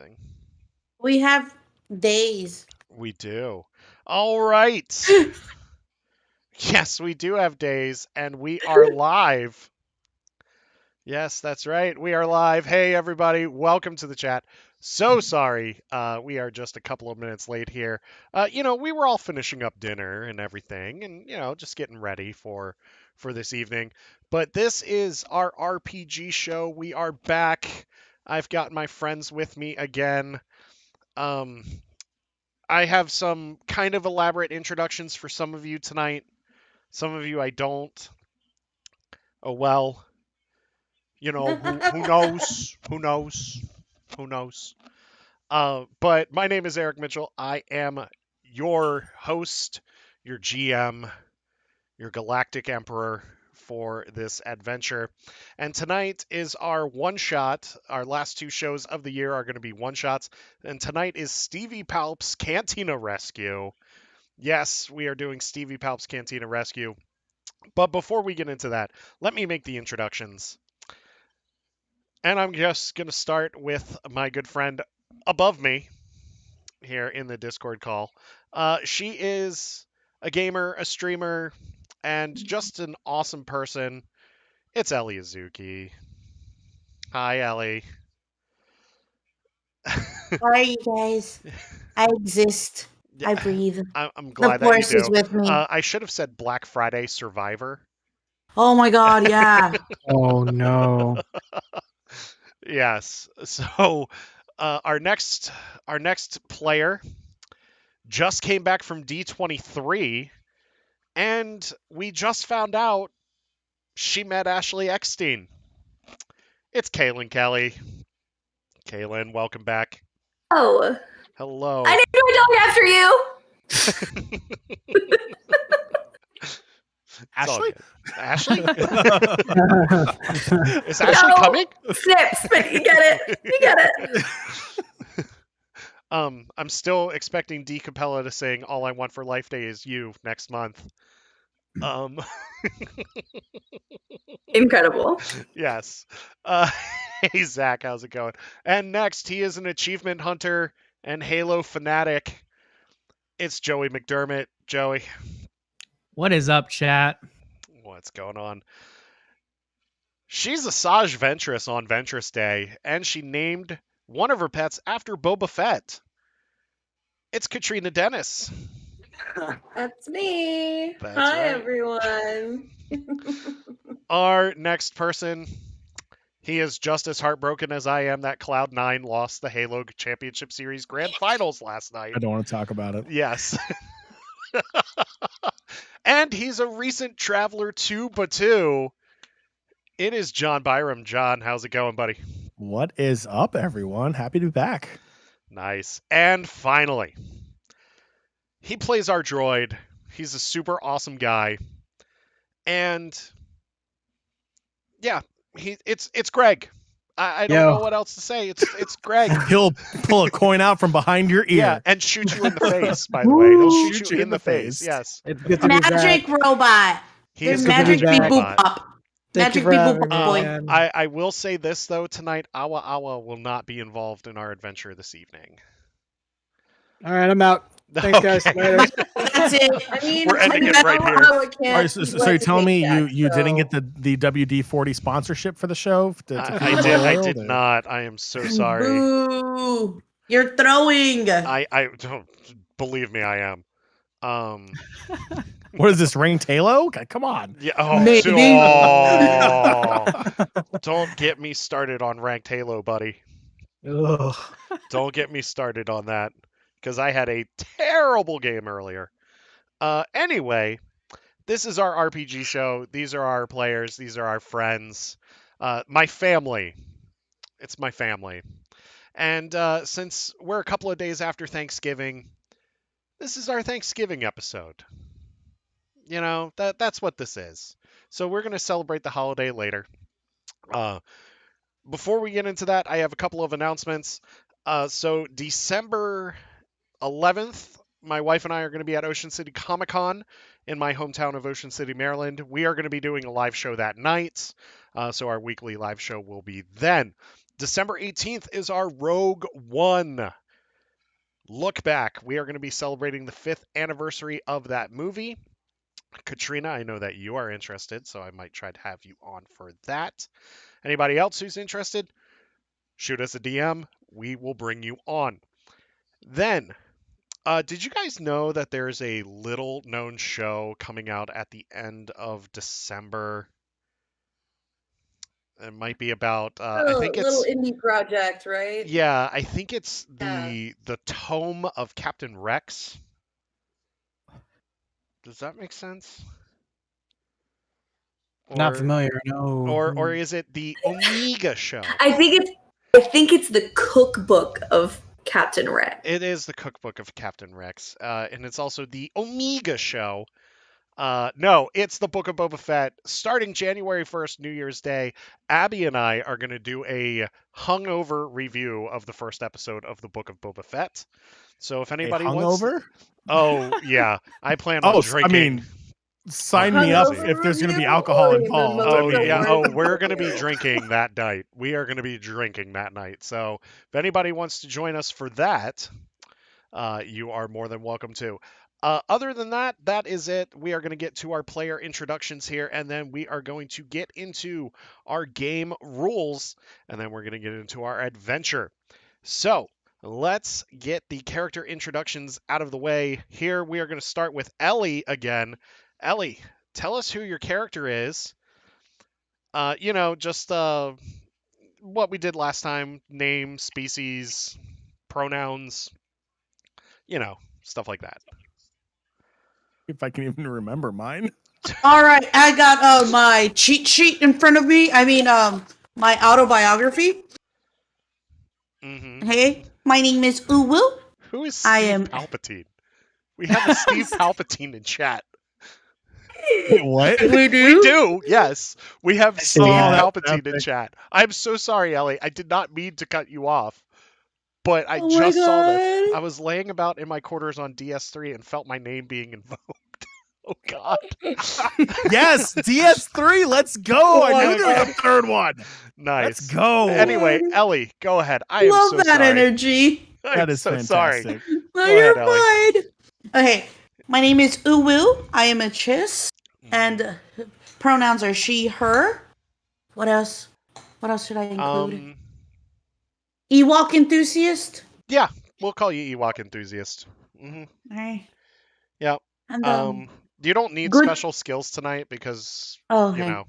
anything. We have days. We do. All right. Yes, we do have days, and we are live. Yes, that's right. We are live. Hey, everybody. Welcome to the chat. So sorry. We are just a couple of minutes late here. We were all finishing up dinner and everything and, just getting ready for this evening. But this is our RPG show. We are back. I've got my friends with me again. Um, I have some kind of elaborate introductions for some of you tonight. Some of you I don't. Oh, well. Who knows? Who knows? Who knows? But my name is Eric Mitchell. I am your host, your GM, your galactic emperor for this adventure. And tonight is our one shot. Our last two shows of the year are going to be one shots. And tonight is Stevie Palps Cantina Rescue. Yes, we are doing Stevie Palps Cantina Rescue. But before we get into that, let me make the introductions. And I'm just going to start with my good friend above me here in the Discord call. She is a gamer, a streamer, and just an awesome person. It's Ellie Azuki. Hi, Ellie. Sorry, you guys. I exist. Yeah, I breathe. I'm The glad that you force is do. with me. I should have said Black Friday Survivor. Oh my god, yeah. Oh no. Yes. So our next player just came back from D23, and we just found out she met Ashley Eckstein. It's Kaylin Kelly. Kaylin, welcome back. Oh, Hello. I named my dog after you. Ashley? Ashley? Is Ashley coming? Snips, but you get it. You get it. I'm still expecting D. Capella to sing "All I Want for Life Day Is You" next month. Incredible. Yes. Hey Zach, how's it going? And next, he is an achievement hunter and Halo fanatic. It's Joey McDermott. Joey, What is up, chat? what's going on? She's a Saj Ventress on Ventress Day, and she named one of her pets after Boba Fett. It's Katrina Dennis. That's me. That's Hi, right. everyone. Our next person, he is just as heartbroken as I am that Cloud9 lost the Halo Championship Series Grand Finals last night. I don't want to talk about it. Yes. And he's a recent traveler to Batu. It is John Byram. John, how's it going, buddy? What is up, everyone? Happy to be back. Nice. And finally, he plays our droid. He's a super awesome guy. And yeah, it's Greg. I don't know what else to say. It's Greg. He'll pull a coin out from behind your ear. Yeah, and shoot you in the face, by the way. He'll shoot you in the face. Yes. It's good to be Magic back. robot. He There's is magic good to be beep back. boop up. Thank you Magic for beep having boop me, up, boy. man. I will say this, though, tonight, Awa Awa will not be involved in our adventure this evening. All right, I'm out. Thanks, guys. Later. That's it. I mean, We're ending it right here. How it can, All right, so you're telling me you didn't get the WD-40 sponsorship for the show? I did not. I am so sorry. Boo. You're throwing. I don't believe me. I am. What is this, Ring Talo? Come on. Yeah. Oh, Maybe. Don't get me started on ranked Halo, buddy. Ugh. Don't get me started on that, because I had a terrible game earlier. Anyway, this is our RPG show. These are our players. These are our friends. My family. It's my family. And since we're a couple of days after Thanksgiving, this is our Thanksgiving episode. You know, that's what this is. So we're going to celebrate the holiday later. Before we get into that, I have a couple of announcements. So December 11th, my wife and I are going to be at Ocean City Comic Con in my hometown of Ocean City, Maryland. We are going to be doing a live show that night. So our weekly live show will be then. December 18th is our Rogue One look back. We are going to be celebrating the 5th anniversary of that movie. Katrina, I know that you are interested, so I might try to have you on for that. Anybody else who's interested, shoot us a DM. We will bring you on. Then, did you guys know that there's a little known show coming out at the end of December? It might be about, I think Little it's, indie project, right? yeah, I think it's Yeah. the Tome of Captain Rex. Does that make sense? Not Or familiar. No. or is it the Omega show? I think it's the cookbook of Captain Rex. It is the cookbook of Captain Rex, and it's also the Omega show. No, it's the Book of Boba Fett. Starting January 1st, New Year's Day, Abby and I are going to do a hungover review of the first episode of the Book of Boba Fett. So if anybody wants, hungover? oh yeah, I plan on Oh, drinking. I mean, sign me up if there's going to be alcohol involved. Oh I mean, yeah. Oh, we're going to be drinking that night. We are going to be drinking that night. So if anybody wants to join us for that, you are more than welcome to. Other than that, that is it. We are going to get to our player introductions here, and then we are going to get into our game rules, and then we're going to get into our adventure. So let's get the character introductions out of the way. Here we are going to start with Ellie again. Ellie, tell us who your character is. Just what we did last time: name, species, pronouns, stuff like that. if I can even remember mine. All right, I got my cheat sheet in front of me. I mean, my autobiography. Mm-hmm. Hey, my name is Uwu. Who is I Steve am- Palpatine? We have a Steve Palpatine in chat. Wait, what? We We do, yes. We have Steve that. Palpatine in chat. I'm so sorry, Ellie. I did not mean to cut you off, but I Oh my just saw this. God. I was laying about in my quarters on DS3 and felt my name being invoked. Oh God. Yes, DS3. Let's go. Oh I my knew there was a God. third one. Nice. Let's go. Anyway, Ellie, go ahead. I am Love so that sorry. energy. I'm That is so fantastic. sorry. No, Go you're ahead, fine. Okay, my name is Uwu. I am a chiss, and pronouns are she, her. What else? What else should I include? Ewok enthusiast. Yeah, we'll call you Ewok enthusiast. Mm-hmm. Alright. Yeah. And You don't need good- special skills tonight because okay.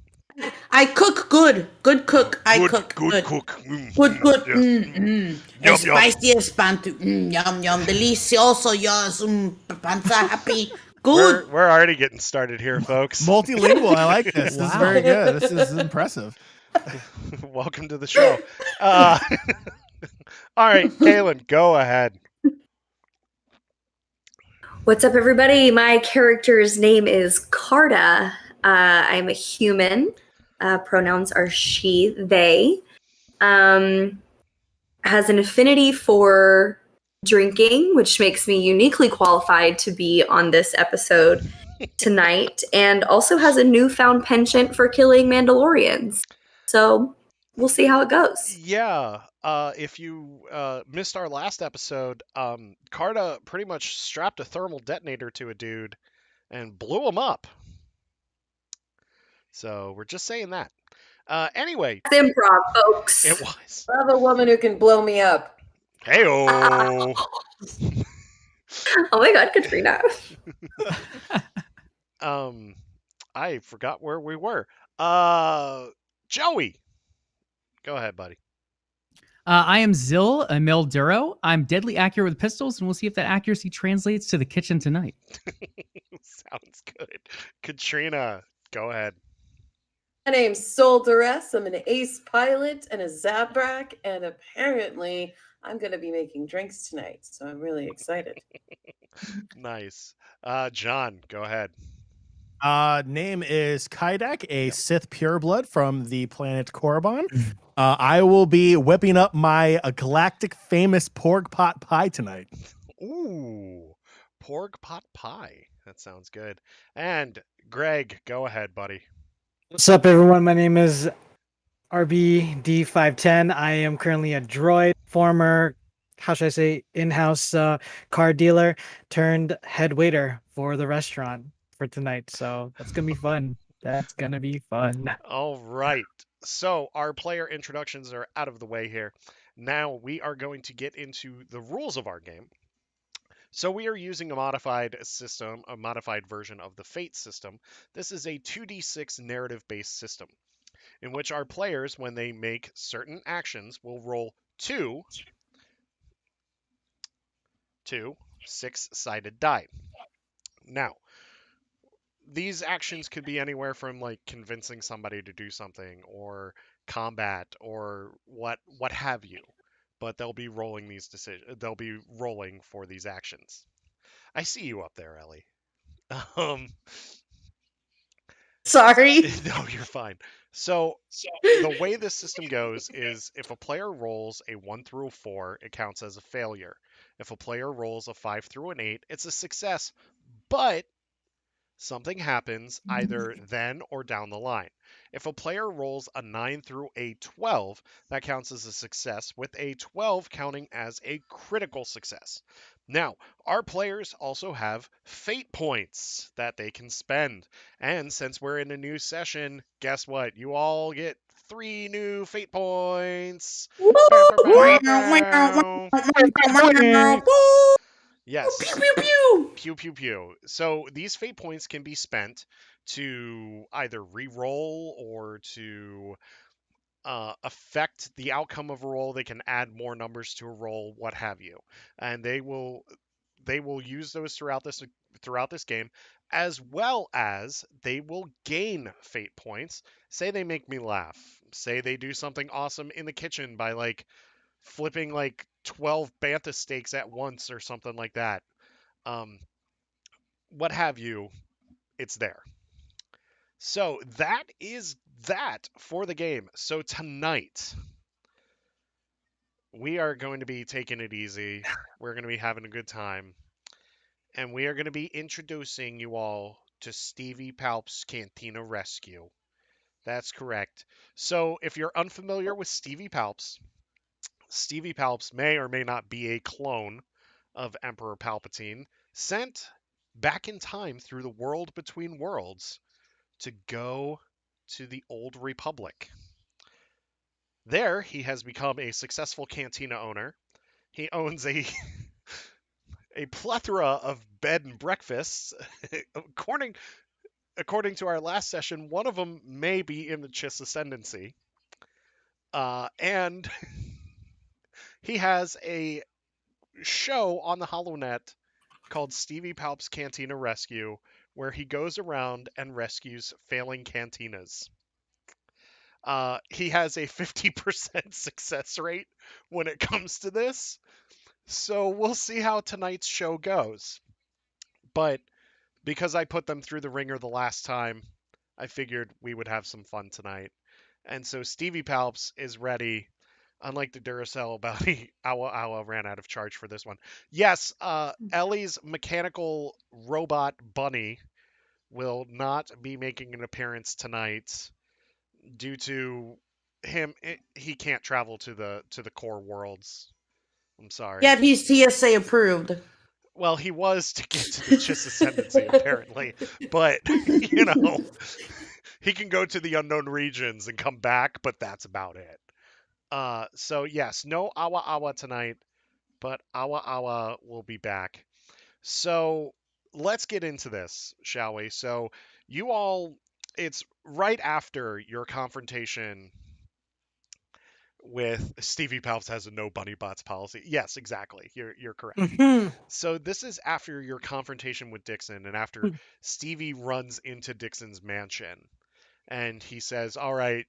I cook good. Good cook. I cook good good. cook. Mm, Good, good. yes. Yum, Yum, spicy espanto. Yum, yum. Delicioso. Yes. Panza happy. Good. We're already getting started here, folks. Multilingual. I like this. This is Wow. very good. This is impressive. Welcome to the show. All right, Kaylin, go ahead. What's up, everybody? My character's name is Carta. I'm a human. Pronouns are she, they. Has an affinity for drinking, which makes me uniquely qualified to be on this episode tonight, and also has a newfound penchant for killing Mandalorians. So we'll see how it goes. Yeah. If you missed our last episode, Carta pretty much strapped a thermal detonator to a dude and blew him up. So we're just saying that. Anyway, It's improv, folks. it was. Love a woman who can blow me up. Hey-oh. Oh my God, Katrina. I forgot where we were. Joey, go ahead, buddy. I am Zil, a male Duro. I'm deadly accurate with pistols, and we'll see if that accuracy translates to the kitchen tonight. Sounds good. Katrina, go ahead. My name's Sol Duress. I'm an ace pilot and a Zabrak, and apparently I'm going to be making drinks tonight, so I'm really excited. Nice. John, go ahead. Name is Kaidak, a Sith pureblood from the planet Korriban. I will be whipping up my galactic famous pork pot pie tonight. Ooh, pork pot pie. That sounds good. And Greg, go ahead, buddy. What's up, everyone? My name is RBD510. I am currently a droid, former, how should I say, in-house car dealer turned head waiter for the restaurant for tonight. So that's gonna be fun. That's gonna be fun. All right. So our player introductions are out of the way here. Now we are going to get into the rules of our game. So we are using a modified system, a modified version of the Fate system. This is a 2d6 narrative-based system in which our players, when they make certain actions, will roll two 6-sided die. Now, these actions could be anywhere from like convincing somebody to do something or combat or what have you. But they'll be rolling these decisions. They'll be rolling for these actions. I see you up there, Ellie. Sorry. No, you're fine. So the way this system goes is if a player rolls a 1 through a 4, it counts as a failure. If a player rolls a 5 through an 8, it's a success. But something happens either then or down the line. If a player rolls a 9 through a 12, that counts as a success, with a 12 counting as a critical success. Now, our players also have fate points that they can spend. And since we're in a new session, guess what? You all get 3 new fate points. Yes. Pew pew pew. Pew pew pew. So these fate points can be spent to either re-roll or to affect the outcome of a roll. They can add more numbers to a roll, what have you, and they will use those throughout this game, as well as they will gain fate points. Say they make me laugh. Say they do something awesome in the kitchen by like flipping like 12 bantha steaks at once or something like that. What have you, it's there. So that is that for the game. So tonight, we are going to be taking it easy. We're going to be having a good time. And we are going to be introducing you all to Stevie Palps' Cantina Rescue. That's correct. So if you're unfamiliar with Stevie Palps may or may not be a clone of Emperor Palpatine, sent back in time through the world between worlds to go to the Old Republic. There, he has become a successful cantina owner. He owns a plethora of bed and breakfasts. according to our last session, one of them may be in the Chiss Ascendancy. And he has a show on the HoloNet called Stevie Palps Cantina Rescue, where he goes around and rescues failing cantinas. He has a 50% success rate when it comes to this. So we'll see how tonight's show goes. But because I put them through the ringer the last time, I figured we would have some fun tonight. And so Stevie Palps is ready. Unlike the Duracell bounty, Awa ran out of charge for this one. Yes, Ellie's mechanical robot bunny will not be making an appearance tonight due to he can't travel to the core worlds. I'm sorry. Yeah, he's TSA approved. Well, he was to get to the Chiss Ascendancy apparently, but he can go to the unknown regions and come back, but that's about it. So yes, no Awa tonight, but Awa will be back. So let's get into this, shall we? So you all, it's right after your confrontation with Stevie Palps has a no bunny bots policy. Yes, exactly. You're correct. So this is after your confrontation with Dixon and after Stevie runs into Dixon's mansion and he says, "All right,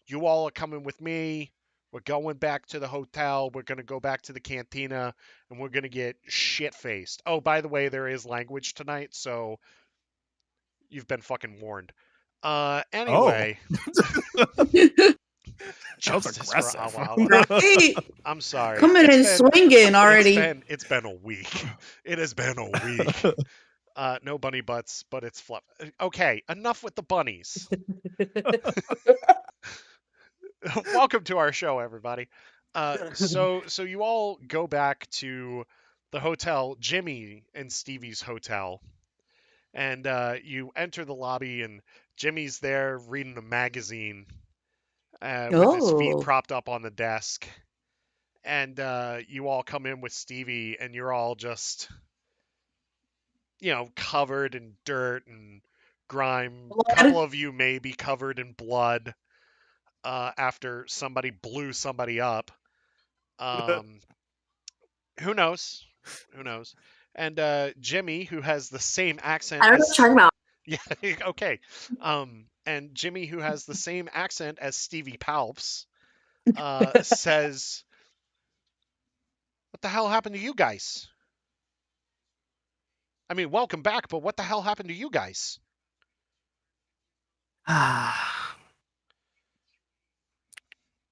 you all are coming with me. We're going back to the hotel. We're going to go back to the cantina and we're going to get shit-faced. Oh, by the way, there is language tonight, so you've been fucking warned." Anyway. That was aggressive. Right. I'm sorry. Coming in swinging already. It's been a week. It has been a week. No bunny butts, but it's fluff. Okay, enough with the bunnies. Welcome to our show, everybody. So you all go back to the hotel, Jimmy and Stevie's hotel, and you enter the lobby, and Jimmy's there reading a magazine with his feet Oh. propped up on the desk, and you all come in with Stevie, and you're all just, covered in dirt and grime. A couple Blood. of you may be covered in blood after somebody blew somebody up. Um, who knows? Who knows? And Jimmy, who has the same accent I don't know what you're as talking about. yeah, okay. And Jimmy, who has the same accent as Stevie Palps, says, "What the hell happened to you guys? I mean, welcome back, but what the hell happened to you guys?"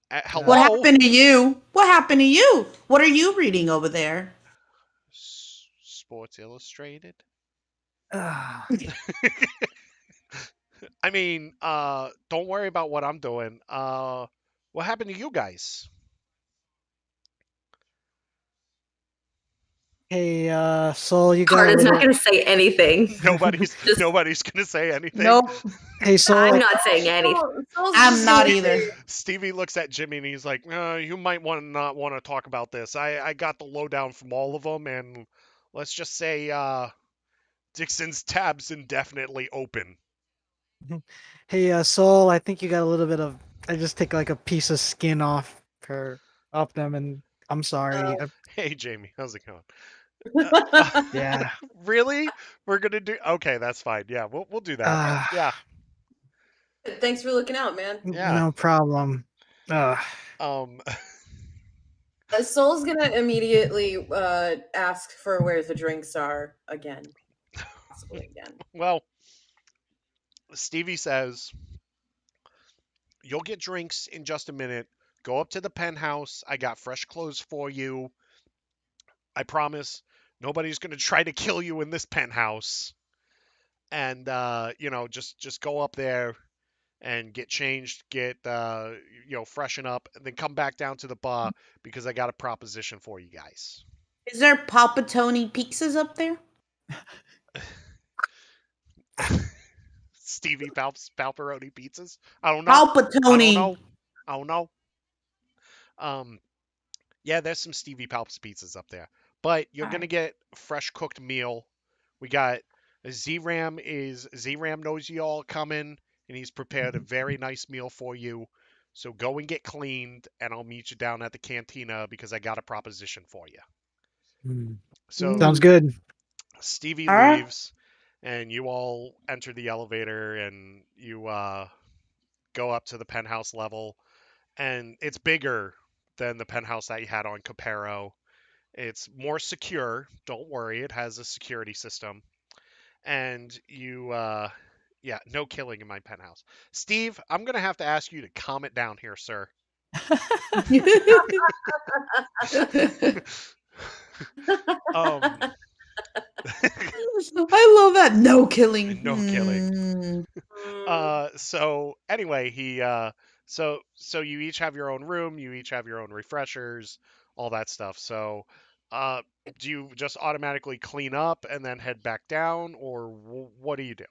What Hello, happened to you? What happened to you? What are you reading over there? Sports Illustrated. Ah. I mean, don't worry about what I'm doing. What happened to you guys? Hey, Soul, you got a Carter's not little. going to say anything. Just- Nobody's gonna say anything. Nope. Hey, Soul. I'm not saying anything. I'm not either. Stevie looks at Jimmy and he's like, "You might not want to talk about this. I got the lowdown from all of them, and let's just say Dixon's tab's indefinitely open." Hey, Soul, I think you got a little bit of. I just take like a piece of skin off them, and I'm sorry. Hey, Jamie, how's it going? Yeah. Really? We're gonna do? Okay, that's fine. Yeah, we'll do that. Ah. Yeah. Thanks for looking out, man. Yeah. No problem. Um. Soul's gonna immediately ask for where the drinks are again. Possibly again. Well, Stevie says, "You'll get drinks in just a minute. Go up to the penthouse. I got fresh clothes for you. I promise nobody's going to try to kill you in this penthouse. And just go up there and get changed, get freshen up, and then come back down to the bar because I got a proposition for you guys." Is there Palpatone pizzas up there? Stevie Palparoni pizzas? I don't know. I don't Palpatone. know. I don't know. Yeah, there's some Stevie Palps pizzas up there, but you're gonna get fresh cooked meal. We got Z-Ram knows you all coming, and he's prepared a very nice meal for you. So go and get cleaned, and I'll meet you down at the cantina because I got a proposition for you. So Sounds good. Stevie All right. leaves, and you all enter the elevator, and you go up to the penthouse level, and it's bigger than the penthouse that you had on Capero. It's more secure. Don't worry, it has a security system. And yeah, no killing in my penthouse. Steve, I'm gonna have to ask you to calm it down here, sir. I love that. No killing. No killing. Mm. So anyway, so you each have your own room, you each have your own refreshers, all that stuff. So, do you just automatically clean up and then head back down, or what do you do?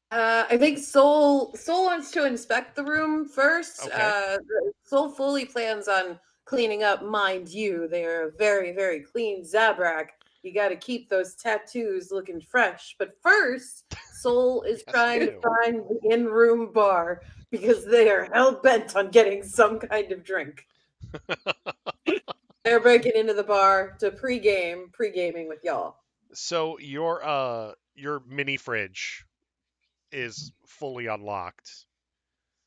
I think Soul wants to inspect the room first. Okay. Soul fully plans on cleaning up. Mind you, they are a very, very clean Zabrak. You got to keep those tattoos looking fresh. But first, Soul is Yes, trying you to do. find the in-room bar because they are hell-bent on getting some kind of drink. They're breaking into the bar to pre-gaming with y'all. So your mini fridge is fully unlocked,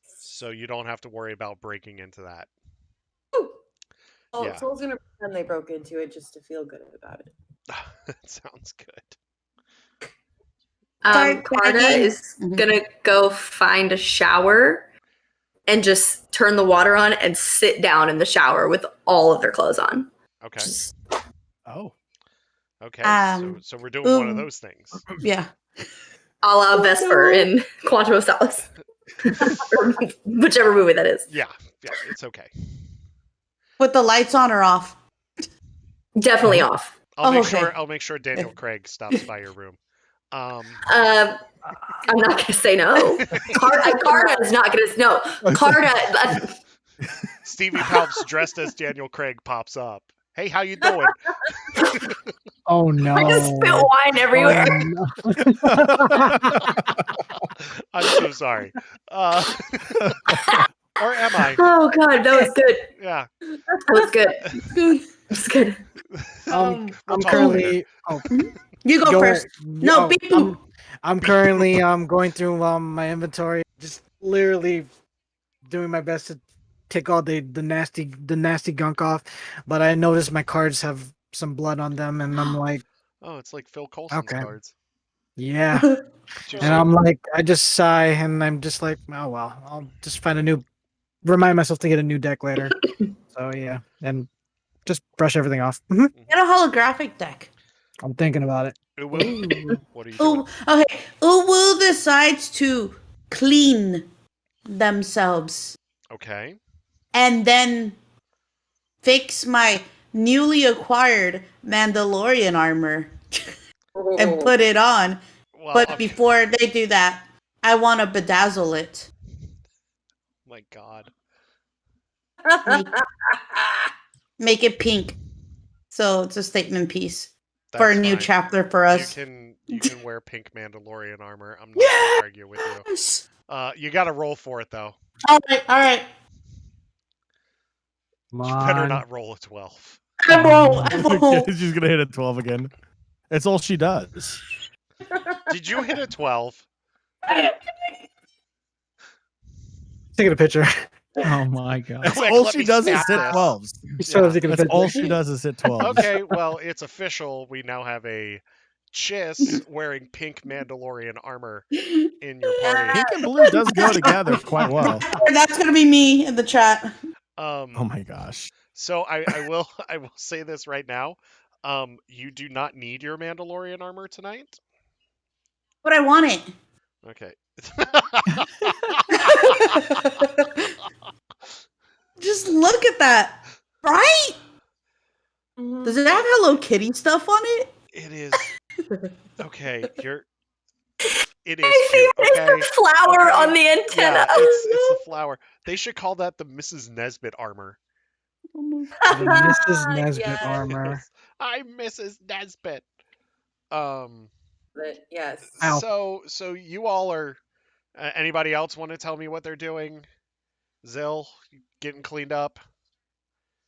so you don't have to worry about breaking into that. Ooh. Oh, Yeah. Soul's gonna pretend they broke into it just to feel good about it. That sounds good. Start Carta begging. is gonna go find a shower and just turn the water on and sit down in the shower with all of their clothes on. Okay. Just- Oh. Okay. So we're doing one of those things. Yeah. a la Vesper in Quantum of Solace. Or whichever movie that is. Yeah, it's okay. With the lights on or off? Definitely off. I'll okay. make sure Daniel Craig stops by your room. I'm not gonna say no. Carta is not gonna no. Carta. Stevie Palps dressed as Daniel Craig pops up. Hey, how you doing? Oh no! I just spit wine everywhere. Oh, no. I'm so sorry. Or am I? Oh god, that was good. Yeah. That was good. Good. It's good. We'll I'm talk currently. later. Oh, You go first. No, beep boop. I'm currently going through my inventory, just literally doing my best to take all the nasty gunk off, but I noticed my cards have some blood on them, and I'm like, Oh, it's like Phil Coulson's okay, cards. yeah, Too and soon. I'm like, I just sigh, and I'm just like, oh well, I'll just remind myself to get a new deck later. So yeah, and just brush everything off. Get a holographic deck. I'm thinking about it. Ooh, what are you doing? Ooh, okay. Uwu decides to clean themselves Okay. and then fix my newly acquired Mandalorian armor and put it on. Well, But okay. before they do that, I want to bedazzle it. My God. Make it pink. So it's a statement piece for That's a new fine. chapter for us. You can wear pink Mandalorian armor. I'm not gonna argue with you. Yes! You got to roll for it though. All right. Come You better on. not roll a 12. I won't. She's gonna hit a 12 again. It's all she does. Did you hit a 12? Taking a picture. Oh my god. That's Quick, all let she me does is snap hit this. 12s. So taking a That's picture. all she does is hit 12s. Okay, well, it's official. We now have a Chiss wearing pink Mandalorian armor in your party. Pink and blue does go together quite well. That's gonna be me in the chat. Oh my gosh. So I will say this right now. You do not need your Mandalorian armor tonight. But I want it. Okay. Just look at that. Right? Does it have Hello Kitty stuff on it? It is. Okay, it is I see cute, okay? there's the flower Okay. on the antenna. Yeah, it's the flower. They should call that the Mrs. Nesbit armor. The Mrs. Nesbit Yes. armor. I'm Mrs. Nesbit. But yes. Ow. So you all are. Anybody else want to tell me what they're doing? Zill, getting cleaned up.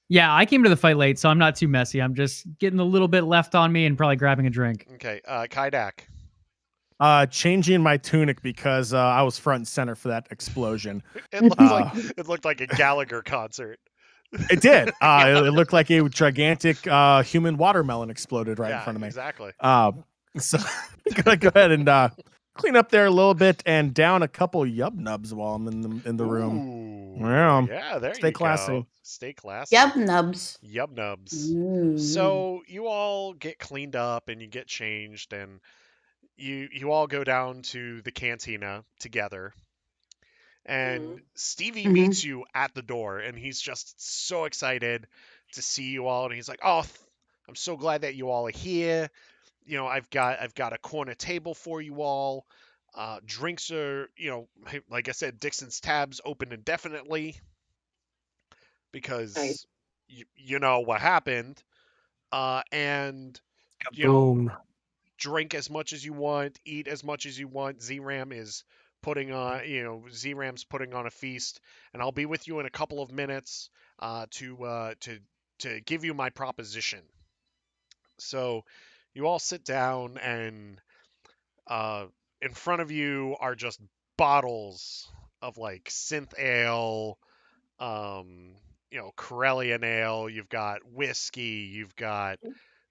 Yeah, I came to the fight late, so I'm not too messy. I'm just getting a little bit left on me and probably grabbing a drink. Okay, Kaidak. Changing my tunic because I was front and center for that explosion. It looked like a Gallagher concert. It did. It looked like a gigantic human watermelon exploded right in front of me. Exactly. So I'm gonna go ahead and clean up there a little bit and down a couple yub nubs while I'm in the room. Ooh, Yeah. yeah, there Stay you classy. go. Stay classy. Yub nubs. Yub nubs. Mm. So you all get cleaned up and you get changed and you all go down to the cantina together. And Stevie meets you at the door and he's just so excited to see you all and he's like, "Oh, I'm so glad that you all are here. You know, I've got a corner table for you all. Drinks are, like I said, Dixon's tabs open indefinitely because Nice. you know what happened. And Boom. drink as much as you want, eat as much as you want. ZRAM is putting on, ZRAM's putting on a feast, and I'll be with you in a couple of minutes to give you my proposition." So you all sit down, and in front of you are just bottles of like synth ale, Corellian ale. You've got whiskey. You've got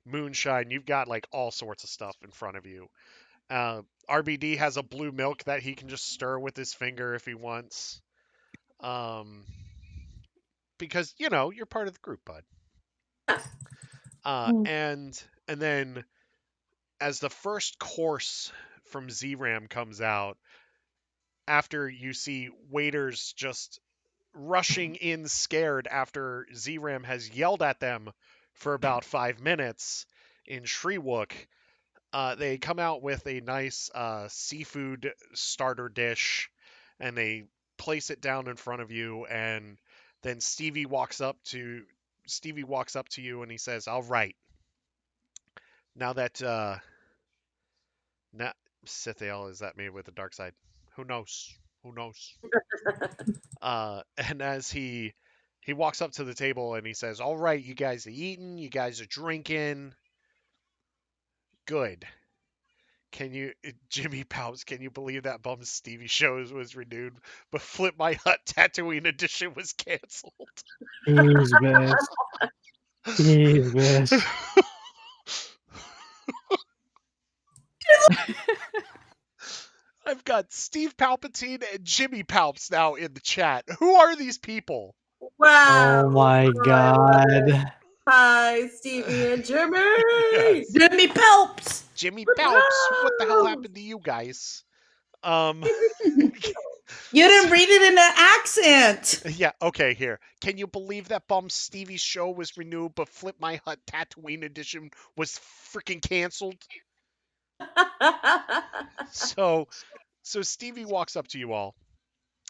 moonshine. You've got like all sorts of stuff in front of you. RBD has a blue milk that he can just stir with his finger if he wants. Because you're part of the group, bud. And then as the first course from ZRAM comes out, after you see waiters just rushing in scared after Z-Ram has yelled at them for about 5 minutes in Shriwook. They come out with a nice seafood starter dish, and they place it down in front of you. And then Stevie walks up to you, and he says, "All right, now that now Sithiel, is that made with the dark side? Who knows? Who knows?" And as he walks up to the table and he says, "All right, you guys are eating, you guys are drinking, good. Can you, Jimmy Palps, can you believe that Bum Stevie shows was renewed, but Flip My Hut Tatooine edition was canceled?" He's best. He's best. I've got Steve Palpatine and Jimmy Palps now in the chat. Who are these people? Wow. Oh my god. Hi, Stevie and Jimmy. Yes. Jimmy Palps. Jimmy Palps, what the hell happened to you guys? You didn't read it in an accent. Yeah, okay, here. Can you believe that Bum Stevie's show was renewed, but Flip My Hut Tatooine edition was freaking canceled? So Stevie walks up to you all,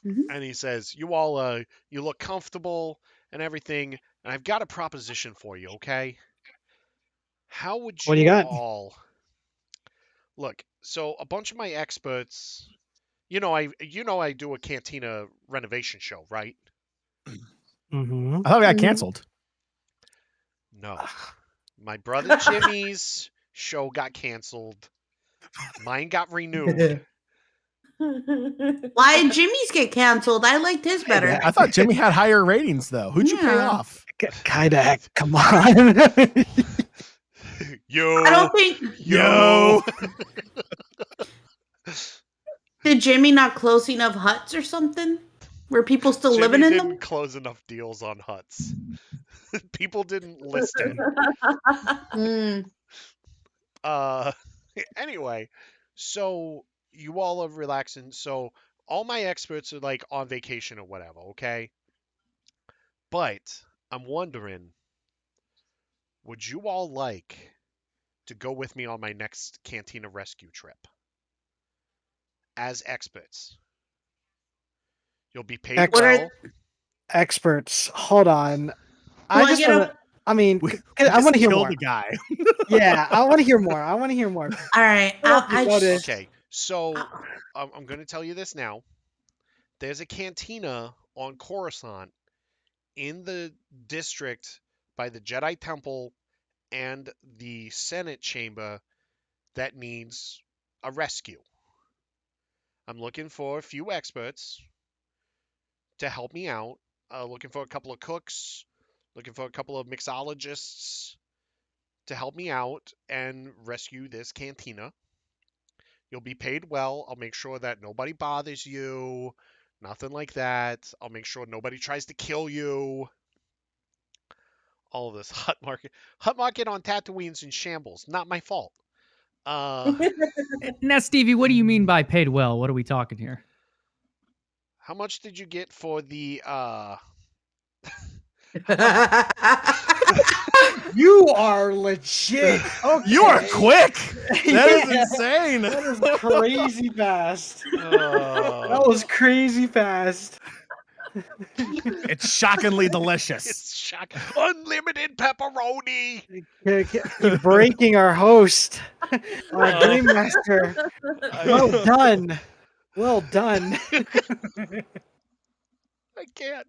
and he says, "You all, you look comfortable and everything, and I've got a proposition for you, okay? How would What do you got? all look? So a bunch of my experts, I do a Cantina renovation show, right? Mm-hmm. I thought it got canceled. No, my brother Jimmy's show got canceled. Mine got renewed. Why did Jimmy's get canceled? I liked his better. I thought Jimmy had higher ratings though. Who'd you pay Yeah. off? Kaidak, come on. Yo, I don't think. yo. Did Jimmy not close enough huts or something? Were people still Jimmy living in didn't them? close enough deals on huts. People didn't list it. Anyway, so you all are relaxing. So all my experts are like on vacation or whatever, okay? But I'm wondering, would you all like to go with me on my next Cantina rescue trip as experts? You'll be paid Ex- well. Experts, hold on. Well, I just you know- wanna, I mean, We I want to hear killed more. the guy. Yeah, I want to hear more. I want to hear more. All right. Okay, so I'm going to tell you this now. There's a cantina on Coruscant in the district by the Jedi Temple and the Senate chamber that needs a rescue. I'm looking for a few experts to help me out. Looking for a couple of cooks, looking for a couple of mixologists to help me out and rescue this cantina. You'll be paid well. I'll make sure that nobody bothers you, nothing like that. I'll make sure nobody tries to kill you. All of this hut market on Tatooine's in shambles. Not my fault. Now, Stevie, what do you mean by paid well? What are we talking here? How much did you get for the You are legit. Okay. You are quick. That is Yeah. insane. That is crazy fast. That was crazy fast. It's shockingly delicious. It's shock. Unlimited pepperoni. You're breaking our host, our Game Master. Well done. Well done. I can't.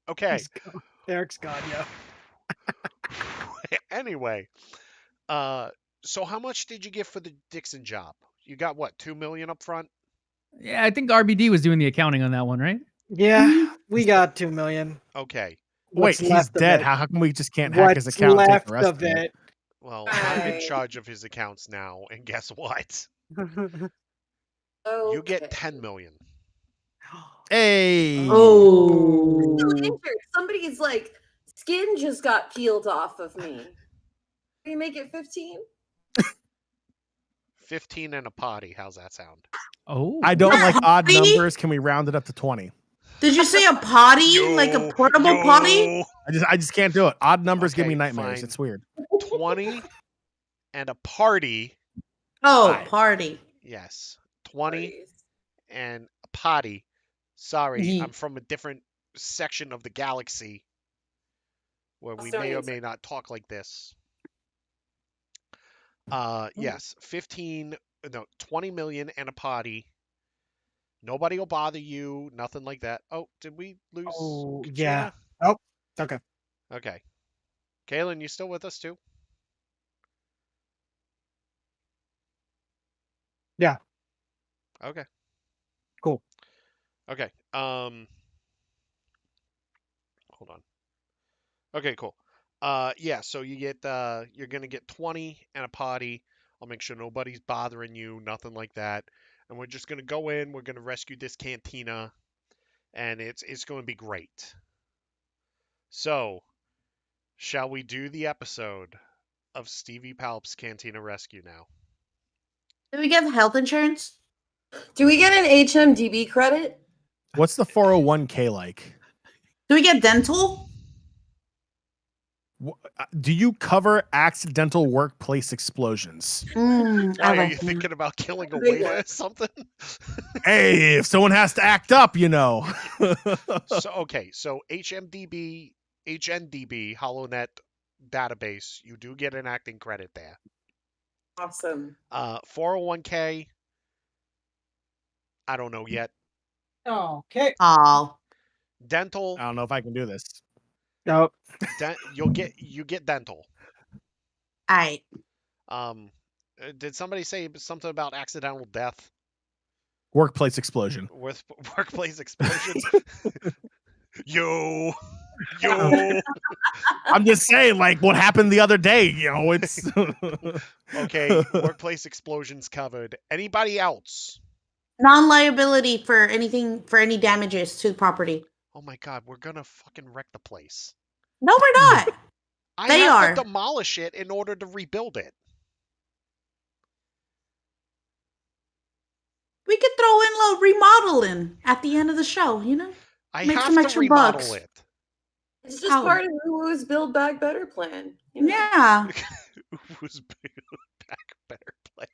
Okay. Eric's gone, yeah. Anyway, so how much did you get for the Dixon job? You got what, 2 million up front? Yeah, I think RBD was doing the accounting on that one, right? Yeah, we got 2 million. Okay. What's Wait, he's left of dead. it? How come we just can't hack his What's account and take left the rest of it? Well, I'm in Right. charge of his accounts now, and guess what? You Okay. get 10 million. Hey. Oh. Still injured. Somebody's like skin just got peeled off of me. Can you make it 15? 15 and a potty. How's that sound? Oh, I don't like odd Potty? numbers. Can we round it up to 20? Did you say a potty? Like a portable potty? I just can't do it. Odd numbers give me Okay, nightmares. fine. It's weird. 20 and a party. Oh, Alright. party. Yes. 20 Parties. and a potty. Sorry, Yeet. I'm from a different section of the galaxy where we may or Bostonians. may not talk like this. Yes, 20 million and a potty. Nobody will bother you, nothing like that. Oh, did we lose Oh, Katrina? yeah. Oh, okay. Okay. Kaylin, you still with us too? Yeah. Okay. Cool. Okay. Hold on. Okay, cool. Yeah, so you're gonna get 20 and a potty. I'll make sure nobody's bothering you, nothing like that. And we're just gonna go in, we're gonna rescue this cantina, and it's gonna be great. So, shall we do the episode of Stevie Palps Cantina Rescue now? Did we get health insurance? Do we get an HMDB credit? What's the 401k like? Do we get dental? Do you cover accidental workplace explosions? I Why are like you them. thinking about killing a Big waiter one. or something? Hey, if someone has to act up, you know. So HNDB HoloNet database, you do get an acting credit there. Awesome. 401k, I don't know yet. Okay. Oh, Dental, I don't know if I can do this. Oh, you get dental. all right. Did somebody say something about accidental death Workplace explosion. with workplace explosions? Yo. I'm just saying, like, what happened the other day, you know, it's Okay, workplace explosions covered. Anybody else? Non-liability for anything for any damages to the property. Oh my god, we're gonna fucking wreck the place. No, we're not. I They have are. to demolish it in order to rebuild it. We could throw in a little remodeling at the end of the show, you know? I Make have some to extra remodel bucks. it. It's just Oh. part of Uwu's Build Back Better plan. You know? Yeah. Who's back better plan?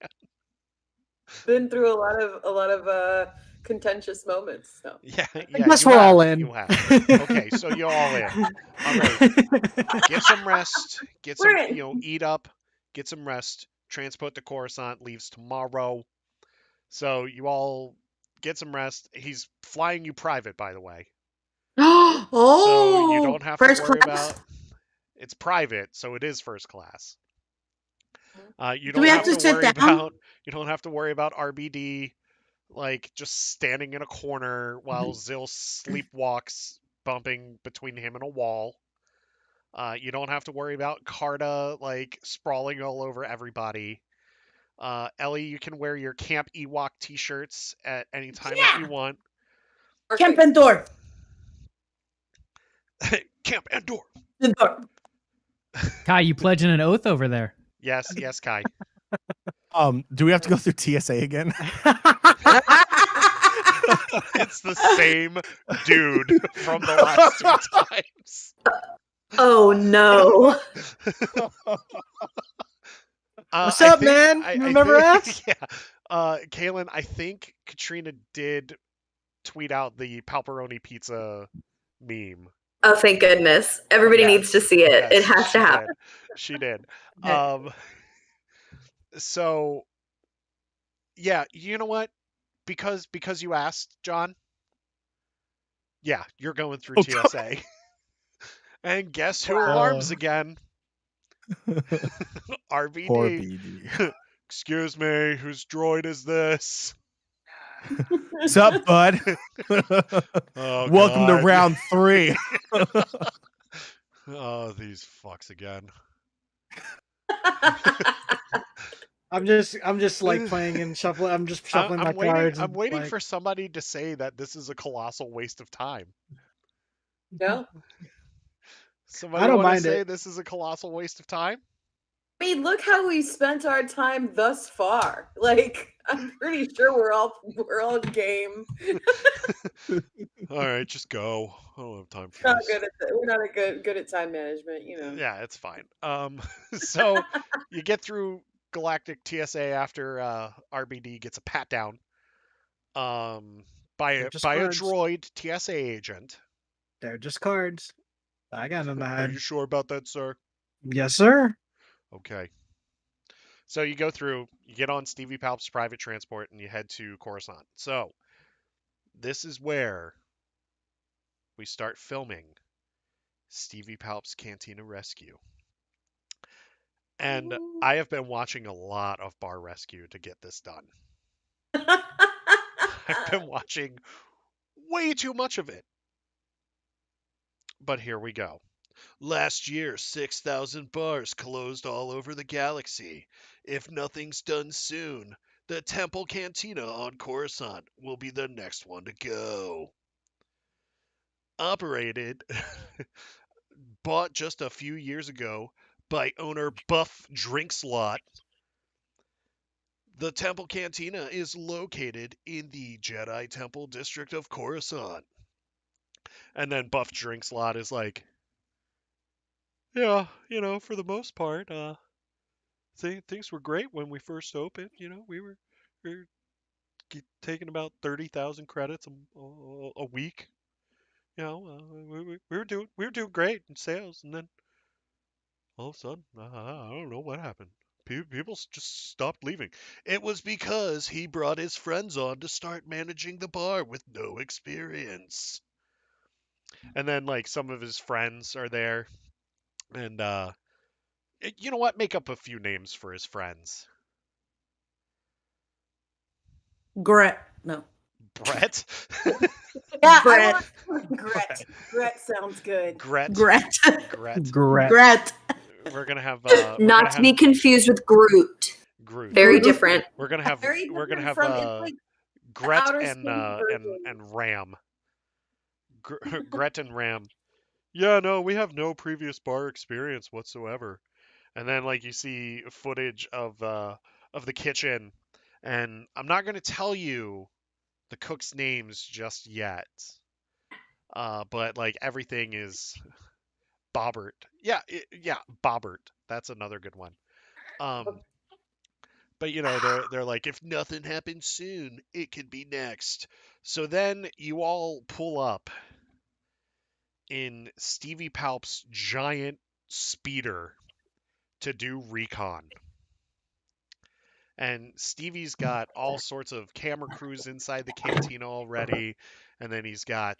Been through a lot of contentious moments. So. Yeah, I yeah. guess you we're have, all in. You have. Okay, so you're all in. All right. Get some rest. Get some, We're in. Eat up. Get some rest. Transport to Coruscant leaves tomorrow. So you all get some rest. He's flying you private, by the way. Oh, So you don't have to first worry class? about. It's private, so it is first class. You Do we don't have have to to sit worry down? about. You don't have to worry about RBD, like just standing in a corner while Zill sleepwalks, bumping between him and a wall. You don't have to worry about Carta like sprawling all over everybody. Ellie, you can wear your Camp Ewok t-shirts at any time that you want. Camp Endor. Camp Endor. Endor. Kai, you pledging an oath over there? Yes, Kai. Do we have to go through TSA again? It's the same dude from the last two times. Oh no. What's up, man? You remember us? Yeah. Kaylin, I think Katrina did tweet out the Palperoni pizza meme. Oh, thank goodness. Everybody needs to see it. Yes, It has she to happen. did. She did. So yeah, you know what? Because you asked, John. Yeah, you're going through TSA. And guess who alarms again? RBD. Poor BD. Excuse me, whose droid is this? What's up, bud? Oh, Welcome to God. round 3. Oh, these fucks again. I'm just like playing and shuffling. I'm just shuffling my cards. I'm and, waiting like, for somebody to say that this is a colossal waste of time. No. Somebody I don't want to mind say it. this is a colossal waste of time? I mean, look how we spent our time thus far. Like, I'm pretty sure we're all game. All right, just go. I don't have time for Not this. good at we're not a good at time management, you know. Yeah, it's fine. So you get through Galactic TSA after RBD gets a pat down by They're a just cards. droid TSA agent. They're just cards. I got them Are you ahead. sure about that, sir? Yes, sir. Okay. So you go through, you get on Stevie Palps' private transport, and you head to Coruscant. So this is where we start filming Stevie Palps' Cantina Rescue. And I have been watching a lot of Bar Rescue to get this done. I've been watching way too much of it. But here we go. Last year, 6,000 bars closed all over the galaxy. If nothing's done soon, the Temple Cantina on Coruscant will be the next one to go. Operated, bought just a few years ago by owner Buff Drinkslot. The Temple Cantina is located in the Jedi Temple district of Coruscant. And then Buff Drinkslot is like, yeah, for the most part, things were great when we first opened. We were taking about 30,000 credits a week. We were doing great in sales, and then all of a sudden, I don't know what happened. People just stopped leaving. It was because he brought his friends on to start managing the bar with no experience. And then like some of his friends are there, and you know what? Make up a few names for his friends. No. Brett. Yeah, Gret. I want Gret. Gret sounds good. Gret. Gret. Gret. Gret. We're gonna have Not to be confused with Groot. Groot. Very Groot. different. We're gonna have Very we're gonna different have from it's like Gret outer and space version. Ram. Gret and Ram. Yeah, no, we have no previous bar experience whatsoever. And then like you see footage of the kitchen, and I'm not gonna tell you the cooks' names just yet. But like everything is Bobbert. Yeah, Bobbert. That's another good one. Um, but they're like, if nothing happens soon, it could be next. So then you all pull up in Stevie Palp's giant speeder to do recon. And Stevie's got all sorts of camera crews inside the cantina already, and then he's got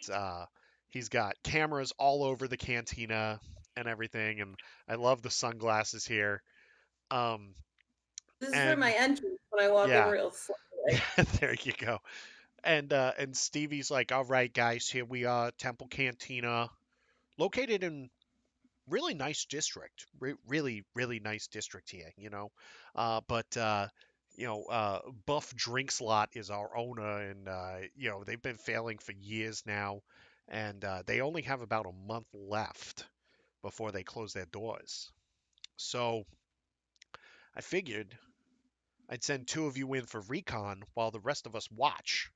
cameras all over the cantina and everything. And I love the sunglasses here. Um, This is for my and entrance when I walk in yeah, real slow. Like, there you go. And Stevie's like, all right, guys, here we are, Temple Cantina, located in really nice district, really really nice district here. But Buff Drinkslot is our owner, and they've been failing for years now, and they only have about a month left before they close their doors. So I figured I'd send two of you in for recon while the rest of us watch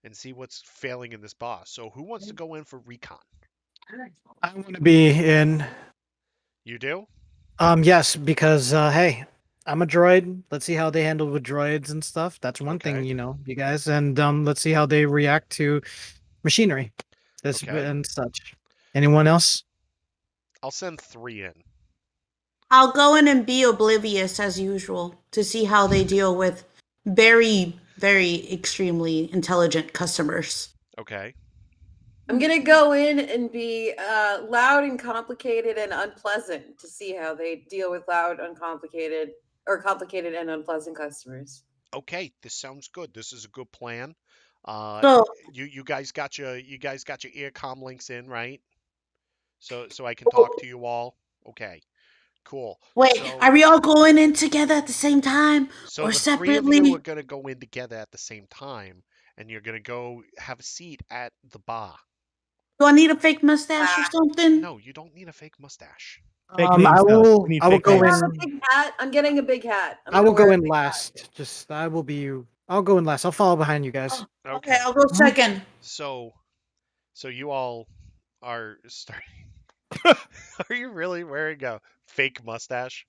and see what's failing in this bar. So who wants to go in for recon? I want to be in. You do? Yes, because hey, I'm a droid. Let's see how they handle with droids and stuff. That's one thing, Okay. you guys, and let's see how they react to machinery, this Okay. and such. Anyone else? I'll send 3 in. I'll go in and be oblivious as usual to see how they deal with very, very extremely intelligent customers. Okay. I'm gonna go in and be loud and complicated and unpleasant to see how they deal with loud, uncomplicated, or complicated and unpleasant customers. Okay, this sounds good. This is a good plan. Uh, So, you guys got your ear comm links in, right? So I can talk to you all. Okay, cool. wait, So are we all going in together at the same time so or the 3 of you are separately? gonna go in together at the same time, and you're gonna go have a seat at the bar. Do I need a fake mustache or something? No, you don't need a fake mustache. Fake I names, though. will. We need I will fake go I names. have a in. big hat. I'm getting a big hat. I will go wear a in big hat. last. Just I will be. I'll go in last. I'll follow behind you guys. Okay, Okay. I'll go second. So you all are starting. Are you really wearing a fake mustache?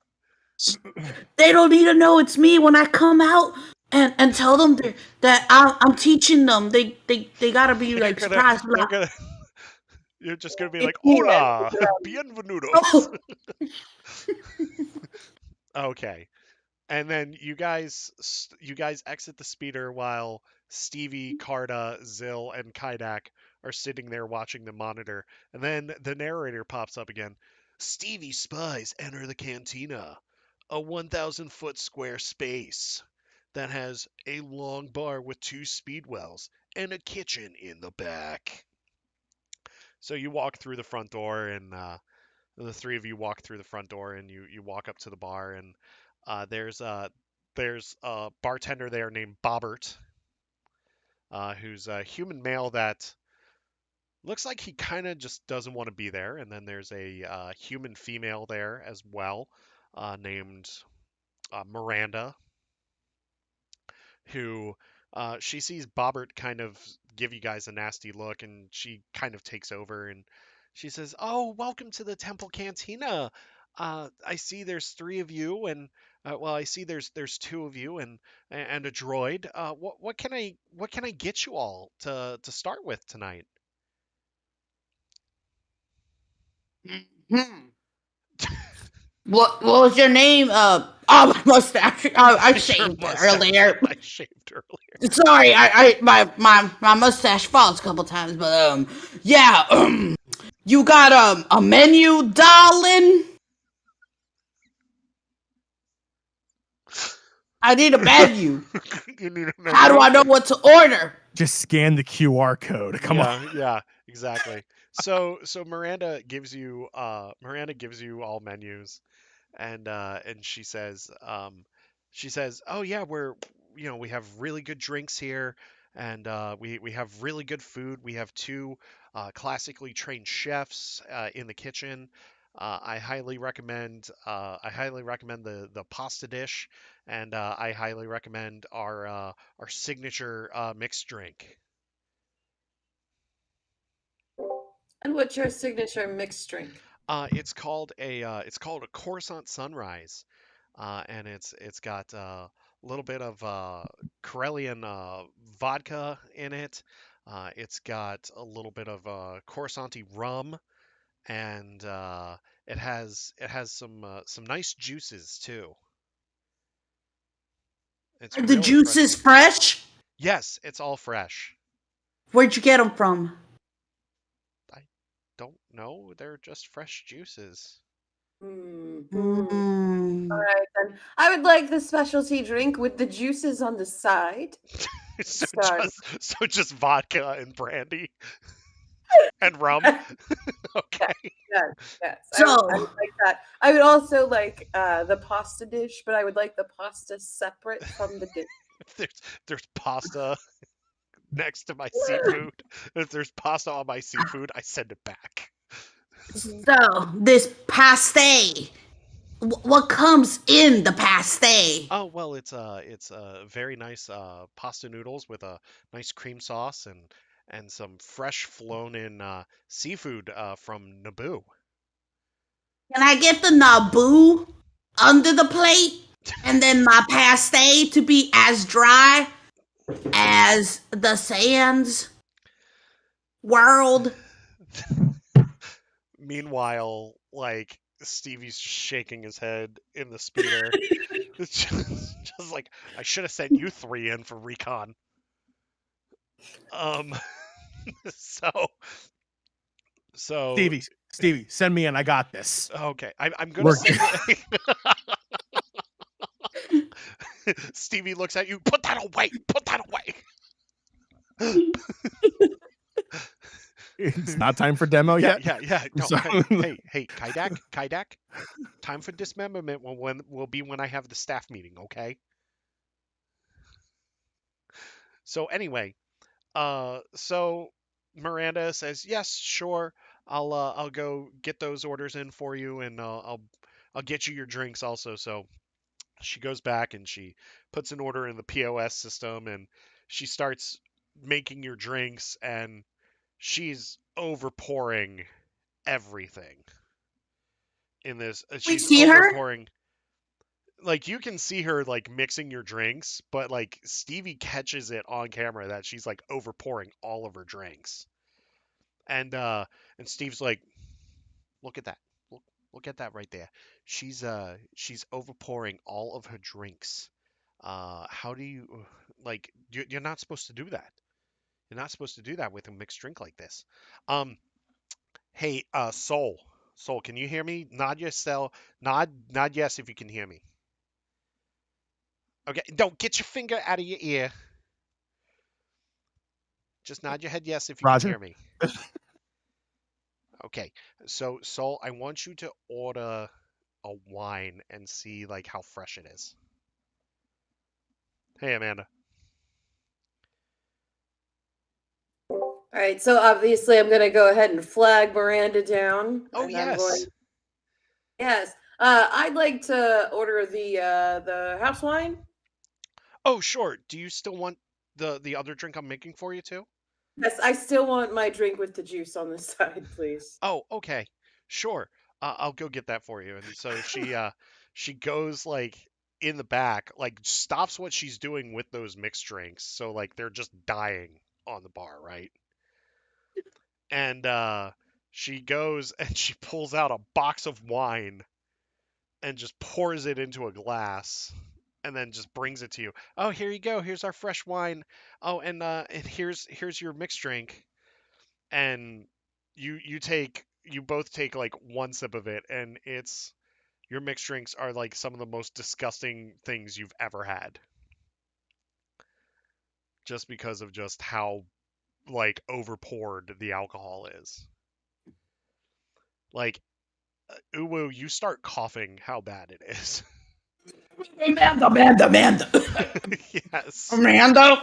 They don't need to know it's me when I come out and tell them that I'm teaching them. They gotta be They're like gonna. surprised. They're Like, gonna. You're just gonna be It's like, me, man. "Hola, bienvenidos." oh, Okay. And then you guys exit the speeder while Stevie, Carta, Zill, and Kaidak are sitting there watching the monitor. And then the narrator pops up again. Stevie spies enter the cantina, a 1,000-foot square space that has a long bar with 2 speed wells and a kitchen in the back. So you walk through the front door, and the 3 of you walk through the front door, and you walk up to the bar, and there's a bartender there named Bobbert, who's a human male that looks like he kind of just doesn't want to be there. And then there's a human female there as well, named Miranda, who she sees Bobbert kind of give you guys a nasty look, and she kind of takes over, and she says, "Oh, welcome to the Temple Cantina. I see there's 3 of you, and well, I see there's 2 of you and a droid. What can I get you all to start with tonight?" hmm. What was your name? Oh, my mustache. I Your shaved it mustache. earlier. I shaved earlier. Sorry, my mustache falls a couple times, but yeah, you got a menu, darling? I need a menu. You need a How do menu? I know what to order? Just scan the QR code. Come on. Yeah, exactly. So Miranda gives you all menus, and she says, "Oh yeah, we have really good drinks here, and we have really good food. We have 2 classically trained chefs in the kitchen. I highly recommend the pasta dish, and I highly recommend our signature mixed drink." And what's your signature mixed drink? It's called a Coruscant Sunrise, and it's got a little bit of Corellian vodka in it. It's got a little bit of Coruscanti rum, and it has some nice juices too. It's Are the real juices refreshing. fresh? Yes, it's all fresh. Where'd you get them from? I don't know. They're just fresh juices. All Mm. right, then. I would like the specialty drink with the juices on the side. So Starlight. just vodka and brandy and rum. Yes, Okay. yes, yes. I would So, like that. I would also like the pasta dish, but I would like the pasta separate from the dish. If there's pasta next to my seafood, if there's pasta on my seafood, I send it back. this pasty. What comes in the pasty? Oh well, it's very nice pasta noodles with a nice cream sauce and some fresh flown in seafood from Naboo. Can I get the Naboo under the plate? And then my pasty to be as dry as the sands world? Meanwhile, like Stevie's shaking his head in the speeder. It's just like I should have sent you 3 in for recon. Um, so so Stevie, send me in. I got this. okay, I'm gonna We're send you. Stevie looks at you. Put that away. Put that away. It's not time for demo Yeah, yet. yeah. No, So- hey, Kaidak. Time for dismemberment will be when I have the staff meeting. Okay. So anyway, so Miranda says, "Yes, sure. I'll go get those orders in for you, and I'll get you your drinks also. So she goes back and she puts an order in the POS system, and she starts making your drinks, and she's overpouring everything in this. We She's see her. overpouring. Like you can see her like mixing your drinks, but like Stevie catches it on camera that she's like overpouring all of her drinks. And Steve's like, look at that. Look at that right there. She's overpouring all of her drinks. How do you like you're not supposed to do that. You're not supposed to do that with a mixed drink like this. Um hey, Soul. Soul, can you hear me? Nod yourself. Nod yes if you can hear me. Okay, don't get your finger out of your ear. Just nod your head yes if you can Roger. hear me. Okay. So, Soul, I want you to order a wine and see like how fresh it is. Hey, Amanda. All right, so obviously I'm going to go ahead and flag Miranda down. Oh, and yes. Yes. I'd like to order the house wine. Oh, sure. Do you still want the other drink I'm making for you too? Yes, I still want my drink with the juice on the side, please. Oh, okay. Sure. I'll go get that for you. And so she goes like in the back, like stops what she's doing with those mixed drinks. So like they're just dying on the bar, right? And she goes and she pulls out a box of wine and just pours it into a glass and then just brings it to you. Oh, here you go. Here's our fresh wine. Oh, and here's your mixed drink. And you both take like one sip of it, and it's your mixed drinks are like some of the most disgusting things you've ever had. Just because of just how like overpoured the alcohol is. Like Uwu, you start coughing how bad it is. Amanda. Yes. Miranda.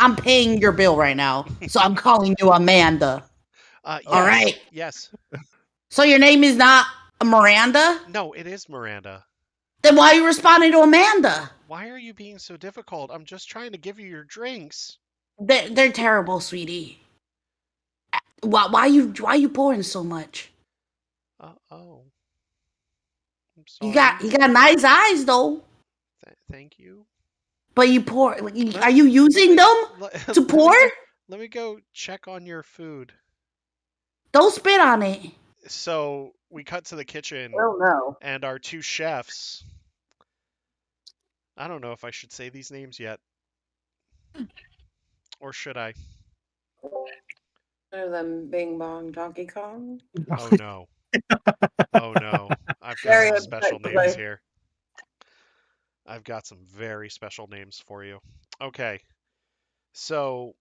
I'm paying your bill right now, so I'm calling you Amanda. Yes, All right. Yes. So your name is not Miranda? No, it is Miranda. Then why are you responding to Amanda? Why are you being so difficult? I'm just trying to give you your drinks. They're terrible, sweetie. Why you pouring so much? Oh. I'm sorry. You got nice eyes though. Thank you. But you pour. Are you using them to pour? Let me go check on your food. Don't spit on it. So we cut to the kitchen. Oh no. And our two chefs. I don't know if I should say these names yet. Or should I? One of them Bing Bong Donkey Kong. Oh no. Oh no. I've got some special names here. I've got some very special names for you. Okay. So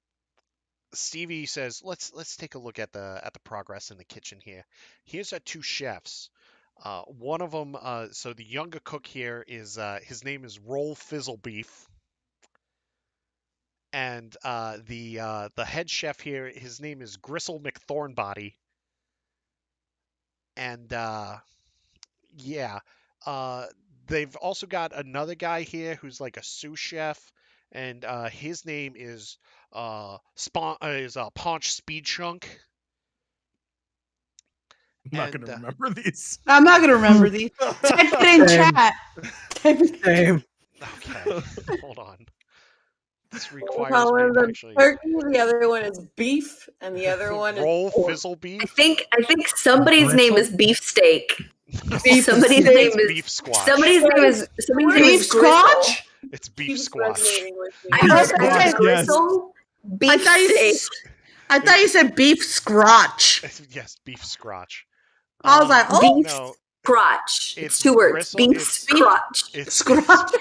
Stevie says, let's take a look at the progress in the kitchen here. Here's our two chefs. One of them, so the younger cook here is his name is Roll Fizzle Beef, and the head chef here, his name is Gristle McThornbody, and yeah, they've also got another guy here who's like a sous chef, and his name is Paunch Speed Chunk. I'm not going to remember these. I'm not going to remember these. Type it in chat. Same. Okay, hold on. This requires One of me them actually. turkey, the other one is beef, and the other one is Roll Fizzle I Beef. think somebody's name is Beefsteak. Beef Somebody's steak. name is Beef Squash. Somebody's name is Beef squash? It's Beef keeps Squash. resonating with me. I heard Squash, that yes. Gristle. I thought you Beefsteak. I thought you said beef scratch. Yes, Beef Scratch. I was like, oh, Beef No, Crotch. It's It's 2 words. Gristle- Beef it's- Crotch. scratch.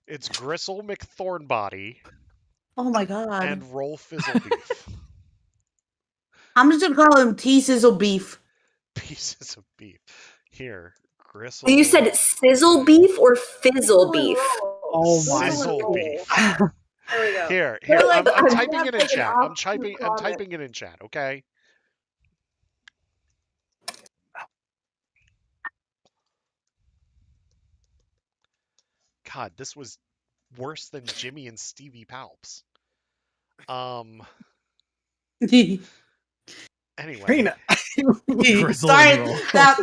it's Gristle McThornbody Oh my god. and Roll Fizzle Beef. I'm just gonna call him T Sizzle Beef. Pieces of beef. Here, Gristle. You said sizzle beef or fizzle beef? Oh my. Sizzle Beef. There we go. Here. Like, I'm you typing have it in like an chat. I'm option comment. typing it in chat. Okay. God, this was worse than Jimmy and Stevie Palps. Anyway, Trina. Grizzle Sorry, and roll. that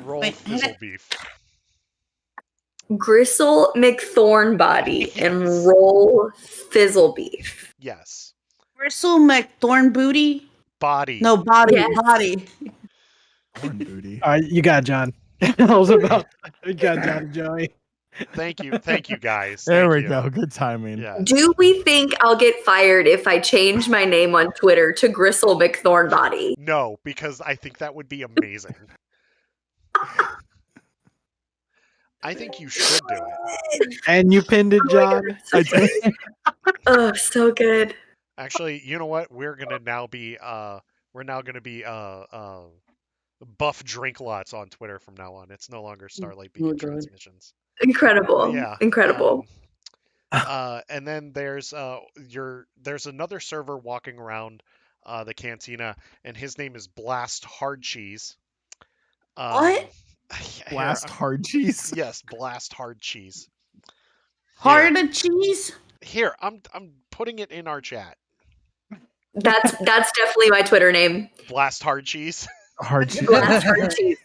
roll Wait, fizzle beef. Gristle McThornbody and Yes. roll fizzle beef. Yes. Bristle McThorn booty. Body. No body, Yes. body. Corn booty. All right, you got it, John. I was about. You got it, John and Joey. Thank you guys. There Thank we you. go. Good timing. Yeah. Do we think I'll get fired if I change my name on Twitter to Gristle McThornbody? No, because I think that would be amazing. I think you should do it. And you pinned it, John. I did. Oh, so good. Actually, you know what? We're now gonna be buff drink lots on Twitter from now on. It's no longer Starlight Beacon God. Transmissions. Incredible. Yeah. Incredible. And then there's another server walking around the cantina, and his name is Blast Hard Cheese. What? Blast hard cheese. Yes, Blast Hard Cheese. Hard cheese? Here, I'm putting it in our chat. That's definitely my Twitter name. Blast Hard Cheese. Hard cheese. Blast hard cheese.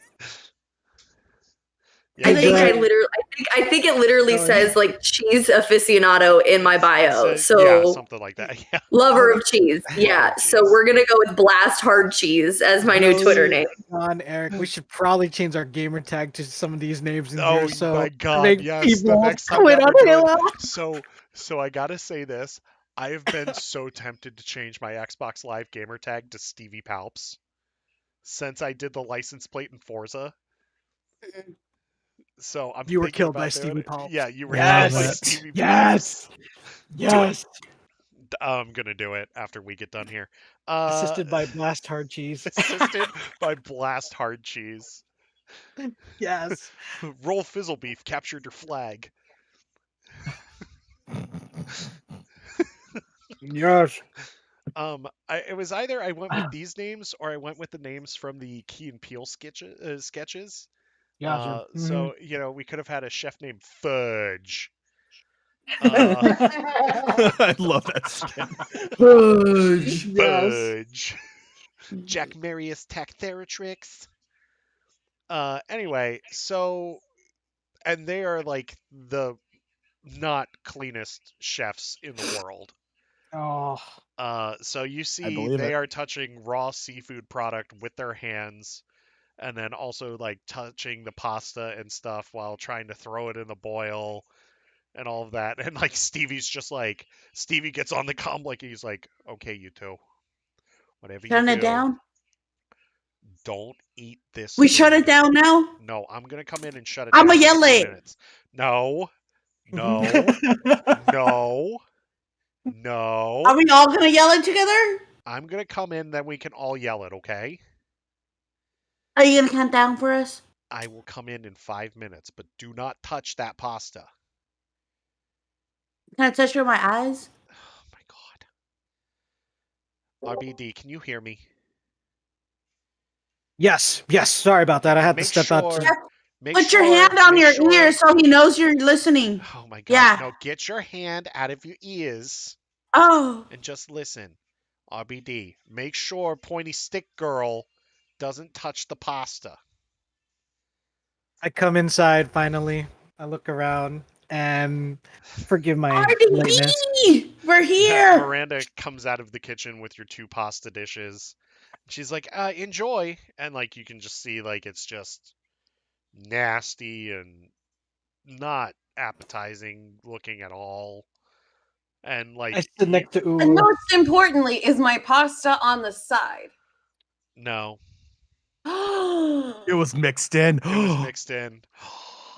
Yeah. I think it literally says like cheese aficionado in my bio. So yeah, something like that. Yeah. lover of cheese. Yeah. Lover of So cheese. we're gonna go with Blast Hard Cheese as my new Twitter name. John, Eric, we should probably change our gamer tag to some of these names in Oh here. So my god, make yes. The people next time quit that on we're doing- Halo. So I gotta say this. I have been so tempted to change my Xbox Live gamer tag to Stevie Palps since I did the license plate in Forza. So I'm You were thinking killed about by doing Stevie it. Palps. Yeah, you were Yes. killed by Stevie Yes. Palps. Yes. I'm gonna do it after we get done here. Assisted by Blast Hard Cheese. assisted by Blast Hard Cheese. Yes. Roll Fizzle Beef captured your flag. Yes. It was either I went with these names or I went with the names from the Key and Peele sketches. Gotcha. So we could have had a chef named Fudge. I love that skit. Fudge. Fudge. Jack Marius Tactheratrix. Anyway, so and they are like the not cleanest chefs in the world. Oh. So you see believe they it. are touching raw seafood product with their hands and then also like touching the pasta and stuff while trying to throw it in the boil and all of that. And like Stevie gets on the comm like he's like, okay, you two, whatever Shutting you it do, down? don't eat this. We shut it food." down now? No, I'm gonna come in and shut it I'ma down. in a yell few it. minutes. No. No. No. No. Are we all gonna yell it together? I'm gonna come in, then we can all yell it, okay? Are you gonna count down for us? I will come in 5 minutes, but do not touch that pasta. Can I touch you with my eyes? Oh my god. RBD, can you hear me? Yes. Yes. Sorry about that. I had Make to step out. sure- To... Make Put your sure- hand on make your sure- ear so he knows you're listening. Oh my god. Yeah. No, get your hand out of your ears Oh. and just listen. RBD, make sure Pointy Stick Girl doesn't touch the pasta. I come inside finally. I look around and forgive my lateness. RDB! We're here! Miranda comes out of the kitchen with your 2 pasta dishes. She's like, enjoy. And like you can just see like it's just nasty and not appetizing looking at all. And like I sit next to And Ooh. most importantly, is my pasta on the side? no, It was mixed in. it was mixed in.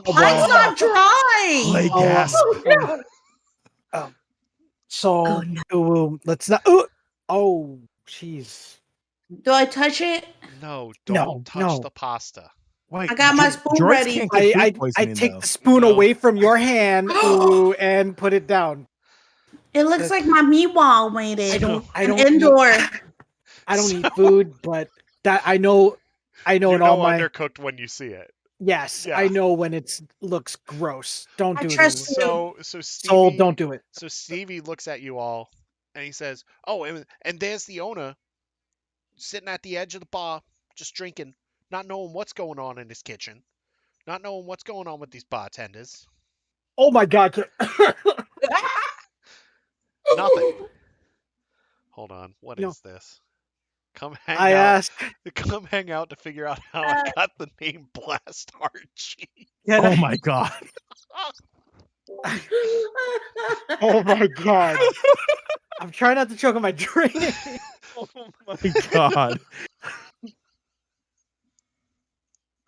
Mine's not dry! Play Oh, gasp. So, Ooh, let's not. Ooh. Oh, jeez. Do I touch it? No, No, don't touch no. the pasta. Wait, I got my spoon droids ready. can't get food I poisoning, take though. the spoon No. away from your hand, Ooh, and put it down. It looks like my Miwa waited. I don't indoor. I don't eat food, but that I know You in all my undercooked when you see it. yes, Yeah. I know when it looks gross. Don't I do trust it. you. So Stevie, Soul, don't do it. So Stevie looks at you all, and he says, "Oh, and there's the owner sitting at the edge of the bar, just drinking, not knowing what's going on in his kitchen, not knowing what's going on with these bartenders. Oh my god. Nothing. Hold on, what No. is this? Come hang I out. asked, Come hang out to figure out how I got the name Blast Archie." can Oh I- my god. oh my god. I'm trying not to choke on my drink. Oh my god.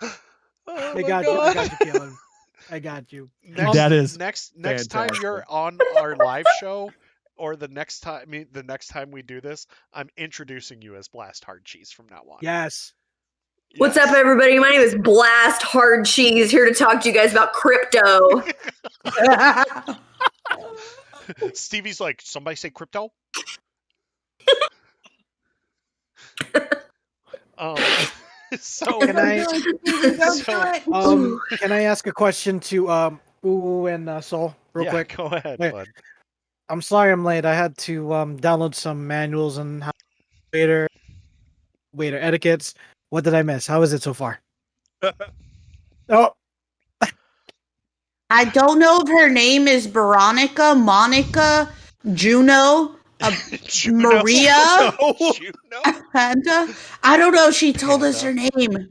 Oh I my got you. I God. got you, Caleb. I got you. That is next time fantastic. you're on our live show, or the next time we do this, I'm introducing you as Blast Hard Cheese from now on. Yes. What's up, Yes. everybody? My name is Blast Hard Cheese, here to talk to you guys about crypto. Stevie's like, somebody say crypto? So Can I so- can I ask a question to Uwu and Soul real yeah, quick? go ahead, Wait. bud. I'm sorry I'm late. I had to download some manuals on how waiter etiquettes. What did I miss? How is it so far? Oh, I don't know if her name is Veronica, Monica, Juno, Juno. Maria, Juno? Panda. I don't know. She told us her Panda. name.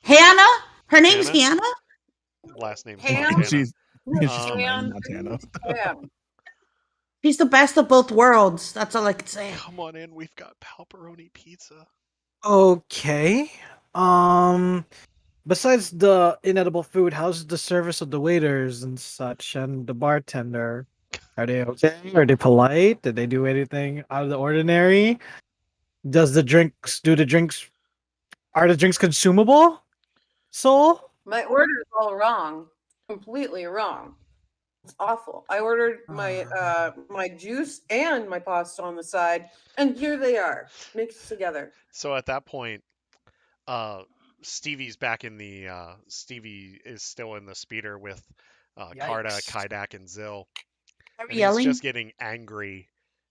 Hannah? Her name's Hannah? Hannah? Last name's Ham? Montana. She's from Ham, Montana. ham. She's the best of both worlds. That's all I can say. Come on in, we've got pepperoni pizza. okay. Besides the inedible food, how's the service of the waiters and such and the bartender? Are they okay? Are they polite? Did they do anything out of the ordinary? Are the drinks consumable? Soul? My order's all wrong. Completely wrong. It's awful. I ordered my juice and my pasta on the side, and here they are, mixed together. So at that point, Stevie's back in the Stevie is still in the speeder with Karda, Yikes. Kaidak, and Zill. Are we And he's yelling? just getting angry.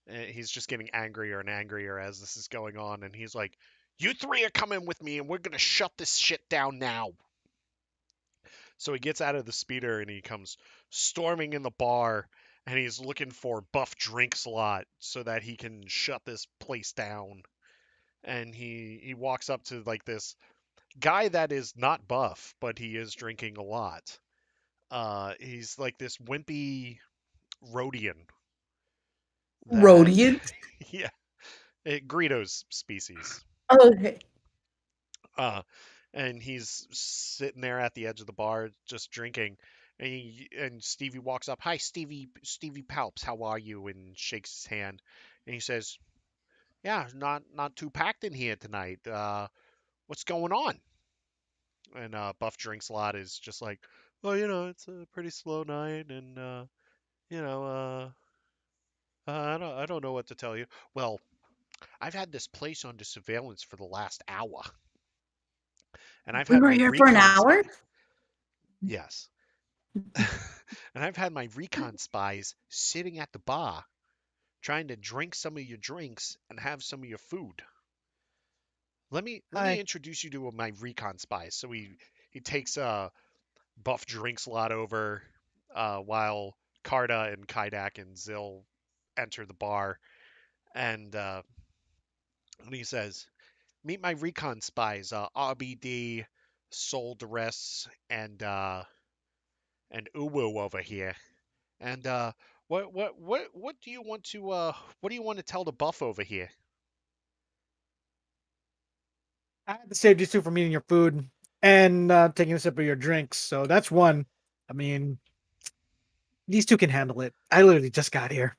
He's just getting angrier and angrier as this is going on. And he's like, "You three are coming with me, and we're going to shut this shit down now." So he gets out of the speeder and he comes storming in the bar. And he's looking for Buff Drinks Lot so that he can shut this place down. And he walks up to like this guy that is not buff, but he is drinking a lot. He's like this wimpy Rhodian. Rhodian? Yeah, Greedo's species. Okay. And he's sitting there at the edge of the bar just drinking. And Stevie walks up. "Hi, Stevie Palps, how are you?" And shakes his hand. And he says, "Yeah, not too packed in here tonight. What's going on?" And Buff Drinks a lot is just like, "Well, it's a pretty slow night, and you know, I don't know what to tell you. Well, I've had this place under surveillance for the last hour, and I've We had were my here for an recon hour? Yes, and I've had my recon spies sitting at the bar, trying to drink some of your drinks and have some of your food. Let me Hi. introduce you to my recon spies." So he takes Buff Drinks a lot over, while Karda and Kaidak and Zill enter the bar, and he says, "Meet my recon spies, RBD, Soul Duress, and Uwu over here. And what do you want to tell the Buff over here?" I had to save these two from eating your food and taking a sip of your drinks. So that's one. I mean, these two can handle it. I literally just got here.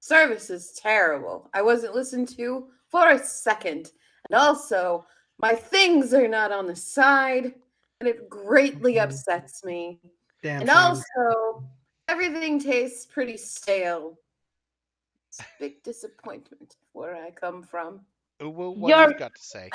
Service is terrible. I wasn't listened to for a second. And also, my things are not on the side, and it greatly Mhm. upsets me. Damn And shame. also, Everything tastes pretty stale. It's a big disappointment where I come from. Uwu, what do you got to say?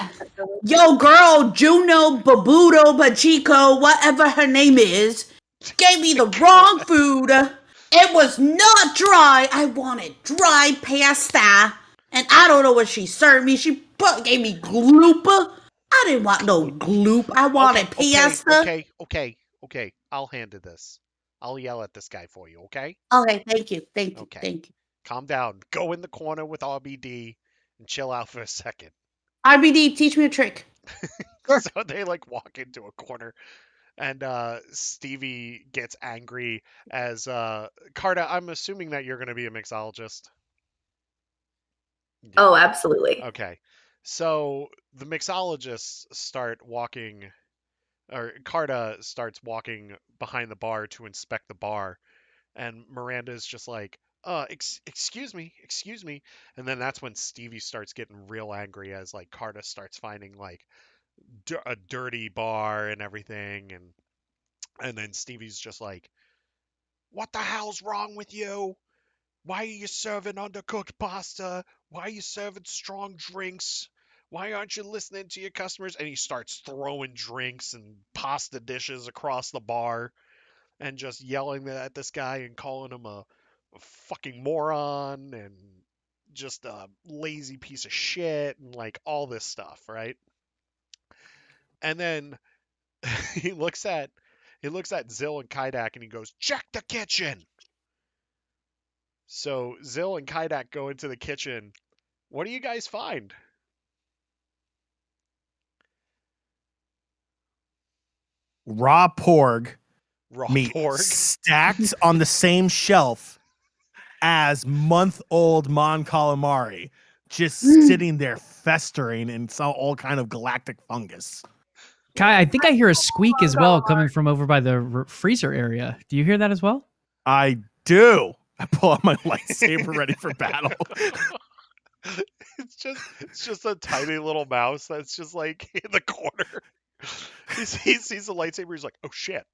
Yo, girl, Juno, Babudo, Pachiko, whatever her name is, gave me the wrong food. It was not dry. I wanted dry pasta. And I don't know what she served me. She gave me gloop. I didn't want no gloop. I wanted pasta. Okay. I'll handle this. I'll yell at this guy for you, okay? Okay, thank you. Thank you. Okay. Thank you. Calm down. Go in the corner with RBD and chill out for a second. RBD, teach me a trick. So they like walk into a corner and Stevie gets angry as Carta, I'm assuming that you're gonna be a mixologist. Yeah. Oh, absolutely. Okay. So the mixologists start walking, or Carta starts walking behind the bar to inspect the bar, and Miranda's just like, excuse me, and then that's when Stevie starts getting real angry as like Carta starts finding like a dirty bar and everything, and then Stevie's just like, what the hell's wrong with you? Why are you serving undercooked pasta? Why are you serving strong drinks? Why aren't you listening to your customers? And he starts throwing drinks and pasta dishes across the bar and just yelling at this guy and calling him a fucking moron and just a lazy piece of shit and like all this stuff, right? And then he looks at Zill and Kaidak and he goes, check the kitchen. So Zill and Kaidak go into the kitchen. What do you guys find? Raw porg Raw meat pork. stacked on the same shelf as month-old Mon Calamari, just sitting there festering in all kind of galactic fungus. Kai, I think I hear a squeak as well coming from over by the freezer area. Do you hear that as well? I do. I pull out my lightsaber ready for battle. It's just a tiny little mouse that's just like in the corner. He sees the lightsaber. He's like, oh shit.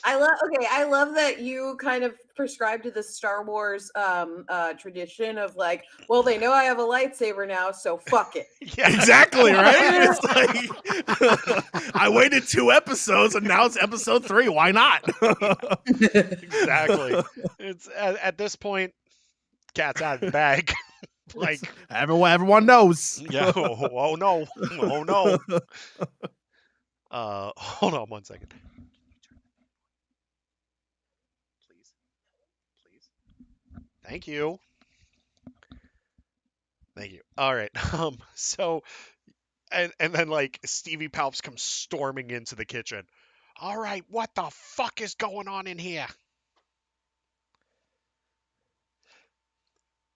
I love that you kind of prescribe to the Star Wars tradition of like, well, they know I have a lightsaber now, so fuck it. Yeah. Exactly, right? It's like I waited 2 episodes and now it's episode 3. Why not? Exactly. It's at this point, cat's out of the bag. Like everyone knows. Yeah. Oh no. Oh no. Hold on 1 second. Please. Thank you. All right. So and then like Stevie Palps comes storming into the kitchen. All right, what the fuck is going on in here?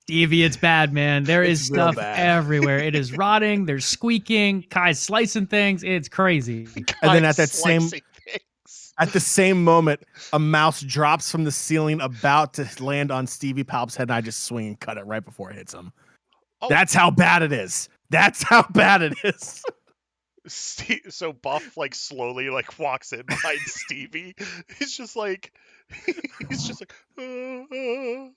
Stevie, it's bad, man. There is real stuff bad. everywhere. It is rotting. There's squeaking. Kai's slicing things. It's crazy. And then Guys at the same moment, a mouse drops from the ceiling about to land on Stevie Palp's head, and I just swing and cut it right before it hits him. Oh. That's how bad it is. That's how bad it is. So Buff like slowly like walks in behind Stevie. He's just like oh,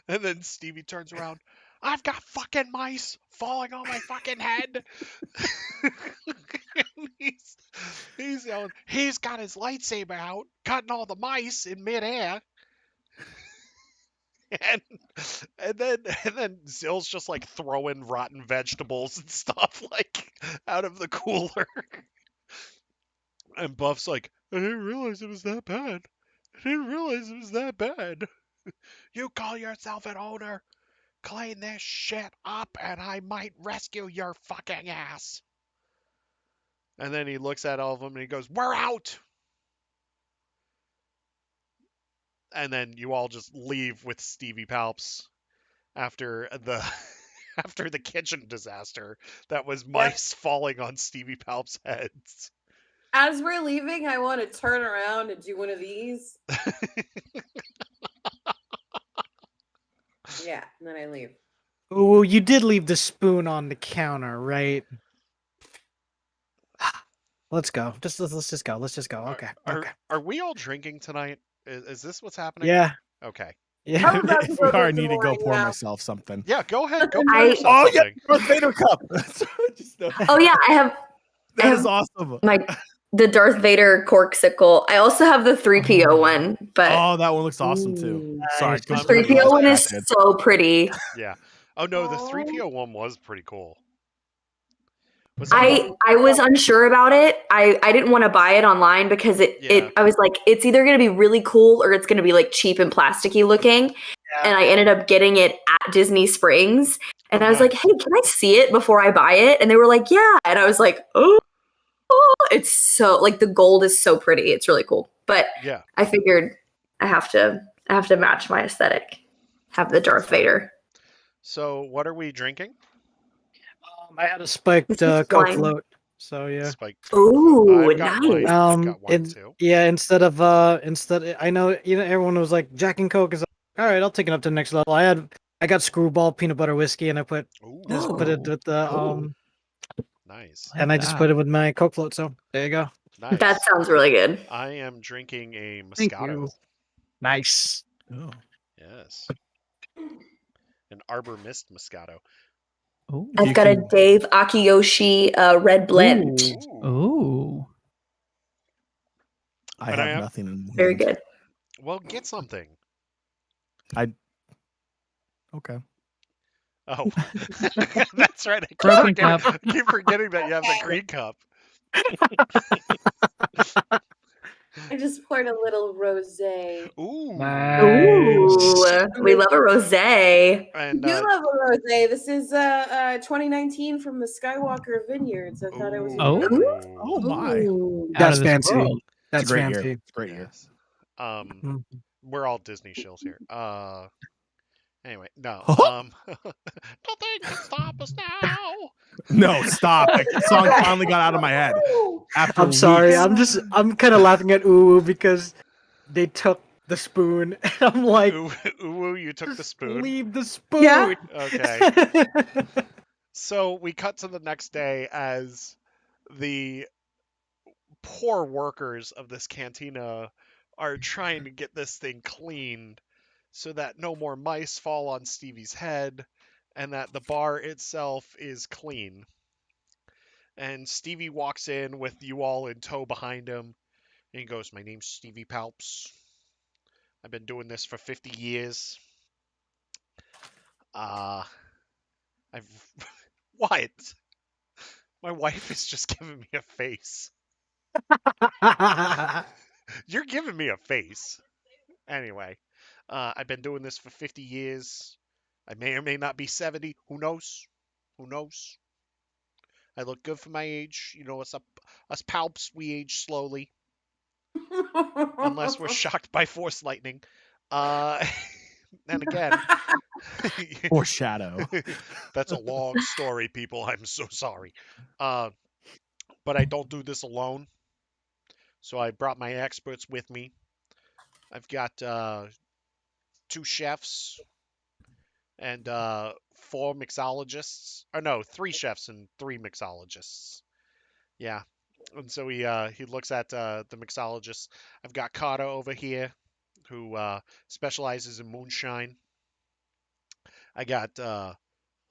and then Stevie turns around. I've got fucking mice falling on my fucking head. he's yelling. He's got his lightsaber out, cutting all the mice in midair. And then Zill's just like throwing rotten vegetables and stuff like out of the cooler. And Buff's like, I didn't realize it was that bad. You call yourself an owner, clean this shit up, and I might rescue your fucking ass. And then he looks at all of them and he goes, we're out. And then you all just leave with Stevie Palps after the kitchen disaster that was mice falling on Stevie Palps' heads. As we're leaving, I want to turn around and do one of these. Yeah, and then I leave. Oh, you did leave the spoon on the counter, right? Let's go. Let's just go. Let's just go. Are, Okay. are Okay. are we all drinking tonight? Is this what's happening? Yeah. Okay. Yeah. I'm about to If go I get need some to go wine, pour yeah. myself something. Yeah, go ahead. Go pour I- yourself Oh yeah, something. Darth Vader cup. Oh yeah, I have That is awesome. the Darth Vader corksicle. I also have the 3PO one, but Oh, that one looks awesome too. Ooh, Sorry, nice. go I'm for gonna it. 3PO one is Distracted. so pretty. Yeah. Oh no, the Aw. 3PO one was pretty cool. Was that I was unsure about it. I didn't want to buy it online because Yeah. I was like, it's either gonna be really cool or it's gonna be like cheap and plasticky looking. And I ended up getting it at Disney Springs. And Oh, I was like, nice. hey, can I see it before I buy it? And they were like, yeah. And I was like, oh, it's so like the gold is so pretty. It's really cool. But Yeah. I figured I have to match my aesthetic. Have the Darth Vader. So what are we drinking? I had a spiked This is Coke wine. float. So yeah. Spiked Coke. Ooh, I've got wine. nice. I've got wine too. Yeah, instead I know everyone was like Jack and Coke is all right, I'll take it up to the next level. I got Screwball peanut butter whiskey and I just put it Ooh, with the nice. and I just put it with my Coke float. So there you go. Nice. That sounds really good. I am drinking a Thank Moscato. you. Nice. Oh. Yes. An Arbor Mist Moscato. Oh. I've got a Dave Akiyoshi red blend. Ooh. Oh. I But have I am- nothing in the Very hand. good. Well, get something. Okay. Oh, that's right. Broken cup. I keep forgetting that you have the green cup. I just poured a little rosé. Ooh. Ooh, we love a rosé. And You love a rosé. This is 2019 from the Skywalker Vineyards. I thought it was. Oh. Oh my. Ooh. Out That's of this fancy. world. That's It's a great fancy. year. It's a great year. Yes. Um, Mhm. we're all Disney shills here. Anyway, no. Oh. Nothing can stop us now. No, stop. The song finally got out of my head. After I'm sorry. weeks. I'm kind of laughing at Ooh because they took the spoon. And I'm like, Ooh, you took the just spoon. leave the spoon. Yeah. Okay. So we cut to the next day as the poor workers of this cantina are trying to get this thing cleaned so that no more mice fall on Stevie's head and that the bar itself is clean. And Stevie walks in with you all in tow behind him and he goes, "My name's Stevie Palps. I've been doing this for 50 years. I've what? My wife is just giving me a face. You're giving me a face. Anyway, I've been doing this for 50 years. I may or may not be 70. Who knows? Who knows? I look good for my age. You know, us Palps, we age slowly. Unless we're shocked by force lightning. And again, Foreshadow. that's a long story, people. I'm so sorry. But I don't do this alone. So I brought my experts with me. I've got 2 chefs and 4 mixologists. Or no, 3 chefs and 3 mixologists. Yeah. And so he looks at the mixologists. I've got Carter over here, who specializes in moonshine. I got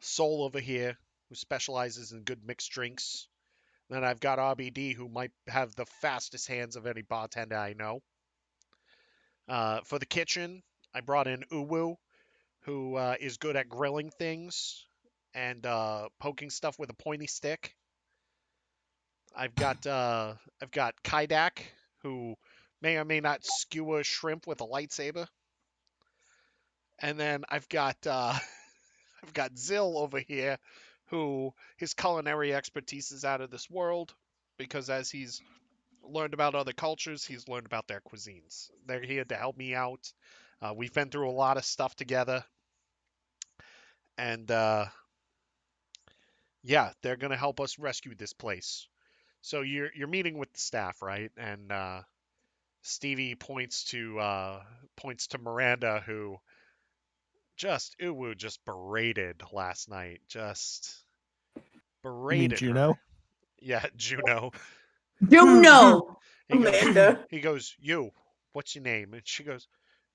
Soul over here, who specializes in good mixed drinks. Then I've got RBD, who might have the fastest hands of any bartender I know. For the kitchen, I brought in Uwu, who is good at grilling things and poking stuff with a pointy stick. I've got Kaidak, who may or may not skewer shrimp with a lightsaber. And then I've got I've got Zill over here, who his culinary expertise is out of this world, because as he's learned about other cultures, he's learned about their cuisines. They're here to help me out. We've been through a lot of stuff together, and yeah, they're gonna help us rescue this place. So you're meeting with the staff, right? And Stevie points to Miranda, who just Uwu just berated last night. Just You mean berated her. Juno? Yeah, Juno. Don't know. Amanda. He goes, you, what's your name? And she goes,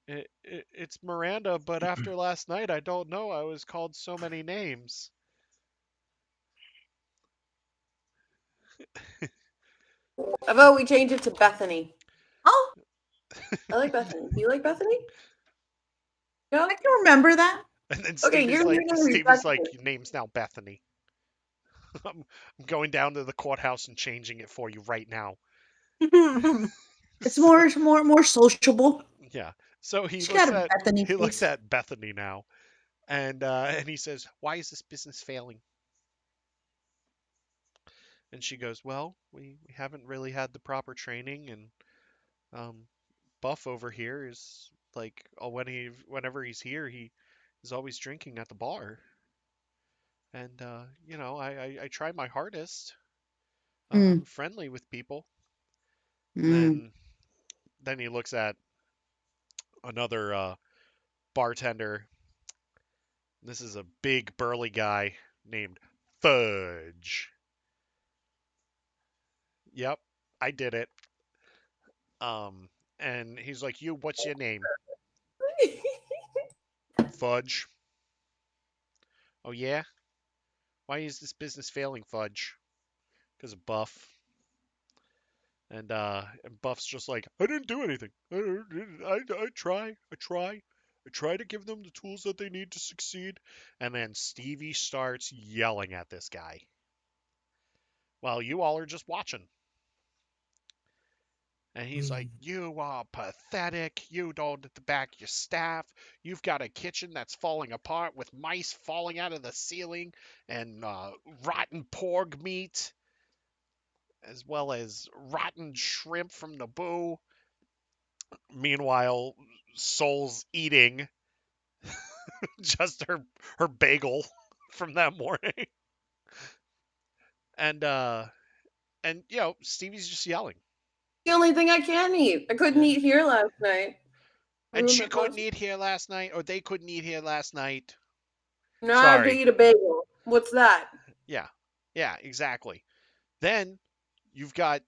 it's Miranda, but after last night, I don't know. I was called so many names. How about we change it to Bethany? Oh, I like Bethany. Do you like Bethany? No? I can remember that. And then Okay, Stevie's you're like, gonna be Bethany. your name's now Bethany. I'm going down to the courthouse and changing it for you right now. It's more sociable. Yeah. So She got a Bethany he looks face. at Bethany now, and he says, "Why is this business failing?" And she goes, "Well, we haven't really had the proper training, and Buff over here is like, whenever he's here, he is always drinking at the bar, and I try my hardest. I'm Mm, friendly with people." And mm. then he looks at another bartender. This is a big burly guy named Fudge. Yep, I did it. Um, and he's like, "You, what's your name?" Fudge. Oh yeah? Why is this business failing, Fudge? Because of Buff. And Buff's just like, I didn't do anything. I try to give them the tools that they need to succeed. And then Stevie starts yelling at this guy. While you all are just watching. And he's like, "You are pathetic. You don't back your staff. You've got a kitchen that's falling apart with mice falling out of the ceiling and rotten pork meat, as well as rotten shrimp from Naboo." Meanwhile, Soul's eating just her bagel from that morning. And Stevie's just yelling. The only thing I can eat. I couldn't Yeah. eat here last night. And Ruined she my couldn't post. eat here last night, or they couldn't eat here last night. Now I have to Sorry. eat a bagel. What's that? Yeah. Yeah, exactly. Then you've got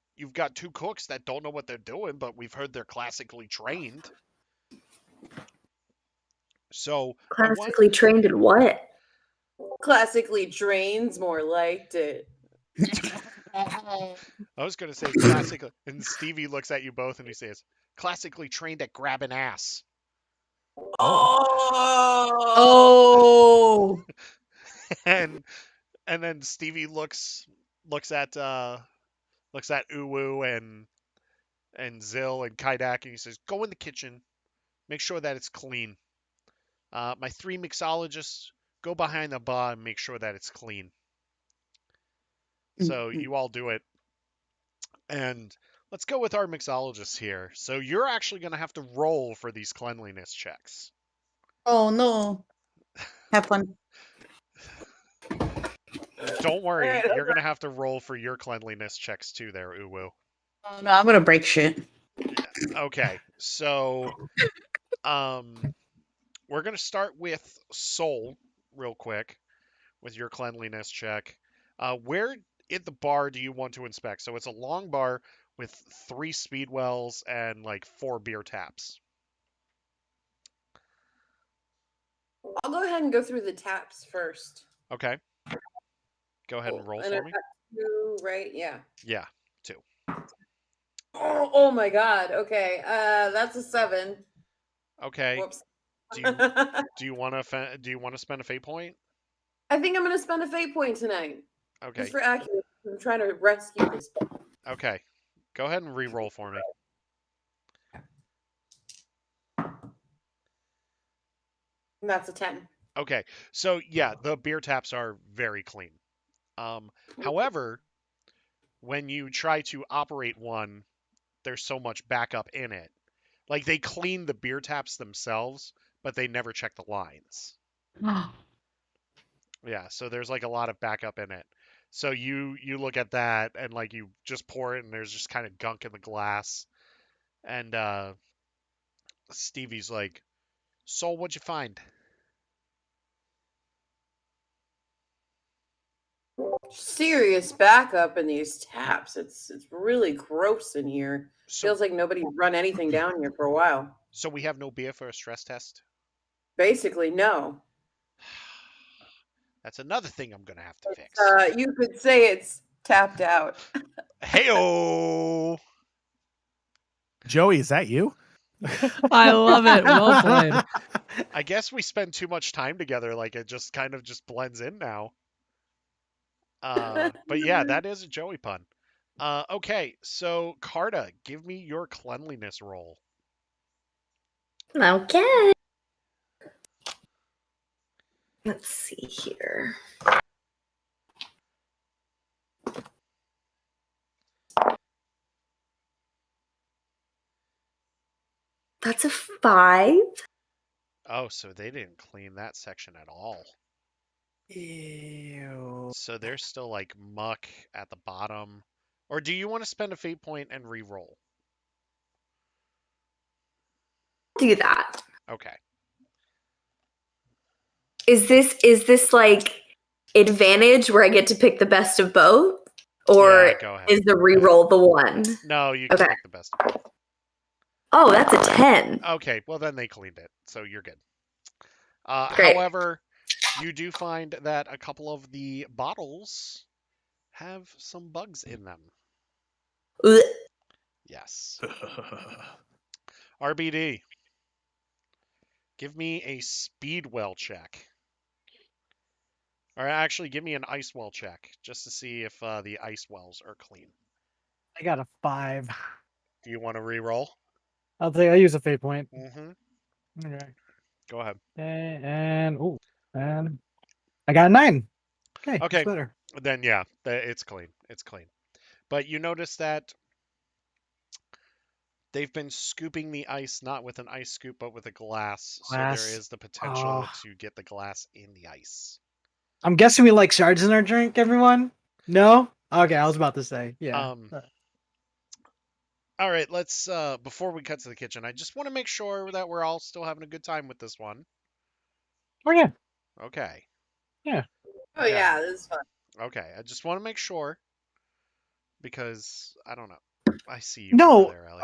two cooks that don't know what they're doing, but we've heard they're classically trained. So I want Classically trained in what? Classically trains more liked it. I was gonna say classic, and Stevie looks at you both and he says, "Classically trained at grabbing ass." Oh. Oh. and and then Stevie looks at Uwu and Zill and Kaidak, and he says, "Go in the kitchen, make sure that it's clean. My three mixologists, go behind the bar and make sure that it's clean." So you all do it. And let's go with our mixologists here. So you're actually going to have to roll for these cleanliness checks. Oh no. Have fun. Don't worry, Alright, you're going to have to roll for your cleanliness checks too there, Uwu. Oh no, I'm gonna break shit. Okay, so we're going to start with Soul real quick with your cleanliness check. Where at the bar do you want to inspect? So it's a long bar with 3 speed wells and like 4 beer taps. I'll go ahead and go through the taps first. Okay. Go ahead and roll And for I've me. got 2, right? Yeah. Yeah, 2. Oh my god. Okay. That's a 7. Okay. Whoops. Do you want to spend a fate point? I think I'm gonna spend a fate point tonight. Okay. Just for accuracy. I'm trying to rescue this. Okay. Go ahead and re-roll for me. And that's a 10. Okay. So yeah, the beer taps are very clean. However, when you try to operate one, there's so much backup in it. Like they clean the beer taps themselves, but they never check the lines. Yeah, so there's like a lot of backup in it. So you look at that and like you just pour it and there's just kind of gunk in the glass. And Stevie's like, "So what'd you find?" serious backup in these taps. It's really gross in here. So, Feels like nobody's run anything down here for a while. so we have no beer for a stress test? Basically, no. That's another thing I'm going to have to It's, fix. you could say it's tapped out. Hey-oh! Joey, is that you? I love it. Well played. I guess we spend too much time together. Like, it just kind of just blends in now. But yeah, that is a Joey pun. Okay, so Carta, give me your cleanliness roll. Okay. Let's see here. That's a 5. Oh, so they didn't clean that section at all. Ew. So there's still like muck at the bottom. Or do you want to spend a fate point and re-roll? Do that. Okay. Is this like advantage where I get to pick the best of both? Or Yeah, go ahead. is the reroll the one? No, you can Okay. pick the best of both. Oh, that's a 10. Okay, well then they cleaned it, so you're good. Great. However, you do find that a couple of the bottles have some bugs in them. Ugh. Yes. RBD. Give me a speed well check. Or actually, give me an ice well check, just to see if the ice wells are clean. I got a 5. Do you want to re-roll? I'll use a fate point. Mm-hmm. Okay. Go ahead. Okay, and I got a 9. Okay. Okay. That's better. Then yeah, it's clean. It's clean. But you notice that they've been scooping the ice not with an ice scoop, but with a glass. So there Glass. is the potential Oh. to get the glass in the ice. I'm guessing we like shards in our drink, everyone? No? Okay, I was about to say. Yeah. All right, let's before we cut to the kitchen, I just want to make sure that we're all still having a good time with this one. Oh yeah. Okay. Yeah. Oh yeah, this is fun. Okay, I just want to make sure because I don't know. I see you No. over there, Ellie.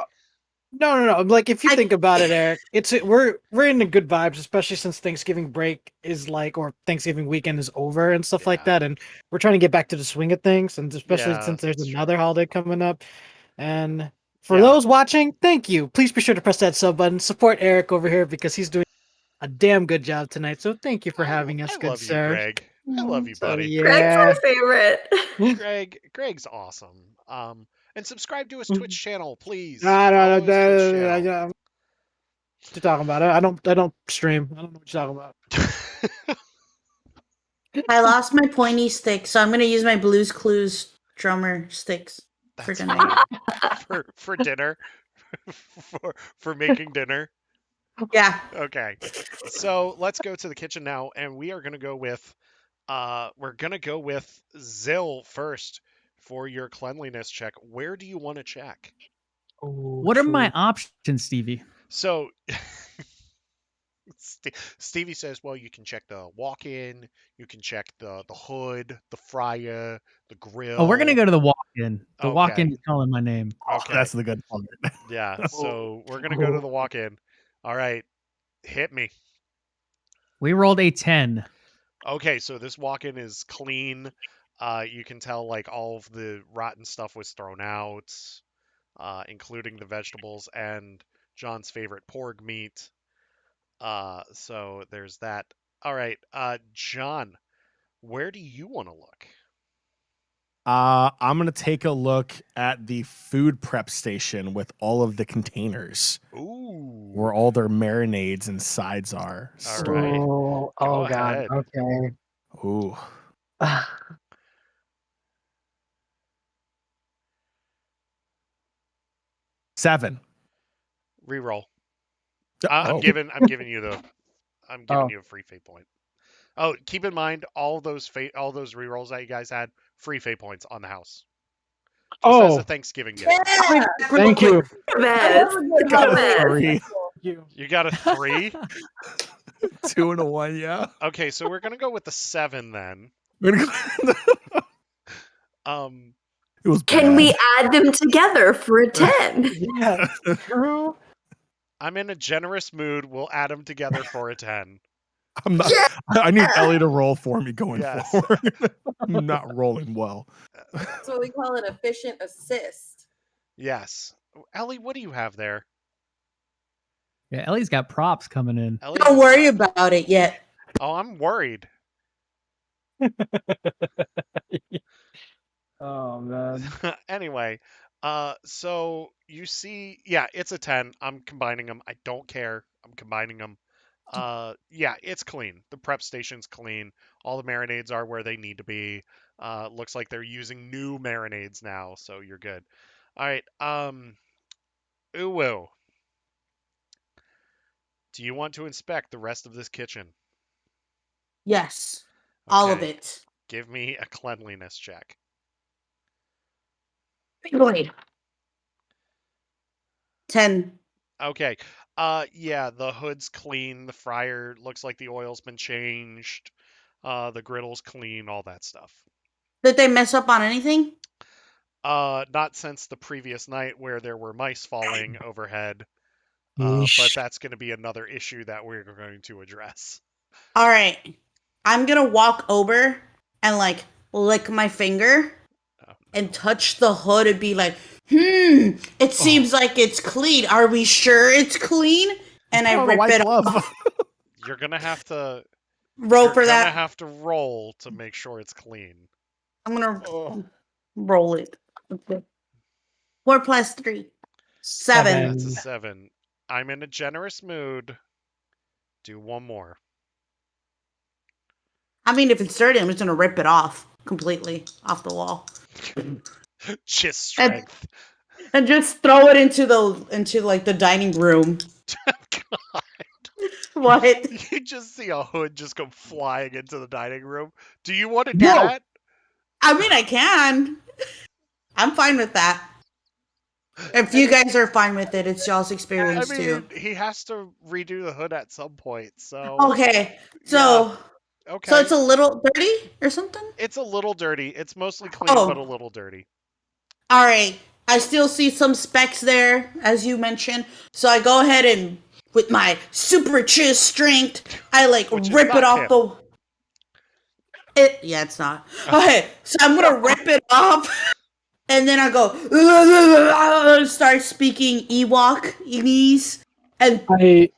No. Like if you think about it, Eric, we're in the good vibes, especially since Thanksgiving break is like, or Thanksgiving weekend is over and stuff like Yeah. that, and we're trying to get back to the swing of things, and especially Yeah, since there's that's true. another holiday coming up. And for Yeah. those watching, thank you. Please be sure to press that sub button. Support Eric over here because he's doing a damn good job tonight. So thank you for having us, I good love you, sir. Greg. I love you, So, buddy. yeah. Greg's my favorite. Greg's awesome. And subscribe to his Twitch channel, please. No, Follow his Twitch channel. What you talking about? I don't stream. I don't know what you're talking about. I lost my pointy stick, so I'm gonna use my Blues Clues drummer sticks for That's tonight. for dinner. for making dinner. Yeah. Okay. So let's go to the kitchen now, and we are gonna go with Zill first for your cleanliness check. Where do you want to check? What are my options, Stevie? So Stevie says, well, you can check the walk-in, you can check the hood, the fryer, the grill. Oh, we're gonna go to the walk-in. The Okay. walk-in is calling my name. Okay. That's the good part. Yeah, so we're gonna go to the walk-in. All right, hit me. We rolled a 10. Okay, so this walk-in is clean. You can tell like all of the rotten stuff was thrown out, including the vegetables and John's favorite pork meat. So there's that. All right, John, where do you want to look? I'm gonna take a look at the food prep station with all of the containers. Ooh. Where all their marinades and sides are. All right. Oh, Go God. ahead. Okay. Ooh. 7. Reroll. Oh. I'm giving you a free fate point. Oh, keep in mind all those rerolls that you guys had, free fate points on the house. Just as a Thanksgiving gift. Yeah. Thank you. Best. Got a Best. 3. You got a 3? 2 and a 1, yeah. Okay, so we're gonna go with the 7 then. We're gonna go- It was Can bad. we add them together for a 10? Yeah, true. I'm in a generous mood. We'll add them together for a 10. I'm not. I need Ellie to roll for me going Yes. forward. I'm not rolling well. That's what we call an efficient assist. Yes. Ellie, what do you have there? Yeah, Ellie's got props coming in. Ellie Don't has worry pro- about it yet. Oh, I'm worried. Oh man. Anyway, so you see, yeah, it's a 10. I'm combining them. I don't care. I'm combining them. Yeah, it's clean. The prep station's clean. All the marinades are where they need to be. Looks like they're using new marinades now, so you're good. All right. Uwu, do you want to inspect the rest of this kitchen? Yes. All of Okay. it. Give me a cleanliness check. Wait. 10. Okay. Yeah, the hood's clean. The fryer looks like the oil's been changed. The griddle's clean, all that stuff. Did they mess up on anything? Not since the previous night where there were mice falling overhead. But Yeesh. that's going to be another issue that we're going to address. All right. I'm going to walk over and like lick my finger Oh, and touch the hood and be like, it seems like it's clean. Are we sure it's clean? And I Oh, the rip white it glove. off. You're going to have to Roll you're for gonna that. have to roll to make sure it's clean. I'm going to roll it. Okay. 4 plus 3. 7. That's a 7. I'm in a generous mood. Do one more. I mean, if it's dirty, I'm just going to rip it off completely off the wall. Just strength. And just throw it into the dining room. God. What? You just see a hood just go flying into the dining room. Do you want to do No. that? I mean, I can. I'm fine with that. If you guys are fine with it, it's y'all's experience I mean, too. he has to redo the hood at some point, so Okay, so okay. so it's a little dirty or something? It's a little dirty. It's mostly clean, but a little dirty. All right. I still see some specks there, as you mentioned. So I go ahead and, with my super chill strength, I rip it off Yeah, it's not. Okay, so I'm gonna rip it off, and then I go start speaking Ewok-ese, and I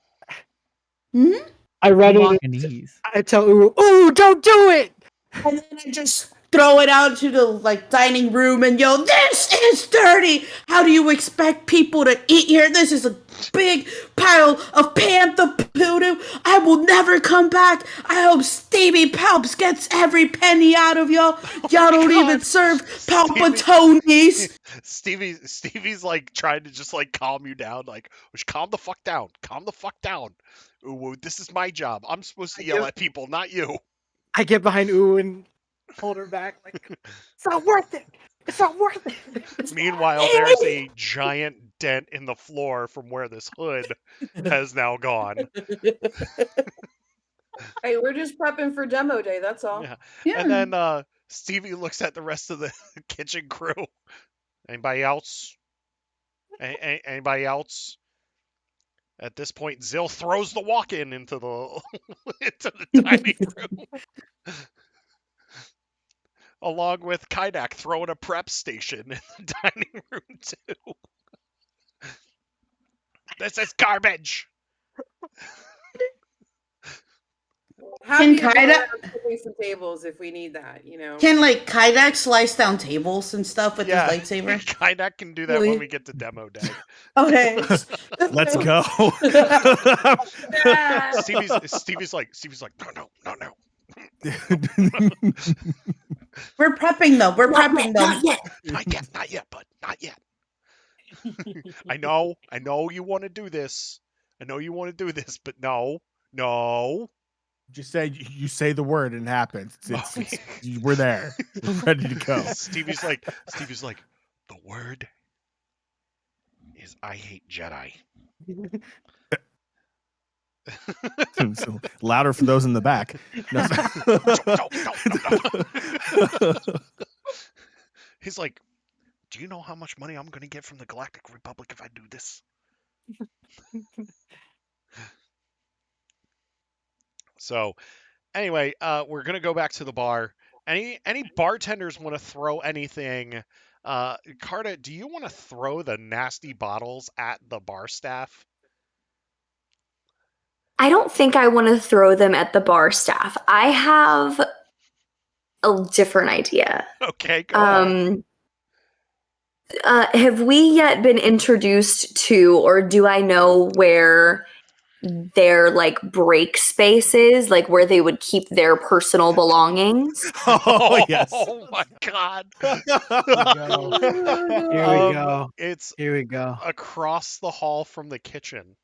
read it. Walk-in-ese. I tell ooh, don't do it. And then I just throw it out to the dining room and yell, "This is dirty! How do you expect people to eat here? This is a big pile of panther poodoo. I will never come back. I hope Stevie Palps gets every penny out of y'all. Y'all don't even serve palpatones." Stevie's trying to just calm you down, calm the fuck down. Calm the fuck down. Ooh, this is my job. I'm supposed to yell at people, not you. I get behind Ooh and hold her back. It's not worth it. It's not worth it. Meanwhile, there's a giant dent in the floor from where this hood has now gone. Hey, we're just prepping for demo day. That's all. Yeah. And then Stevie looks at the rest of the kitchen crew. Anybody else? Anybody else? At this point, Zill throws the walk-in into the into the dining room. Along with Kaidak throwing a prep station in the dining room too. This is garbage. Happy Can to go Kaida- around flipping some tables if we need that, you know. Can Kaidak slice down tables and stuff with his lightsaber? Kaidak can do that when we get to demo day. Okay. Let's go. Stevie's like, no. We're prepping them. We're prepping them. Not yet, bud. Not yet. I know you want to do this. But no. Just say the word and it happens. We're there. We're ready to go. Stevie's like, the word is I hate Jedi. So, louder for those in the back. No. much money I'm gonna get from the Galactic Republic if I do this. So anyway, we're gonna go back to the bar. Any bartenders want to throw anything? Carta, do you want to throw the nasty bottles at the bar staff? I don't think I want to throw them at the bar staff. I have a different idea. Okay, go ahead. Have we yet been introduced to, or do I know where their like break space is, like where they would keep their personal belongings? Oh yes. Oh my god. Here we go. It's Here we go. across the hall from the kitchen.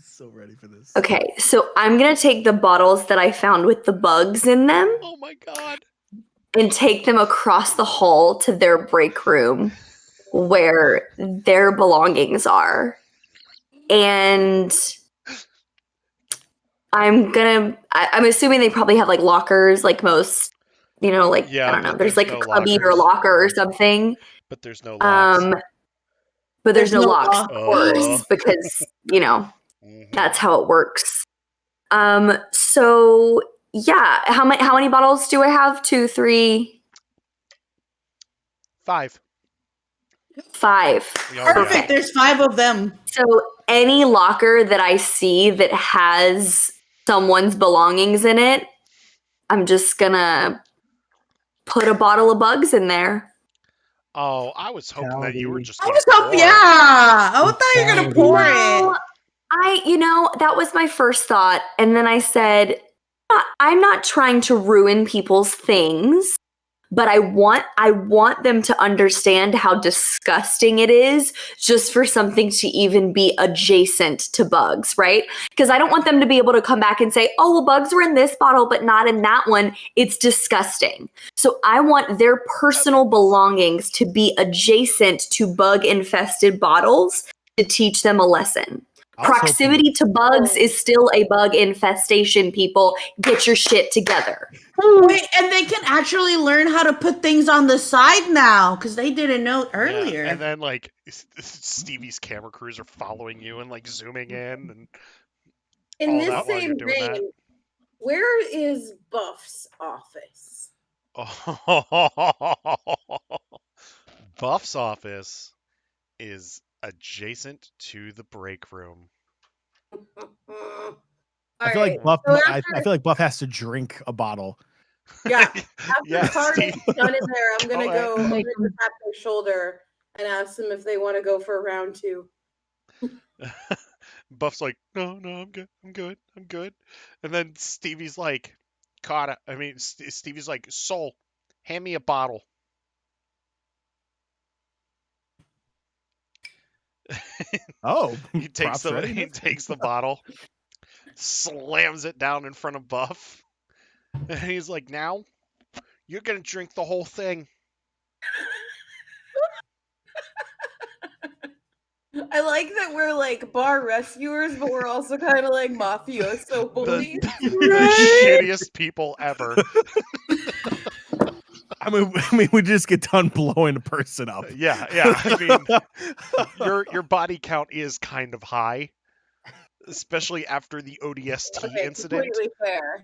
So ready for this. Okay, so I'm gonna take the bottles that I found with the bugs in them Oh my god. and take them across the hall to their break room where their belongings are. And I'm assuming they probably have like lockers, like most, like, Yeah, I don't know, but there's there's like a no cubby or lockers. locker or something. But there's no locks. But there's no no locks, lock. of course, because, Mhm. that's how it works. So yeah, how many bottles do I have? 2, 3, 5. 5. Oh, Perfect. yeah. There's 5 of them. So any locker that I see that has someone's belongings in it, I'm just gonna put a bottle of bugs in there. Oh, I was hoping that you were just I gonna was hoping, pour. yeah. I thought you were gonna pour No, it. that was my first thought. And then I said, I'm not trying to ruin people's things, but I want them to understand how disgusting it is just for something to even be adjacent to bugs, right? Because I don't want them to be able to come back and say, oh, well, bugs were in this bottle, but not in that one. It's disgusting. So I want their personal belongings to be adjacent to bug-infested bottles to teach them a lesson. Proximity to bugs is still a bug infestation, people. Get your shit together. Wait, and they can actually learn how to put things on the side now because they didn't know earlier. Yeah, and then like Stevie's camera crews are following you and like zooming in and In all this that while you're same doing that. vein, where is Buff's office? Buff's office is adjacent to the break room. I feel like Buff. So I feel like Buff has to drink a bottle. Yeah. After Yeah, Carter's Steve. done in there, I'm gonna Go go ahead. tap their shoulder and ask them if they want to go for round 2. Buff's like, no, I'm good. And then Stevie's like, Stevie's like, Soul, hand me a bottle. Oh, He takes props ready. he takes the bottle, slams it down in front of Buff, and he's like, now you're gonna drink the whole thing. I like that we're like bar rescuers, but we're also kind of like mafioso bullies. The shittiest people ever. I mean, we just get done blowing a person up. Yeah. I mean, your body count is kind of high, especially after the ODST Okay, incident. completely fair.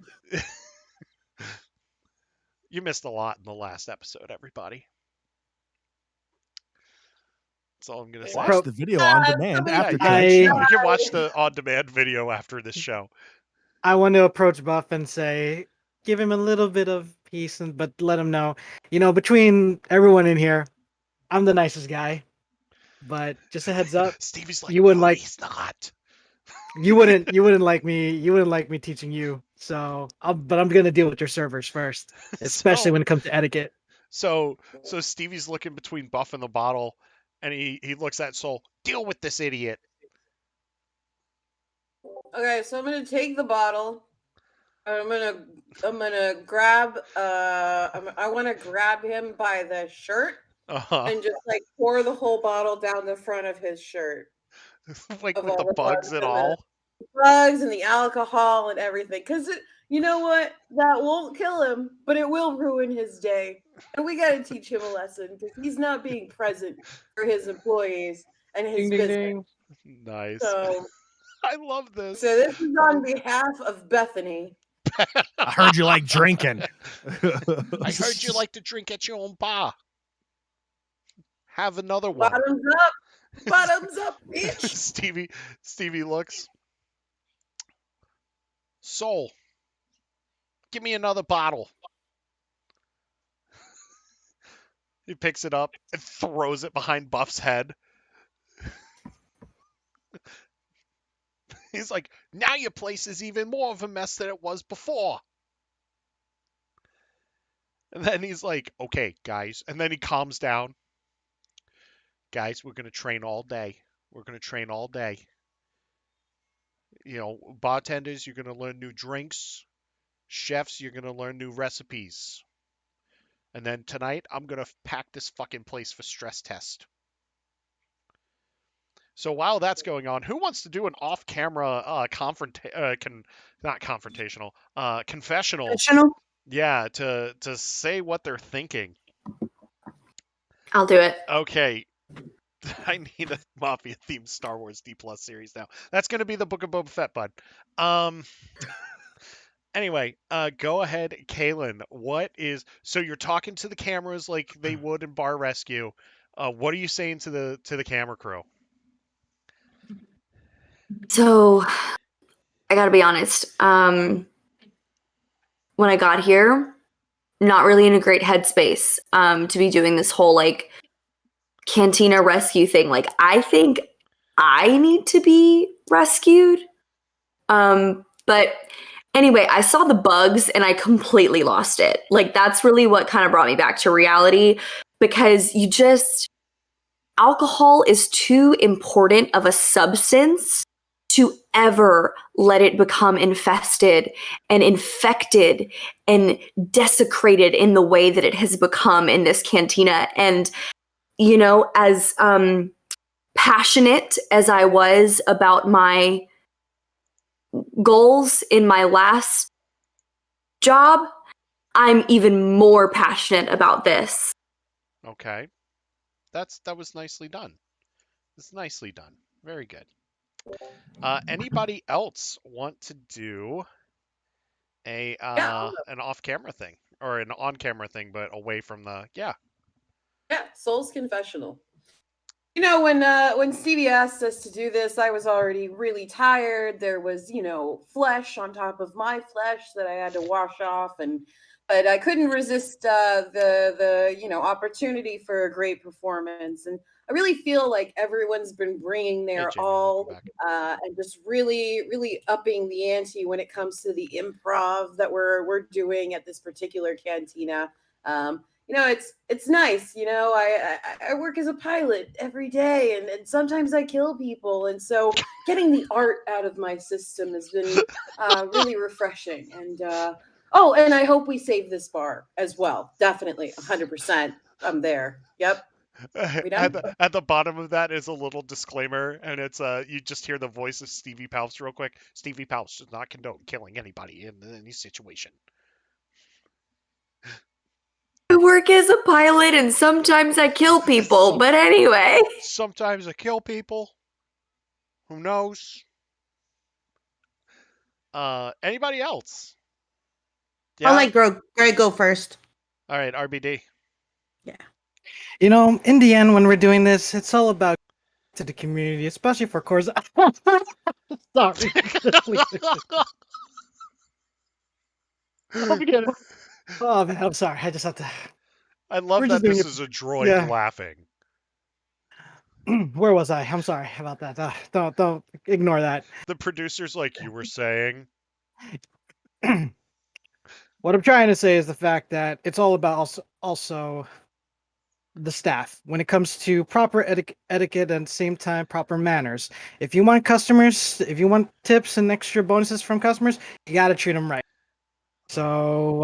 You missed a lot in the last episode, everybody. That's all I'm gonna say. Watch the video on demand after yeah, tonight's you show. can watch the on-demand video after this show. I want to approach Buff and say, give him a little bit of peace, but let him know, between everyone in here, I'm the nicest guy. But just a heads up, Stevie's like, you wouldn't like. He's not. You wouldn't like me. You wouldn't like me teaching you. So, but I'm gonna deal with your servers first, especially when it comes to etiquette. So Stevie's looking between Buff and the bottle, and he looks at Soul. Deal with this idiot. Okay, so I'm gonna take the bottle. I'm gonna grab. I want to grab him by the shirt and just like pour the whole bottle down the front of his shirt. Like with the bugs and all. The bugs and the alcohol and everything, because you know what? That won't kill him, but it will ruin his day. And we got to teach him a lesson because he's not being present for his employees and his Ding ding business. ding. Nice. So, I love this. so this is on behalf of Bethany. I heard you like drinking. I heard you like to drink at your own bar. Have another one. Bottoms up. Bottoms up, bitch. Stevie looks. Soul, give me another bottle. He picks it up and throws it behind Buff's head. He's like, now your place is even more of a mess than it was before. And then he's like, okay, guys. And then he calms down. Guys, we're going to train all day. We're going to train all day. You know, bartenders, you're going to learn new drinks. Chefs, you're going to learn new recipes. And then tonight, I'm going to pack this fucking place for stress test. So while that's going on, who wants to do an off-camera confessional? Yeah, to say what they're thinking. I'll do it. Okay. I need a Mafia-themed Star Wars D+ series now. That's going to be the Book of Boba Fett, bud. Anyway, go ahead, Kaylin. So you're talking to the cameras like they would in Bar Rescue. What are you saying to the camera crew? So, I gotta be honest. When I got here, not really in a great headspace to be doing this whole like Cantina rescue thing. Like, I think I need to be rescued. But anyway, I saw the bugs and I completely lost it. Like, that's really what kind of brought me back to reality, because alcohol is too important of a substance to ever let it become infested and infected and desecrated in the way that it has become in this cantina. And, you know, as passionate as I was about my goals in my last job, I'm even more passionate about this. Okay. That was nicely done. It's nicely done. Very good. Anybody else want to do an off-camera thing or an on-camera thing, but away from the Yeah, Soul's confessional. You know, when Stevie asked us to do this, I was already really tired. There was, you know, flesh on top of my flesh that I had to wash off, but I couldn't resist the you know, opportunity for a great performance. And I really feel like everyone's been bringing their all and just really, really upping the ante when it comes to the improv that we're doing at this particular cantina. You know, it's nice. You know, I work as a pilot every day, and sometimes I kill people, and so getting the art out of my system has been really refreshing. And and I hope we save this bar as well. Definitely, 100%. I'm there. Yep. At the bottom of that is a little disclaimer, and it's you just hear the voice of Stevie Palps real quick. Stevie Palps does not condone killing anybody in any situation. I work as a pilot and sometimes I kill people, but anyway. Sometimes I kill people. Who knows? Anybody else? Yeah? I'll let Greg go first. All right, RBD. Yeah. You know, in the end, when we're doing this, it's all about to the community, especially for course. Sorry. Oh man, I'm sorry. I just have to. I love that this is a droid laughing. Where was I? I'm sorry about that. Don't ignore that. The producer's like you were saying. What I'm trying to say is the fact that it's all about also the staff when it comes to proper etiquette and same time proper manners. If you want tips and extra bonuses from customers, you got to treat them right. So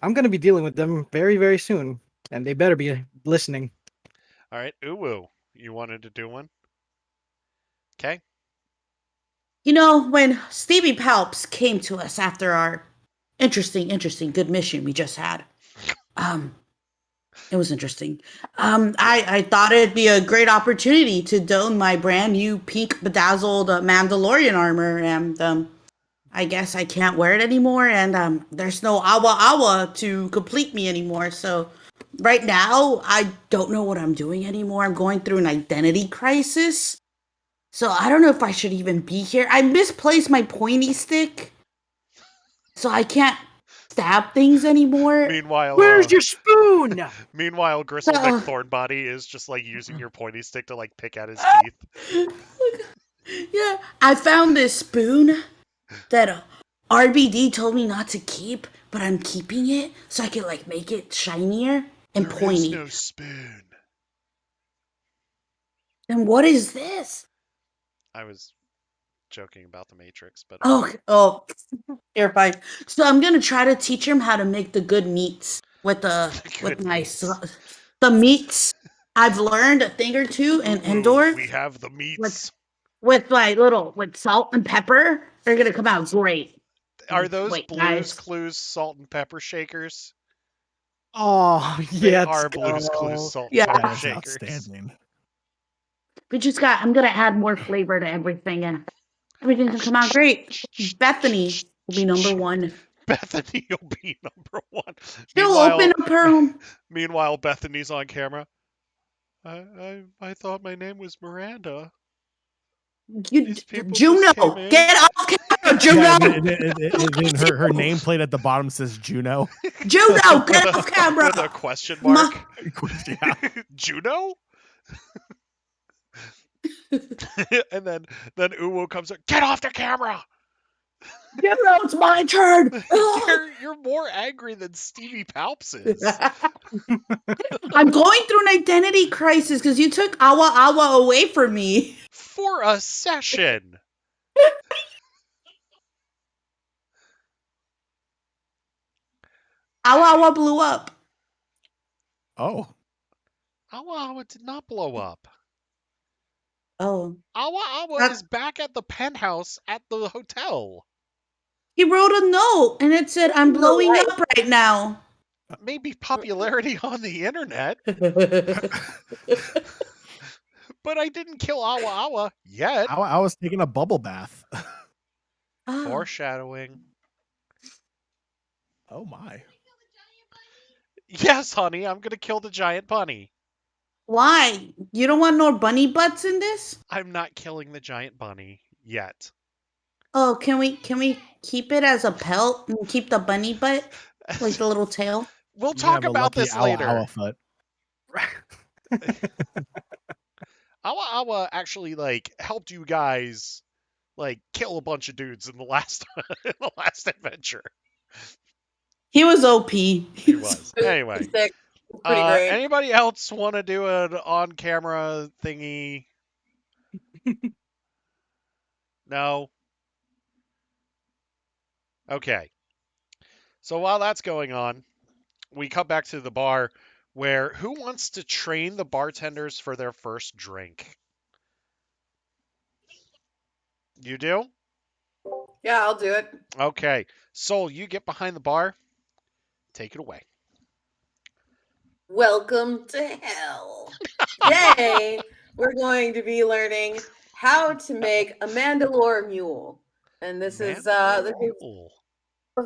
I'm going to be dealing with them very, very soon, and they better be listening. All right, Uwu, you wanted to do one? Okay. You know, when Stevie Palps came to us after our Interesting. Good mission we just had. It was interesting. I thought it'd be a great opportunity to don my brand new pink bedazzled Mandalorian armor, and I guess I can't wear it anymore, and there's no Awa Awa to complete me anymore. So right now, I don't know what I'm doing anymore. I'm going through an identity crisis. So I don't know if I should even be here. I misplaced my pointy stick, so I can't stab things anymore. Meanwhile, Where's your spoon? Meanwhile, Gristle Uh. McThornbody is just like using your pointy stick to like pick at his teeth. Yeah, I found this spoon that RBD told me not to keep, but I'm keeping it so I can like make it shinier and There pointy. is no spoon. And what is this? I was joking about the Matrix, but oh, you're fine. So I'm gonna try to teach him how to make the good meats with the meats. I've learned a thing or two in Endor. We have the meats. With salt and pepper. They're gonna come out great. Are those Blues guys. Clues salt and pepper shakers? Oh, They yeah. are Blues Clues salt Yeah. and pepper That is shakers. outstanding. I'm gonna add more flavor to everything, and everything's gonna come out great. Bethany will be number one. Bethany will be number one. She'll open up her. Meanwhile, Bethany's on camera. I thought my name was Miranda. Juno, get off camera, Juno. Yeah, and her nameplate at the bottom says Juno. Juno, get off camera. With a question mark. Yeah. Juno? And then Uwu comes up. Get off the camera! Juno, it's my turn. You're more angry than Stevie Palps is. I'm going through an identity crisis because you took Awa Awa away from me. For a session. Awa Awa blew up. Oh. Awa Awa did not blow up. Oh. Awa Awa is back at the penthouse at the hotel. He wrote a note and it said, I'm blowing up right now. Maybe popularity on the internet. But I didn't kill Awa Awa yet. I was taking a bubble bath. Foreshadowing. Oh my. Yes, honey, I'm gonna kill the giant bunny. Why? You don't want no bunny butts in this? I'm not killing the giant bunny yet. Oh, can we keep it as a pelt and keep the bunny butt? Like the little tail? We'll talk about this later. Awa foot. Awa Awa actually helped you guys kill a bunch of dudes in the last adventure. He was OP. He was. Anyway. Anybody else want to do an on-camera thingy? No? Okay. So while that's going on, we come back to the bar where who wants to train the bartenders for their first drink? You do? Yeah, I'll do it. Okay. Soul, you get behind the bar. Take it away. Welcome to hell. Today, we're going to be learning how to make a Mandalore Mule. And this is a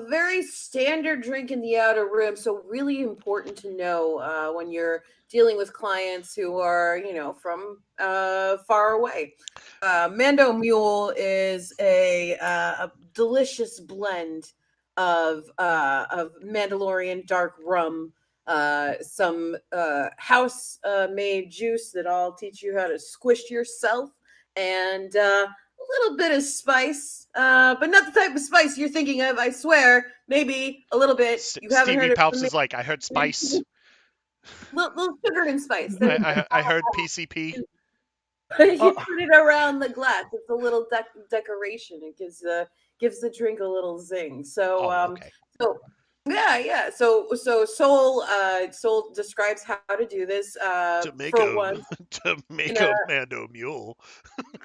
very standard drink in the Outer Rim, so really important to know when you're dealing with clients who are, from far away. Mando Mule is a delicious blend of Mandalorian dark rum, some house made juice that I'll teach you how to squish yourself, and a little bit of spice, but not the type of spice you're thinking of, I swear. Maybe a little bit. You haven't Stevie heard Palps is like, I heard spice. Little sugar and spice. I heard PCP. You put it around the glass. It's a little decoration. It gives the drink a little zing. So Yeah. So Soul describes how to do this. To make For a one, Mando mule.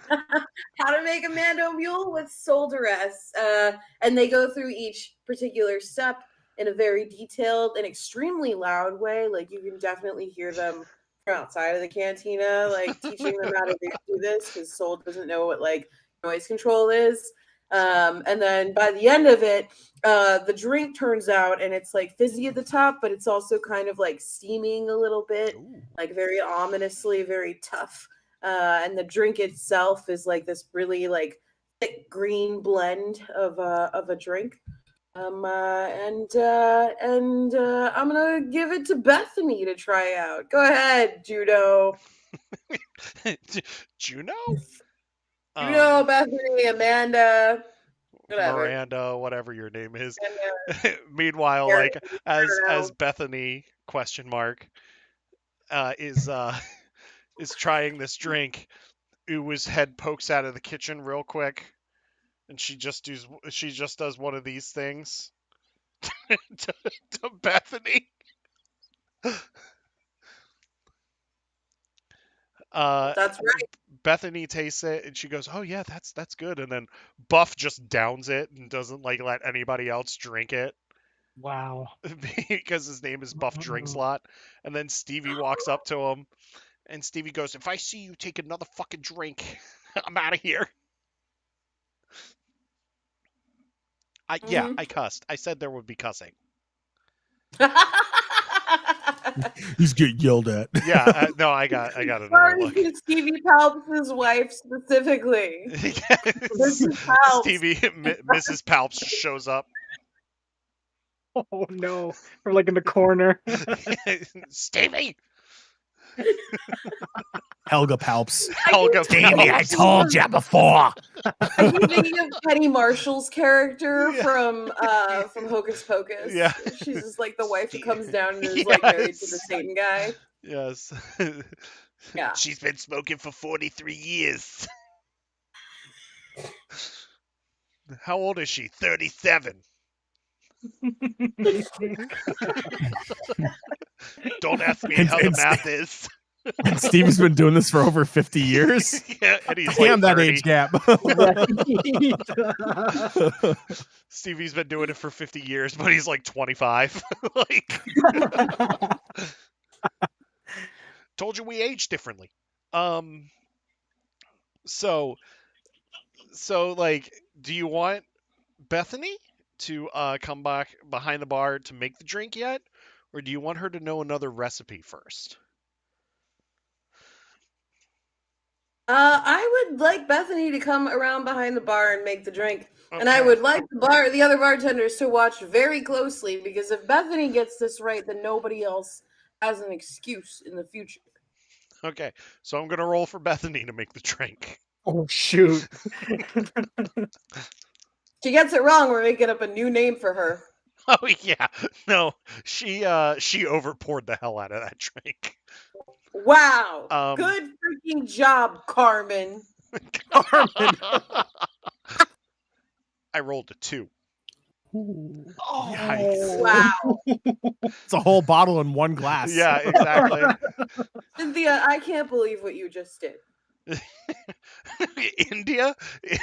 how to make a Mando mule with soul duress. And they go through each particular step in a very detailed and extremely loud way. Like you can definitely hear them from outside of the cantina, like teaching them how to do this because Soul doesn't know what like noise control is. And then by the end of it, the drink turns out and it's like fizzy at the top, but it's also kind of like steaming a little bit, like very ominously, very tough. And the drink itself is like this really like thick green blend of a drink. And I'm gonna give it to Bethany to try out. Go ahead, Judo. Juno? Judo, Bethany, Amanda, whatever. Miranda, whatever your name is. Meanwhile, like as Bethany question mark is trying this drink, Uwa's head pokes out of the kitchen real quick, and she just does one of these things to Bethany. That's right. Bethany tastes it and she goes, "Oh yeah, that's good." And then Buff just downs it and doesn't like let anybody else drink it. Wow. Because his name is Buff Drinks a lot. And then Stevie walks up to him and Stevie goes, "If I see you take another fucking drink, I'm out of here." I cussed. I said there would be cussing. He's getting yelled at. Yeah, no, I got another look. Stevie Palps' wife specifically. Stevie, Mrs. Palps shows up. Oh no, we're like in the corner. Stevie. Helga Palps. Stevie, I told you before. I keep thinking of Penny Marshall's character from Hocus Pocus. Yeah, she's just like the wife who comes down and is like married to the Satan guy. Yes. Yeah. She's been smoking for 43 years. How old is she? 37. Don't ask me how the math is. And Stevie's been doing this for over 50 years. Yeah, and he's Damn like that age gap. Stevie's been doing it for 50 years, but he's like 25. Like, told you we age differently. So like, do you want Bethany to come back behind the bar to make the drink yet, or do you want her to know another recipe first? I would like Bethany to come around behind the bar and make the drink. Okay. And I would like the other bartenders to watch very closely, because if Bethany gets this right, then nobody else has an excuse in the future. Okay, so I'm gonna roll for Bethany to make the drink. Oh shoot. She gets it wrong, we're making up a new name for her. Oh yeah. No, she overpoured the hell out of that drink. Wow. Good freaking job, Carmen. Carmen. I rolled a 2. Ooh. Oh, yikes. Wow. It's a whole bottle in one glass. Yeah, exactly. Cynthia, I can't believe what you just did. India?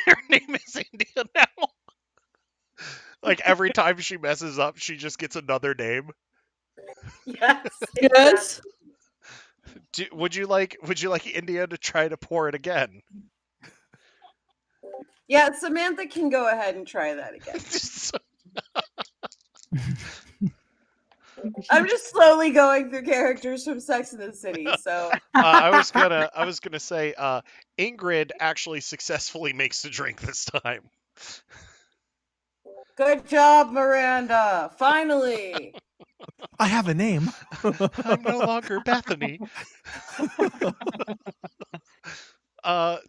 Her name is India now. Like every time she messes up, she just gets another name. Yes. Yes. Would you like India to try to pour it again? Yeah, Samantha can go ahead and try that again. I'm just slowly going through characters from Sex and the City. So I was gonna say Ingrid actually successfully makes the drink this time. Good job, Miranda. Finally. I have a name. I'm no longer Bethany.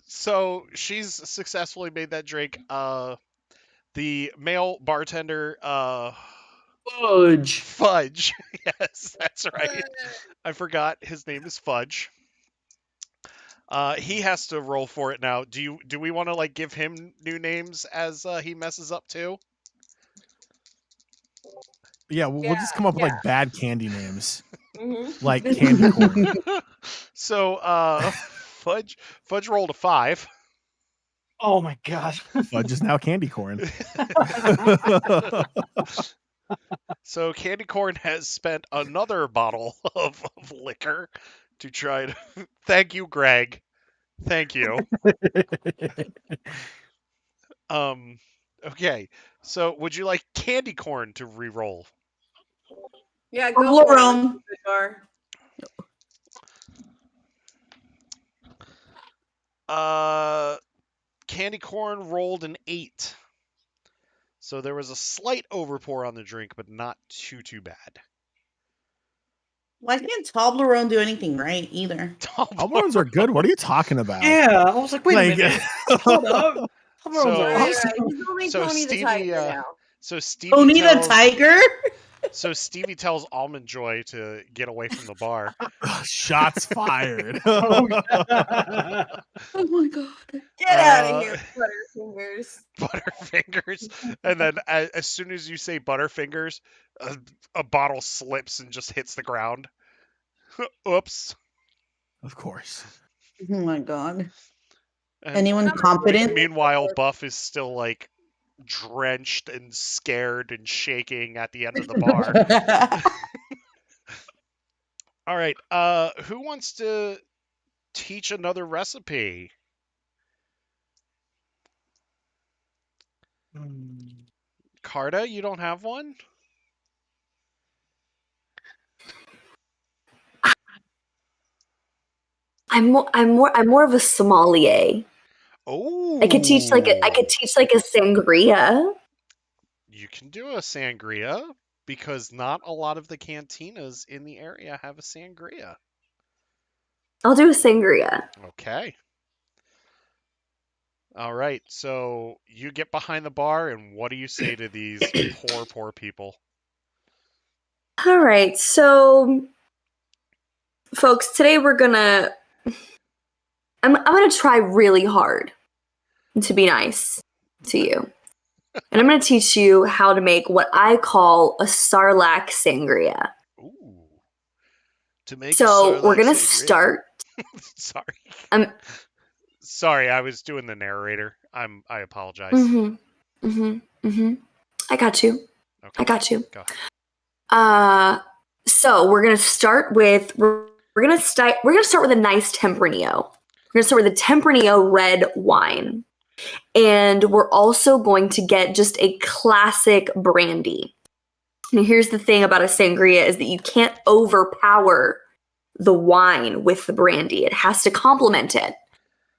So she's successfully made that drink. The male bartender, Fudge. Yes, that's right. I forgot his name is Fudge. He has to roll for it now. Do we want to like give him new names as he messes up too? Yeah, we'll just come up with like bad candy names, like Mhm. candy corn. So, Fudge rolled a 5. Oh my gosh. Fudge is now candy corn. So Candy Corn has spent another bottle of liquor to try to. Thank you, Greg. Thank you. Okay. So would you like Candy Corn to re-roll? Yeah, go for it. Toblerone. Candy Corn rolled an 8. So there was a slight overpour on the drink, but not too bad. Why can't Toblerone do anything right either? Toblerones are good. What are you talking about? Yeah, I was like, wait Like- a minute. Hold up. Toblerones So- are Right, awesome. right. He's only So Tony the Stevie, Tiger now. So Stevie Tony the tells Tiger? So Stevie tells Almond Joy to get away from the bar. Shots fired. Oh, God. Oh my god. Get out of here, Butterfingers. Butterfingers, and then as soon as you say Butterfingers, a bottle slips and just hits the ground. Oops. Of course. Oh my god. And Anyone competent? meanwhile, Buff is still like drenched and scared and shaking at the end of the bar. All right. Who wants to teach another recipe? Carta, you don't have one? I'm more of a sommelier. Oh, I could teach like a sangria. You can do a sangria because not a lot of the cantinas in the area have a sangria. I'll do a sangria. Okay. All right. So you get behind the bar, and what do you say to these poor people? All right, so folks, today I'm gonna try really hard to be nice to you. And I'm gonna teach you how to make what I call a Sarlacc sangria. Ooh. To make So we're gonna sangria. start. Sorry. Sorry, I was doing the narrator. I apologize. I got you. Okay. I got you. Go ahead. So we're gonna start with we're gonna start with a nice Tempranillo. We're gonna start with a Tempranillo red wine, and we're also going to get just a classic brandy. And here's the thing about a sangria is that you can't overpower the wine with the brandy. It has to complement it,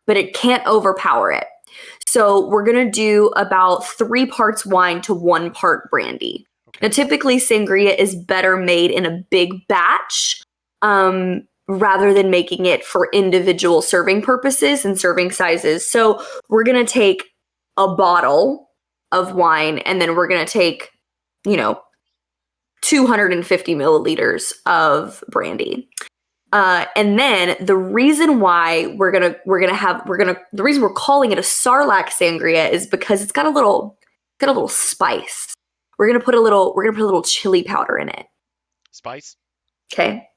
but it can't overpower it. So we're gonna do about 3 parts wine to 1 part brandy. Okay. Now, typically, sangria is better made in a big batch rather than making it for individual serving purposes and serving sizes. So we're going to take a bottle of wine, and then we're going to take, 250 milliliters of brandy. And then the reason why the reason we're calling it a Sarlacc sangria is because it's got a little spice. We're gonna put a little chili powder in it. Spice? Okay.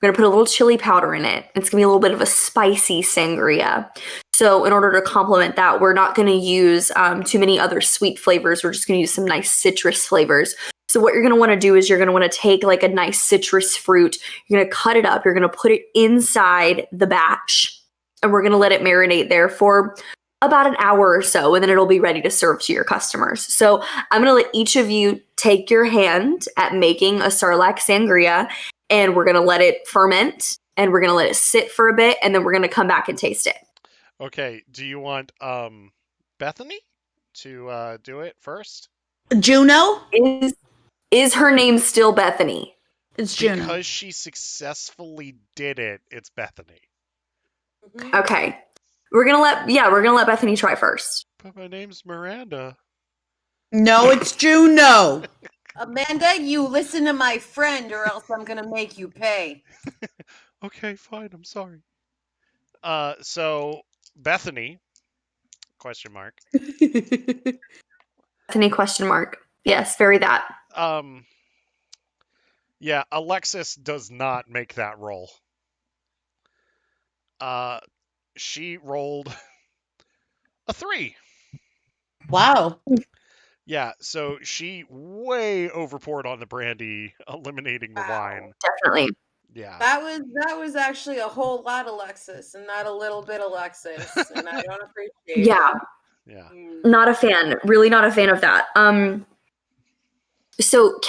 We're gonna put a little chili powder in it. It's gonna be a little bit of a spicy sangria. So in order to complement that, we're not gonna use too many other sweet flavors. We're just gonna use some nice citrus flavors. So what you're gonna want to do is you're gonna want to take like a nice citrus fruit. You're gonna cut it up. You're gonna put it inside the batch, and we're gonna let it marinate there for about an hour or so, and then it'll be ready to serve to your customers. So I'm going to let each of you take your hand at making a Sarlacc sangria, and we're going to let it ferment, and we're going to let it sit for a bit, and then we're going to come back and taste it. Okay. Do you want Bethany to do it first? Juno? Is her name still Bethany? It's Juno. Because she successfully did it, it's Bethany. Okay. We're gonna let Bethany try first. But my name's Miranda. No, it's Juno. Amanda, you listen to my friend, or else I'm gonna make you pay. Okay, fine. I'm sorry. So Bethany? Question mark. Bethany question mark. Yes, very that. Yeah, Alexis does not make that roll. She rolled a 3. Wow. Yeah, so she way overpoured on the brandy, eliminating the wine. Definitely. Yeah. That was actually a whole lot, Alexis, and not a little bit, Alexis, and I don't appreciate Yeah. it. Yeah. Not a fan. Really not a fan of that. So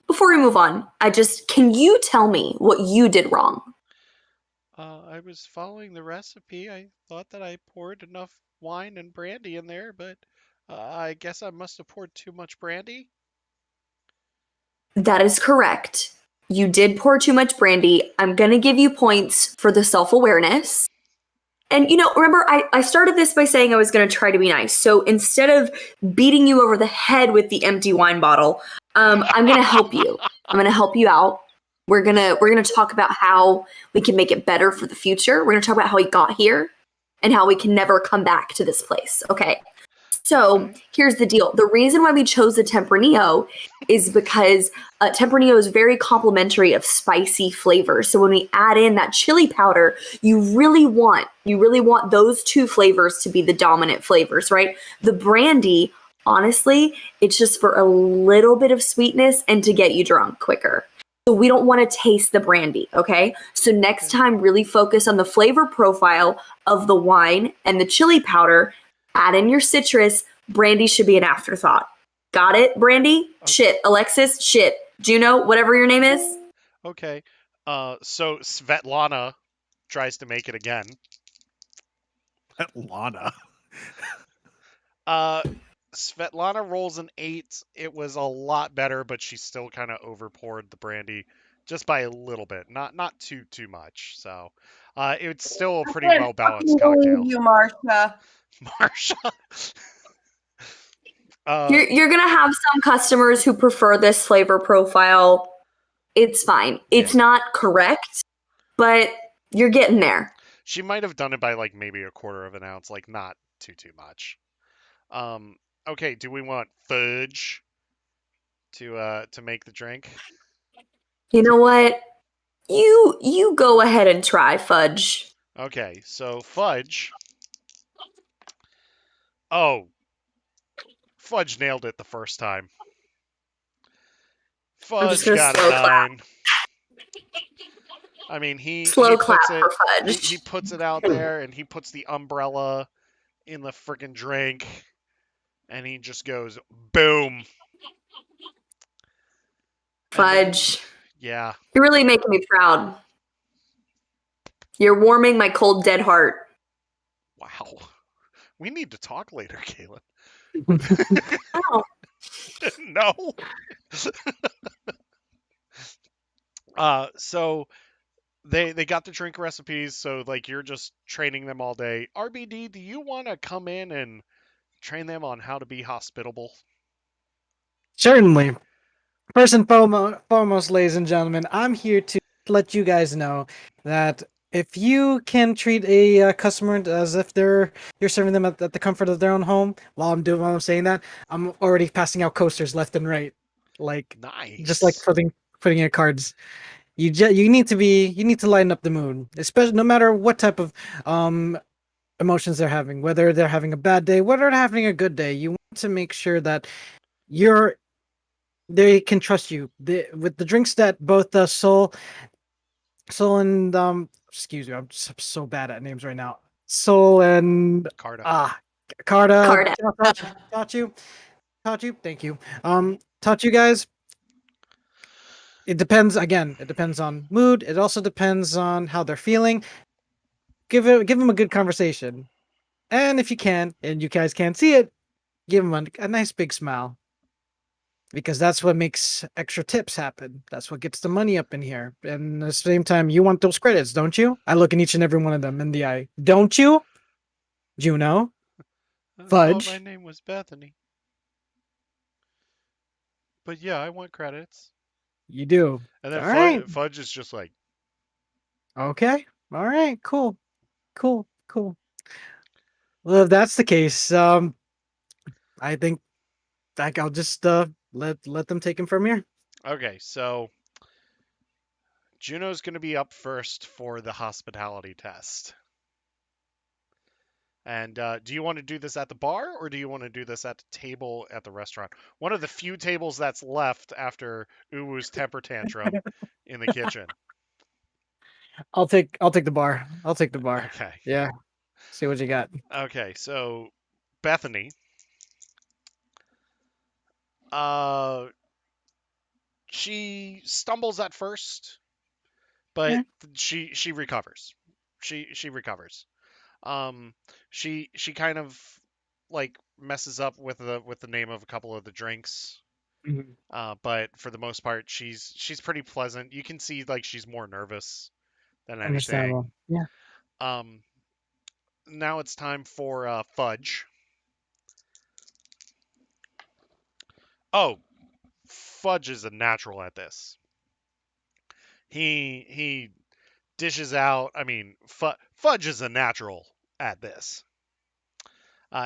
before we move on, can you tell me what you did wrong? I was following the recipe. I thought that I poured enough wine and brandy in there, but I guess I must have poured too much brandy. That is correct. You did pour too much brandy. I'm going to give you points for the self-awareness. And, remember, I started this by saying I was going to try to be nice. So instead of beating you over the head with the empty wine bottle, I'm going to help you. I'm going to help you out. We're gonna talk about how we can make it better for the future. We're gonna talk about how we got here and how we can never come back to this place. Okay. So here's the deal. The reason why we chose the Tempranillo is because Tempranillo is very complementary of spicy flavors. So when we add in that chili powder, you really want those two flavors to be the dominant flavors, right? The brandy, honestly, it's just for a little bit of sweetness and to get you drunk quicker. So we don't want to taste the brandy, okay? So next time, really focus on the flavor profile of the wine and the chili powder. Add in your citrus. Brandy should be an afterthought. Got it, Brandy? Okay. Shit. Alexis? Shit. Juno? Whatever your name is? Okay. So Svetlana tries to make it again. Svetlana. Svetlana rolls an 8. It was a lot better, but she still kind of overpoured the brandy just by a little bit, not too much. So it's still a pretty well balanced cocktail. You, Marsha. Marsha. You're gonna have some customers who prefer this flavor profile. It's fine. It's not correct, but you're getting there. She might have done it by like maybe a quarter of an ounce, like not too much. Okay, do we want fudge to make the drink? You know what? You go ahead and try fudge. Okay, so fudge. Oh, fudge nailed it the first time. Fudge got a 9. I mean, he puts it out there, and he puts the umbrella in the freaking drink, and he just goes boom. Fudge. Yeah. You're really making me proud. You're warming my cold, dead heart. Wow. We need to talk later, Caitlin. Oh. No. So they got the drink recipes, so like you're just training them all day. RBD, do you want to come in and train them on how to be hospitable? Certainly. First and foremost, ladies and gentlemen, I'm here to let you guys know that if you can treat a customer as if you're serving them at the comfort of their own home, while I'm saying that, I'm already passing out coasters left and right, like nice, just like putting in cards. You need to lighten up the mood, especially no matter what type of emotions they're having, whether they're having a bad day, whether they're having a good day. You want to make sure that they can trust you. With the drinks that both Soul and excuse me, I'm so bad at names right now. Soul and Carta. Carta taught you. Thank you. Taught you guys. It depends on mood. It also depends on how they're feeling. Give them a good conversation. And if you can, and you guys can't see it, give them a nice big smile. Because that's what makes extra tips happen. That's what gets the money up in here. And at the same time, you want those credits, don't you? I look in each and every one of them in the eye. Don't you? Juno? Fudge? My name was Bethany. But yeah, I want credits. You do. And then Fudge is just like... Okay. All right. Cool. Well, if that's the case, I think I'll just let them take him from here. Okay, so Juno's going to be up first for the hospitality test. And do you want to do this at the bar, or do you want to do this at the table at the restaurant? One of the few tables that's left after Uwu's temper tantrum in the kitchen. I'll take the bar. I'll take the bar. Okay. Yeah. See what you got. Okay, so Bethany. She stumbles at first, but Yeah. she recovers. She recovers. She kind of like messes up with the name of a couple of the drinks. But for the most part, she's pretty pleasant. You can see like she's more nervous than anything. Understandable. Yeah. Now it's time for Fudge. Oh, Fudge is a natural at this. He dishes out. I mean, Fudge is a natural at this.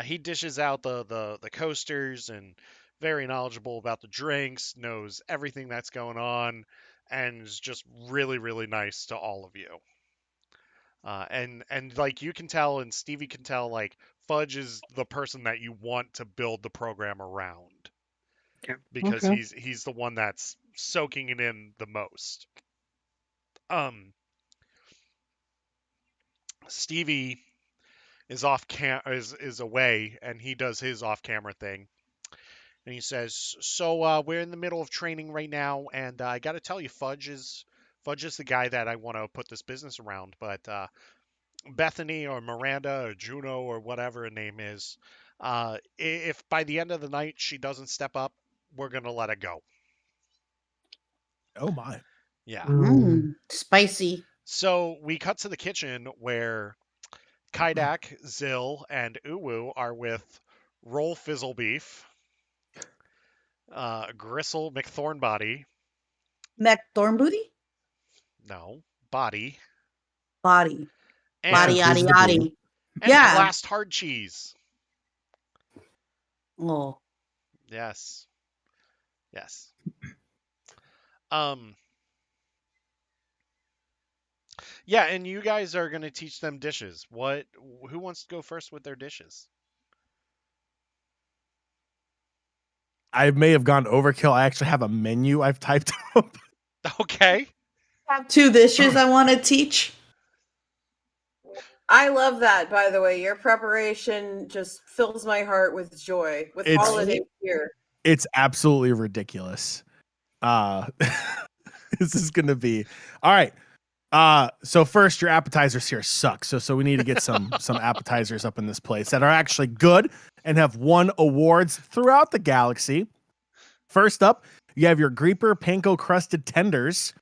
He dishes out the coasters and very knowledgeable about the drinks, knows everything that's going on, and is just really, really nice to all of you. And like you can tell, and Stevie can tell, like Fudge is the person that you want to build the program around because Okay. he's the one that's soaking it in the most. Stevie is is away, and he does his off camera thing. And he says, "So we're in the middle of training right now, and I got to tell you, Fudge is the guy that I want to put this business around. But Bethany or Miranda or Juno or whatever her name is, if by the end of the night she doesn't step up, we're gonna let it go." Oh my. Yeah. Spicy. So we cut to the kitchen where Kaidak, Zill, and Uwu are with Roll Fizzle Beef, Gristle McThornbody. McThornbooty? No, Body. Body. And, Body, yaddy, yaddy. And Yeah. Blast Hard Cheese. Oh. Yes. Yes. Yeah, and you guys are going to teach them dishes. Who wants to go first with their dishes? I may have gone overkill. I actually have a menu I've typed up. Okay. I have 2 dishes I want to teach. I love that, by the way. Your preparation just fills my heart with joy with holiday cheer. It's absolutely ridiculous. This is gonna be all right. So first, your appetizers here suck. So we need to get some appetizers up in this place that are actually good and have won awards throughout the galaxy. First up, you have your Greeper Panko crusted tenders,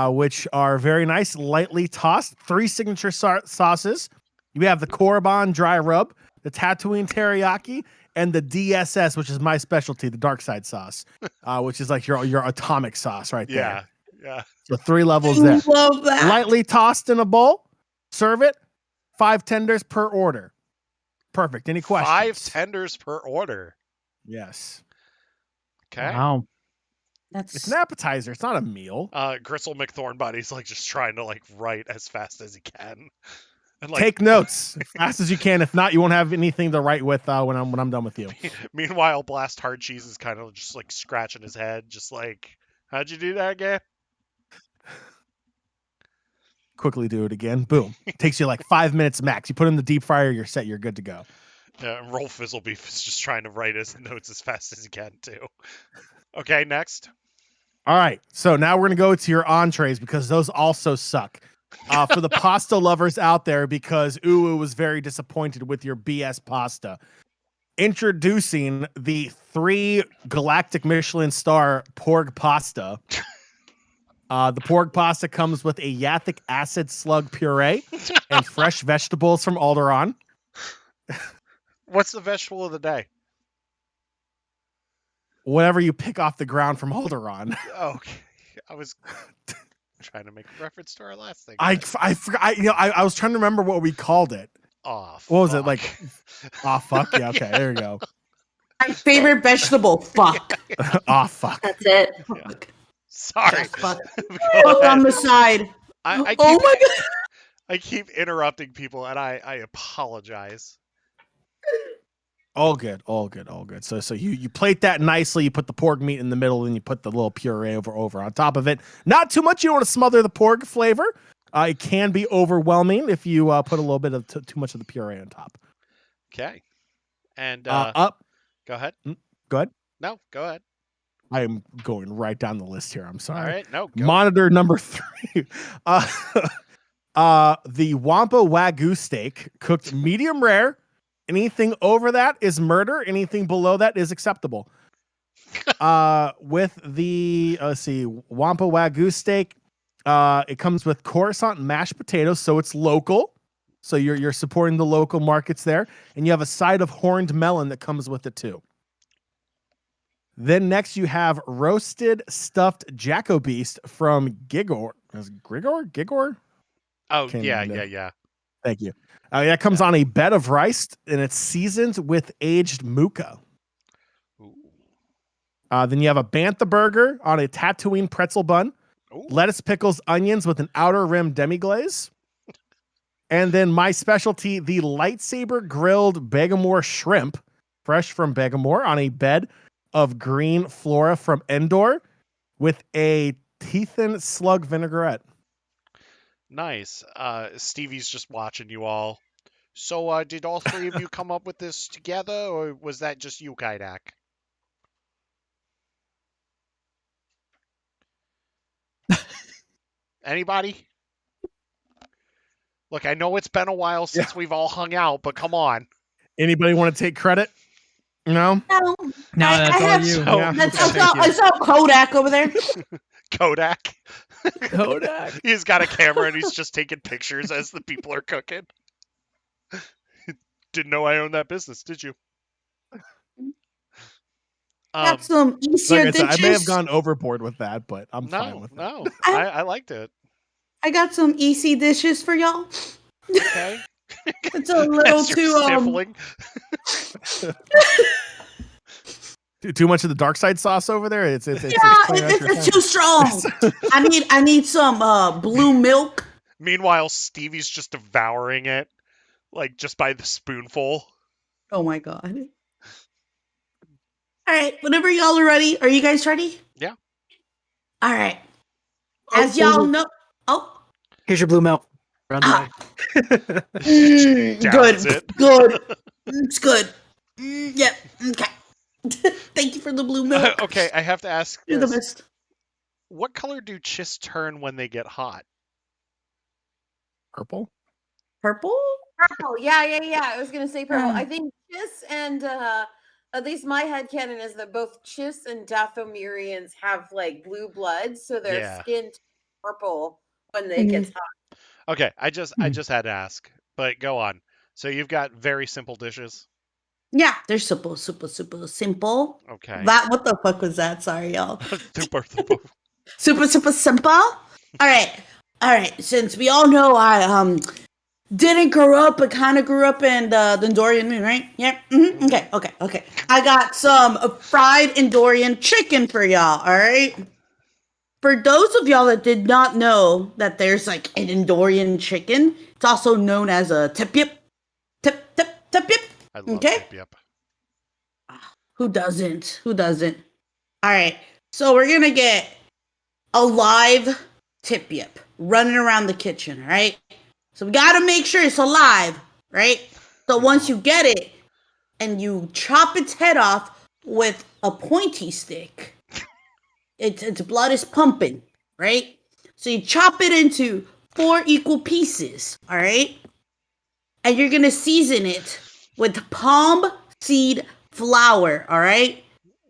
which are very nice, lightly tossed. 3 signature sauces. You have the Korriban dry rub, the Tatooine teriyaki, and the DSS, which is my specialty, the dark side sauce, which is like your atomic sauce right there. Yeah. So 3 levels there. Love that. Lightly tossed in a bowl. Serve it. 5 tenders per order. Perfect. Any questions? 5 tenders per order. Yes. Okay. Wow. It's an appetizer. It's not a meal. Gristle McThornbody's like just trying to like write as fast as he can. And, like, take notes as fast as you can. If not, you won't have anything to write with when I'm done with you. Meanwhile, Blast Hard Cheese is kind of just like scratching his head, just like, how'd you do that again? Quickly do it again. Boom. Takes you like 5 minutes max. You put it in the deep fryer, you're set. You're good to go. Yeah, and Roll Fizzle Beef is just trying to write his notes as fast as he can too. Okay, next. All right. So now we're gonna go to your entrees because those also suck. For the pasta lovers out there, because Uwu was very disappointed with your BS pasta. Introducing the 3 Galactic Michelin star porg pasta. The porg pasta comes with a yathic acid slug puree and fresh vegetables from Alderaan. What's the vegetable of the day? Whatever you pick off the ground from Alderaan. Okay, I was trying to make a reference to our last thing. I forgot. I was trying to remember what we called it. Oh, what was it like? Oh fuck yeah. Okay, there you go. My favorite vegetable. Fuck. Oh, fuck. That's it. Yeah. Sorry. Yes, fuck. Go Fuck ahead. on the side. I Oh keep my god. I keep interrupting people, and I apologize. All good, all good, all good. So you plate that nicely. You put the pork meat in the middle, and you put the little puree over on top of it. Not too much. You don't want to smother the pork flavor. It can be overwhelming if you put a little bit of too much of the puree on top. Okay. And Up. go ahead. Go ahead. No, go ahead. I am going right down the list here. I'm sorry. All right. No. Go. Monitor number 3. The Wampa Wagyu steak, cooked medium rare. Anything over that is murder. Anything below that is acceptable. With the let's see, Wampa Wagyu steak, it comes with Coruscant mashed potatoes, so it's local. So you're supporting the local markets there, and you have a side of horned melon that comes with it too. Then next you have roasted stuffed Jacko Beast from Gigor. Is it Gigor? Oh, Can't yeah, even- yeah, yeah. Thank you. That comes on a bed of rice, and it's seasoned with aged muka. Ooh. Then you have a bantha burger on a Tatooine pretzel bun, Ooh. lettuce, pickles, onions with an outer rim demi-glaze. And then my specialty, the lightsaber grilled Begamore shrimp, fresh from Begamore, on a bed of green flora from Endor with a Tethan slug vinaigrette. Nice. Stevie's just watching you all. So, did all three of you come up with this together, or was that just you, Kaidak? Anybody? Look, I know it's been a while since we've all hung out, but come on. Anybody want to take credit? No? No, No, I that's all have you. so- Yeah. That's, Okay, I saw Kodak over there. Kodak. Kodak. He's got a camera and he's just taking pictures as the people are cooking. Didn't know I owned that business, did you? Got some easier Like I said, I dishes. may have gone overboard with that, but I'm fine No, with it. no. I liked it. I got some easy dishes for y'all. Okay. It's a little As you're too sniffling. Too much of the dark side sauce over there. It's yeah, clearing out your it's too strong. I need some blue milk. Meanwhile, Stevie's just devouring it, like just by the spoonful. Oh my god. All right, whenever y'all are ready. Are you guys ready? Yeah. All right. As y'all know. Oh. Here's your blue milk. Run Ah. away. Good. Downs it. Good. It's good. Yep. Okay. Thank you for the blue milk. Okay, I have to ask You're the this. best. What color do chiss turn when they get hot? Purple? Purple? Purple. Yeah. I was gonna say purple. Yeah. I think Chiss and at least my headcanon is that both Chiss and Dathomirians have like blue blood, so their Yeah. skin turns purple when it gets hot. Okay, I just had to ask. But go on. So you've got very simple dishes. Yeah, they're super simple. Okay. That what the fuck was that? Sorry, y'all. Super. Super simple. All right. Since we all know I didn't grow up, but kind of grew up in the Endorian, right? Yeah. Mm-hmm. Okay. I got some fried Endorian chicken for y'all. All right. For those of y'all that did not know that there's like an Endorian chicken, it's also known as a tip-yip. Tip-yip. I love Okay. Yep. Who doesn't? All right. So we're going to get a live tip-yip running around the kitchen, all right? So we got to make sure it's alive, right? So once you get it and you chop its head off with a pointy stick, its blood is pumping, right? So you chop it into 4 equal pieces, all right? And you're going to season it with palm seed flour, all right?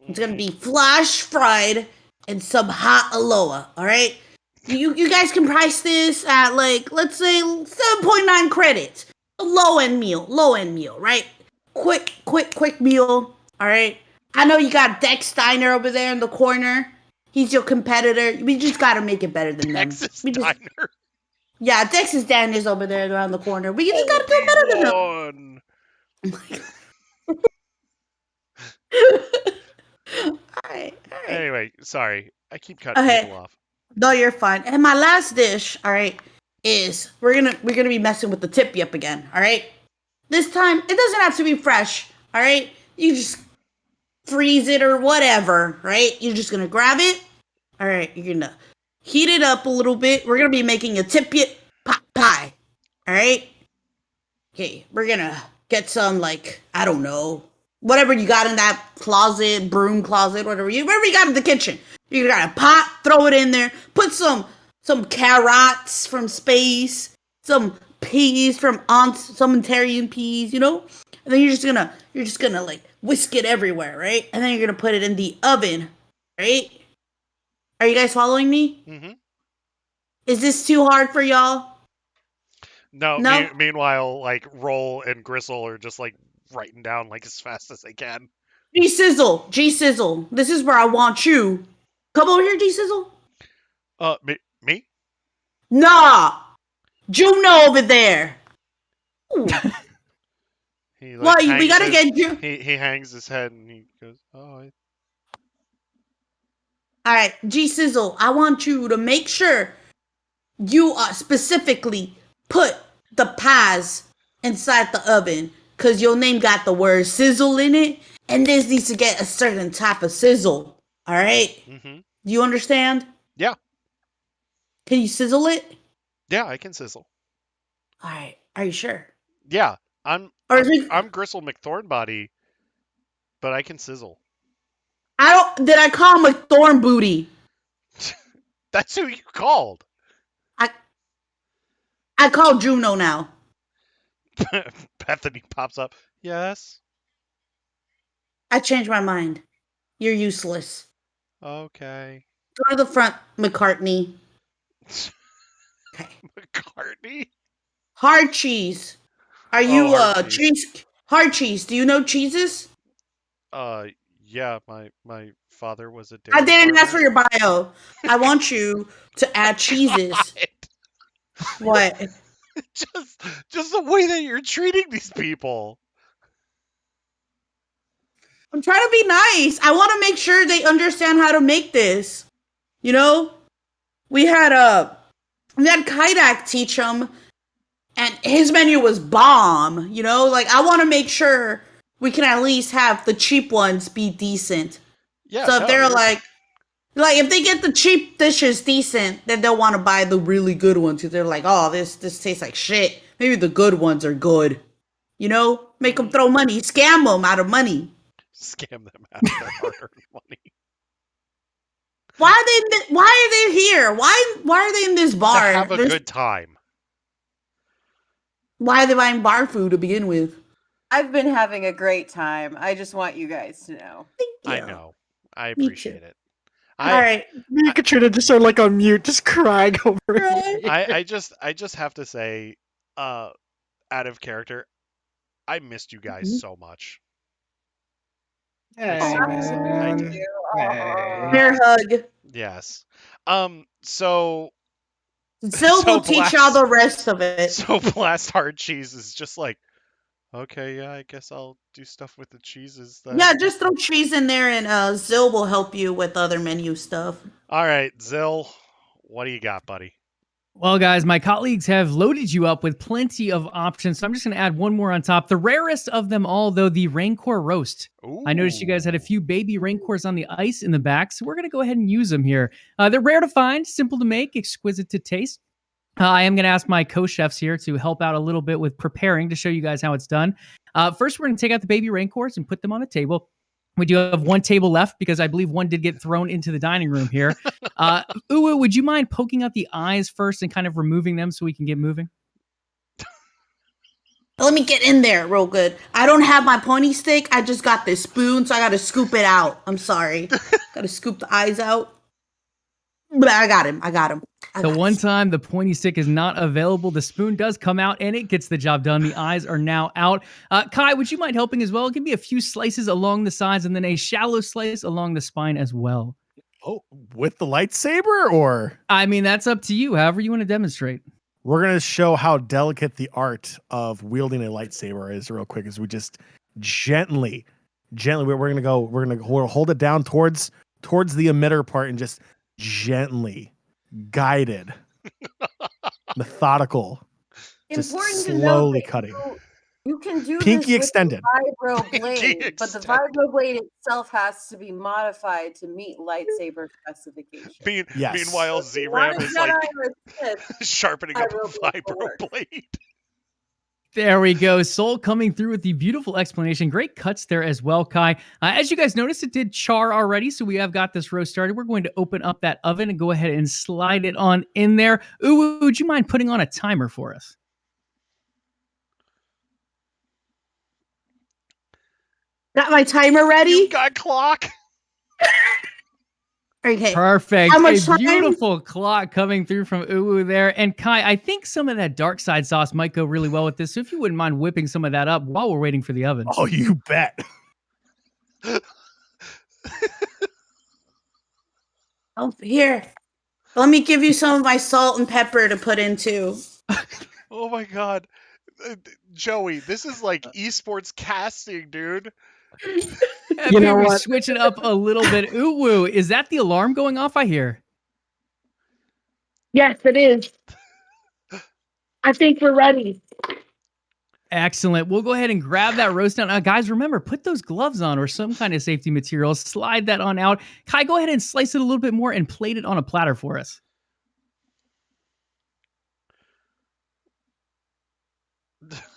It's going to be flash fried in some hot aloha, all right? You guys can price this at like, let's say 7.9 credits. A low-end meal, right? Quick meal, all right? I know you got Dex Steiner over there in the corner. He's your competitor. We just got to make it better than them. Texas We just- Diner. Yeah, Texas Dan is over there around the corner. We just got to do better than them. One. All right. Anyway, sorry. I keep cutting people off. No, you're fine. And my last dish, all right, is we're gonna be messing with the tip yip again. All right. This time it doesn't have to be fresh. All right. You just freeze it or whatever. Right. You're just gonna grab it. All right. You're gonna heat it up a little bit. We're gonna be making a tip yip pot pie. All right. Okay. We're gonna get some like I don't know whatever you got in that closet, broom closet, whatever you got in the kitchen. You got a pot, throw it in there, put some carrots from space, some peas from some Ontarian peas, you know? And then you're just gonna like whisk it everywhere, right? And then you're gonna put it in the oven, right? Are you guys following me? Mm-hmm. Is this too hard for y'all? No. Meanwhile, like Roll and Gristle are just like writing down like as fast as they can. G Sizzle. This is where I want you. Come over here, G Sizzle. Me? Nah, Juno over there. He, like, we gotta get you. He hangs his head and he goes, "Oh." All right, G Sizzle. I want you to make sure you specifically put the pies inside the oven, cause your name got the word sizzle in it, and this needs to get a certain type of sizzle. All right. Mm-hmm. You understand? Yeah. Can you sizzle it? Yeah, I can sizzle. All right. Are you sure? Yeah, I'm Gristle McThornbody, but I can sizzle. Did I call him a thorn booty? That's who you called. I call Juno now. Bethany pops up. Yes. I changed my mind. You're useless. Okay. Go to the front, McCartney. Okay. McCartney? Hard cheese. Are you cheese? Hard cheese. Do you know cheeses? Yeah. My father was a dairy I didn't farmer. ask for your bio. I want you to add cheeses. What? Just the way that you're treating these people. I'm trying to be nice. I want to make sure they understand how to make this. You know, we had Kaidak teach them, and his menu was bomb. You know, like I want to make sure we can at least have the cheap ones be decent. Yeah. So if they're like if they get the cheap dishes decent, then they'll want to buy the really good ones. Because they're like, oh, this tastes like shit. Maybe the good ones are good. You know, make them throw money, scam them out of money. Scam them out of their hard-earned money. Why are they here? Why are they in this bar? To have a good time. Why are they buying bar food to begin with? I've been having a great time. I just want you guys to know. Thank you. I know. I appreciate it. All right. Me and Katrina just are like on mute, just crying over it. I just have to say, out of character, I missed you guys so much. Hey, I man. did. Bear hug. Yes. So Zil will teach y'all the rest of it. So Blast Hard Cheese is just like, okay, yeah, I guess I'll do stuff with the cheeses then. Yeah, just throw cheese in there, and Zil will help you with other menu stuff. All right, Zil, what do you got, buddy? Well, guys, my colleagues have loaded you up with plenty of options, so I'm just going to add one more on top. The rarest of them all, though, the Rancor Roast. Ooh. I noticed you guys had a few baby Rancors on the ice in the back, so we're going to go ahead and use them here. They're rare to find, simple to make, exquisite to taste. I am going to ask my co-chefs here to help out a little bit with preparing to show you guys how it's done. First, we're going to take out the baby Rancors and put them on a table. We do have one table left because I believe one did get thrown into the dining room here. Uwu, would you mind poking out the eyes first and kind of removing them so we can get moving? Let me get in there real good. I don't have my pony stick. I just got this spoon, so I got to scoop it out. I'm sorry. Got to scoop the eyes out. But I got him. The one time the pointy stick is not available, the spoon does come out and it gets the job done. The eyes are now out. Kai, would you mind helping as well? Give me a few slices along the sides and then a shallow slice along the spine as well. Oh, with the lightsaber, or? I mean, that's up to you. However you want to demonstrate. We're going to show how delicate the art of wielding a lightsaber is real quick as we just gently gently. We're gonna go. We'll hold it down towards the emitter part and just gently, guided, methodical, just Important to note slowly that cutting. you can do Pinky this extended. with the vibro Pinky blade, but the extended. vibro blade itself has to be modified to meet lightsaber specifications. Yes. Meanwhile, So if you're not Z-Ram a is Jedi like or a Sith, sharpening up a vibro blade will vibro work. blade. There we go. Soul coming through with the beautiful explanation. Great cuts there as well, Kai. As you guys noticed, it did char already, so we have got this roast started. We're going to open up that oven and go ahead and slide it on in there. Ooh, would you mind putting on a timer for us? Got my timer ready? You got clock. Okay. Perfect. How much a time? beautiful clock coming through from Uwu there. And Kai, I think some of that dark side sauce might go really well with this. So if you wouldn't mind whipping some of that up while we're waiting for the oven. Oh, you bet. Oh, here. Let me give you some of my salt and pepper to put into. Oh my god. Joey, this is like esports casting, dude. You know We what? switch it up a little bit. Uwu, is that the alarm going off, I hear? Yes, it is. I think we're ready. Excellent. We'll go ahead and grab that roast down. Guys, remember, put those gloves on or some kind of safety material. Slide that on out. Kai, go ahead and slice it a little bit more and plate it on a platter for us.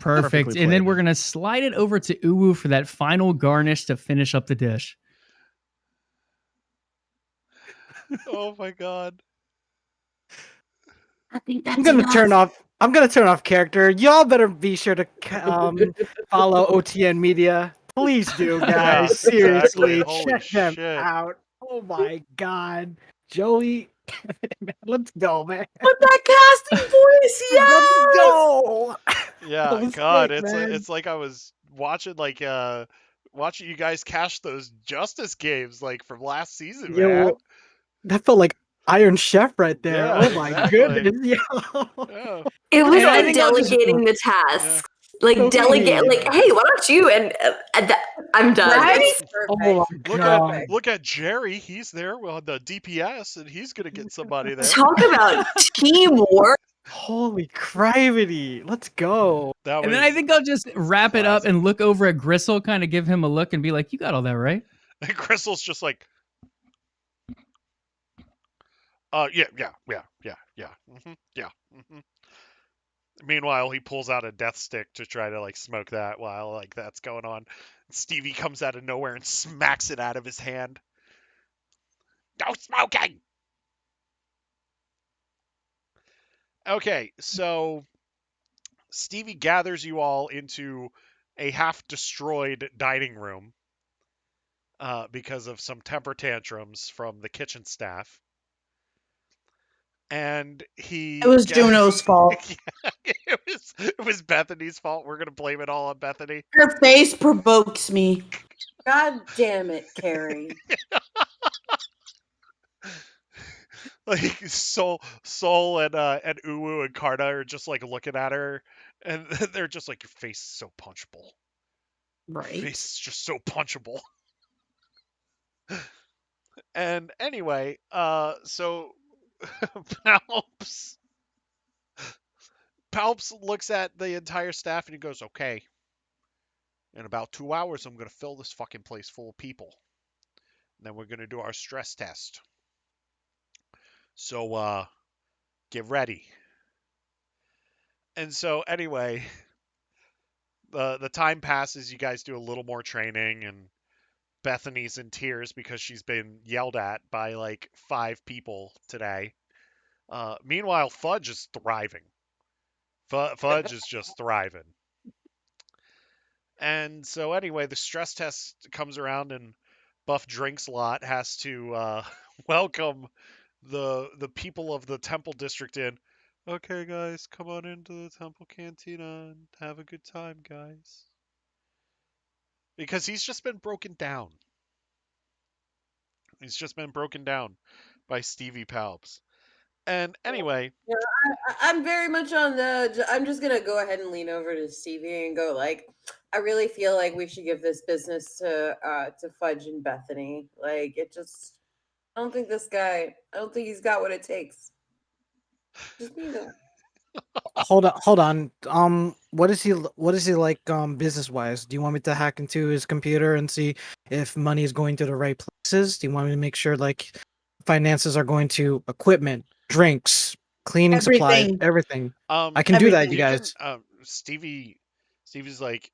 Perfect. And then we're going to slide it over to Uwu for that final garnish to finish up the dish. Oh my god. I think that's I'm gonna enough. turn off. I'm gonna turn off character. Y'all better be sure to follow OTN Media. Please do, guys. Yeah, Seriously, exactly. Holy check them shit. out. Oh my god, Joey, man, let's go, man. With that casting voice, yes! Let's go. Yeah, That was god, sick, man. it's like I was watching watching you guys cash those Justice games like from last season, Yo, man. that felt like Iron Chef right there. Yeah, Oh my exactly. goodness, yo. Yeah. It was And I like think I'll just- delegating the tasks. Like Okay. delegate, like, hey, why don't you? And I'm done. Right? It's Oh my god. Look at Jerry, he's there with the DPS and he's gonna get somebody there. talk about teamwork. Holy crivety. Let's go. That And then I think I'll just wrap it up and look over at Gristle, kind of give him a look and be like, you got all that, right? And Crystal's just like, yeah. Meanwhile, he pulls out a death stick to try to like smoke that while like that's going on. Stevie comes out of nowhere and smacks it out of his hand. No smoking! Okay, so Stevie gathers you all into a half-destroyed dining room because of some temper tantrums from the kitchen staff. And he... It was Juno's fault. Yeah, it was Bethany's fault. We're going to blame it all on Bethany. Her face provokes me. God damn it, Carrie. Like Soul and Uwu and Karna are just like looking at her, and they're just like, "Your face is so punchable. Right. Your face is just so punchable." And anyway, so Palps looks at the entire staff and he goes, "Okay, in about 2 hours, I'm gonna fill this fucking place full of people. And then we're gonna do our stress test. So get ready." And so anyway, the time passes. You guys do a little more training, and Bethany's in tears because she's been yelled at by like 5 people today. Meanwhile, Fudge is thriving. Fudge is just thriving. And so anyway, the stress test comes around, and Buff Drinkslot has to welcome the people of the Temple District in. "Okay, guys, come on into the Temple Cantina and have a good time, guys." Because he's just been broken down. He's just been broken down by Stevie Palps. And anyway, Yeah, I'm very much on the. I'm just gonna go ahead and lean over to Stevie and go like, I really feel like we should give this business to Fudge and Bethany. Like it just, I don't think this guy. I don't think he's got what it takes. Just you know. Hold on. What is he? What is he like? Business wise, do you want me to hack into his computer and see if money is going to the right places? Do you want me to make sure like finances are going to equipment, drinks, cleaning supplies, Everything. everything? I um, can do that, Everything. you you can guys. Stevie's like,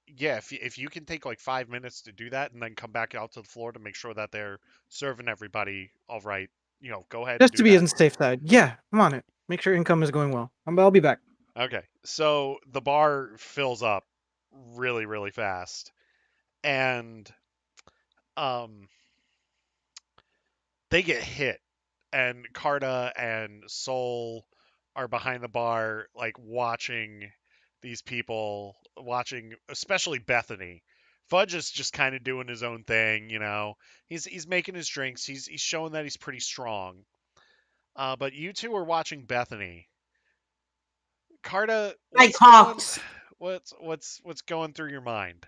yeah, if you can take like 5 minutes to do that and then come back out to the floor to make sure that they're serving everybody all right, go ahead and Just do to be that. on the safe side. Yeah, I'm on it. Make sure income is going well. I'll be back. Okay, so the bar fills up really, really fast, and um, they get hit, and Carta and Soul are behind the bar, like watching these people, watching especially Bethany. Fudge is just kind of doing his own thing. He's making his drinks. He's showing that he's pretty strong. But you two are watching Bethany. Carta, Like hawks. what's going through your mind?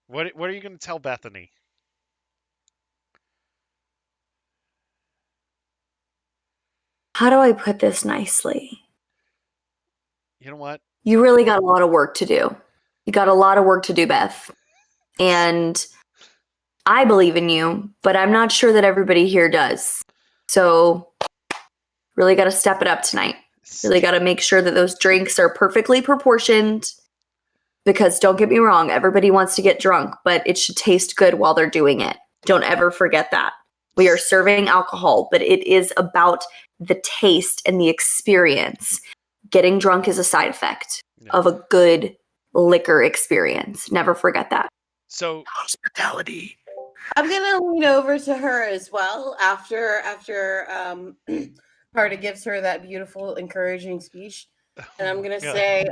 What are you going to tell Bethany? How do I put this nicely? You know what? You really got a lot of work to do. You got a lot of work to do, Beth. And I believe in you, but I'm not sure that everybody here does. So, really got to step it up tonight. Really got to make sure that those drinks are perfectly proportioned. Because don't get me wrong, everybody wants to get drunk, but it should taste good while they're doing it. Don't ever forget that. We are serving alcohol, but it is about the taste and the experience. Getting drunk is a side effect of a good liquor experience. Never forget that. So hospitality. I'm gonna lean over to her as well after Carta gives her that beautiful, encouraging speech, and I'm gonna say,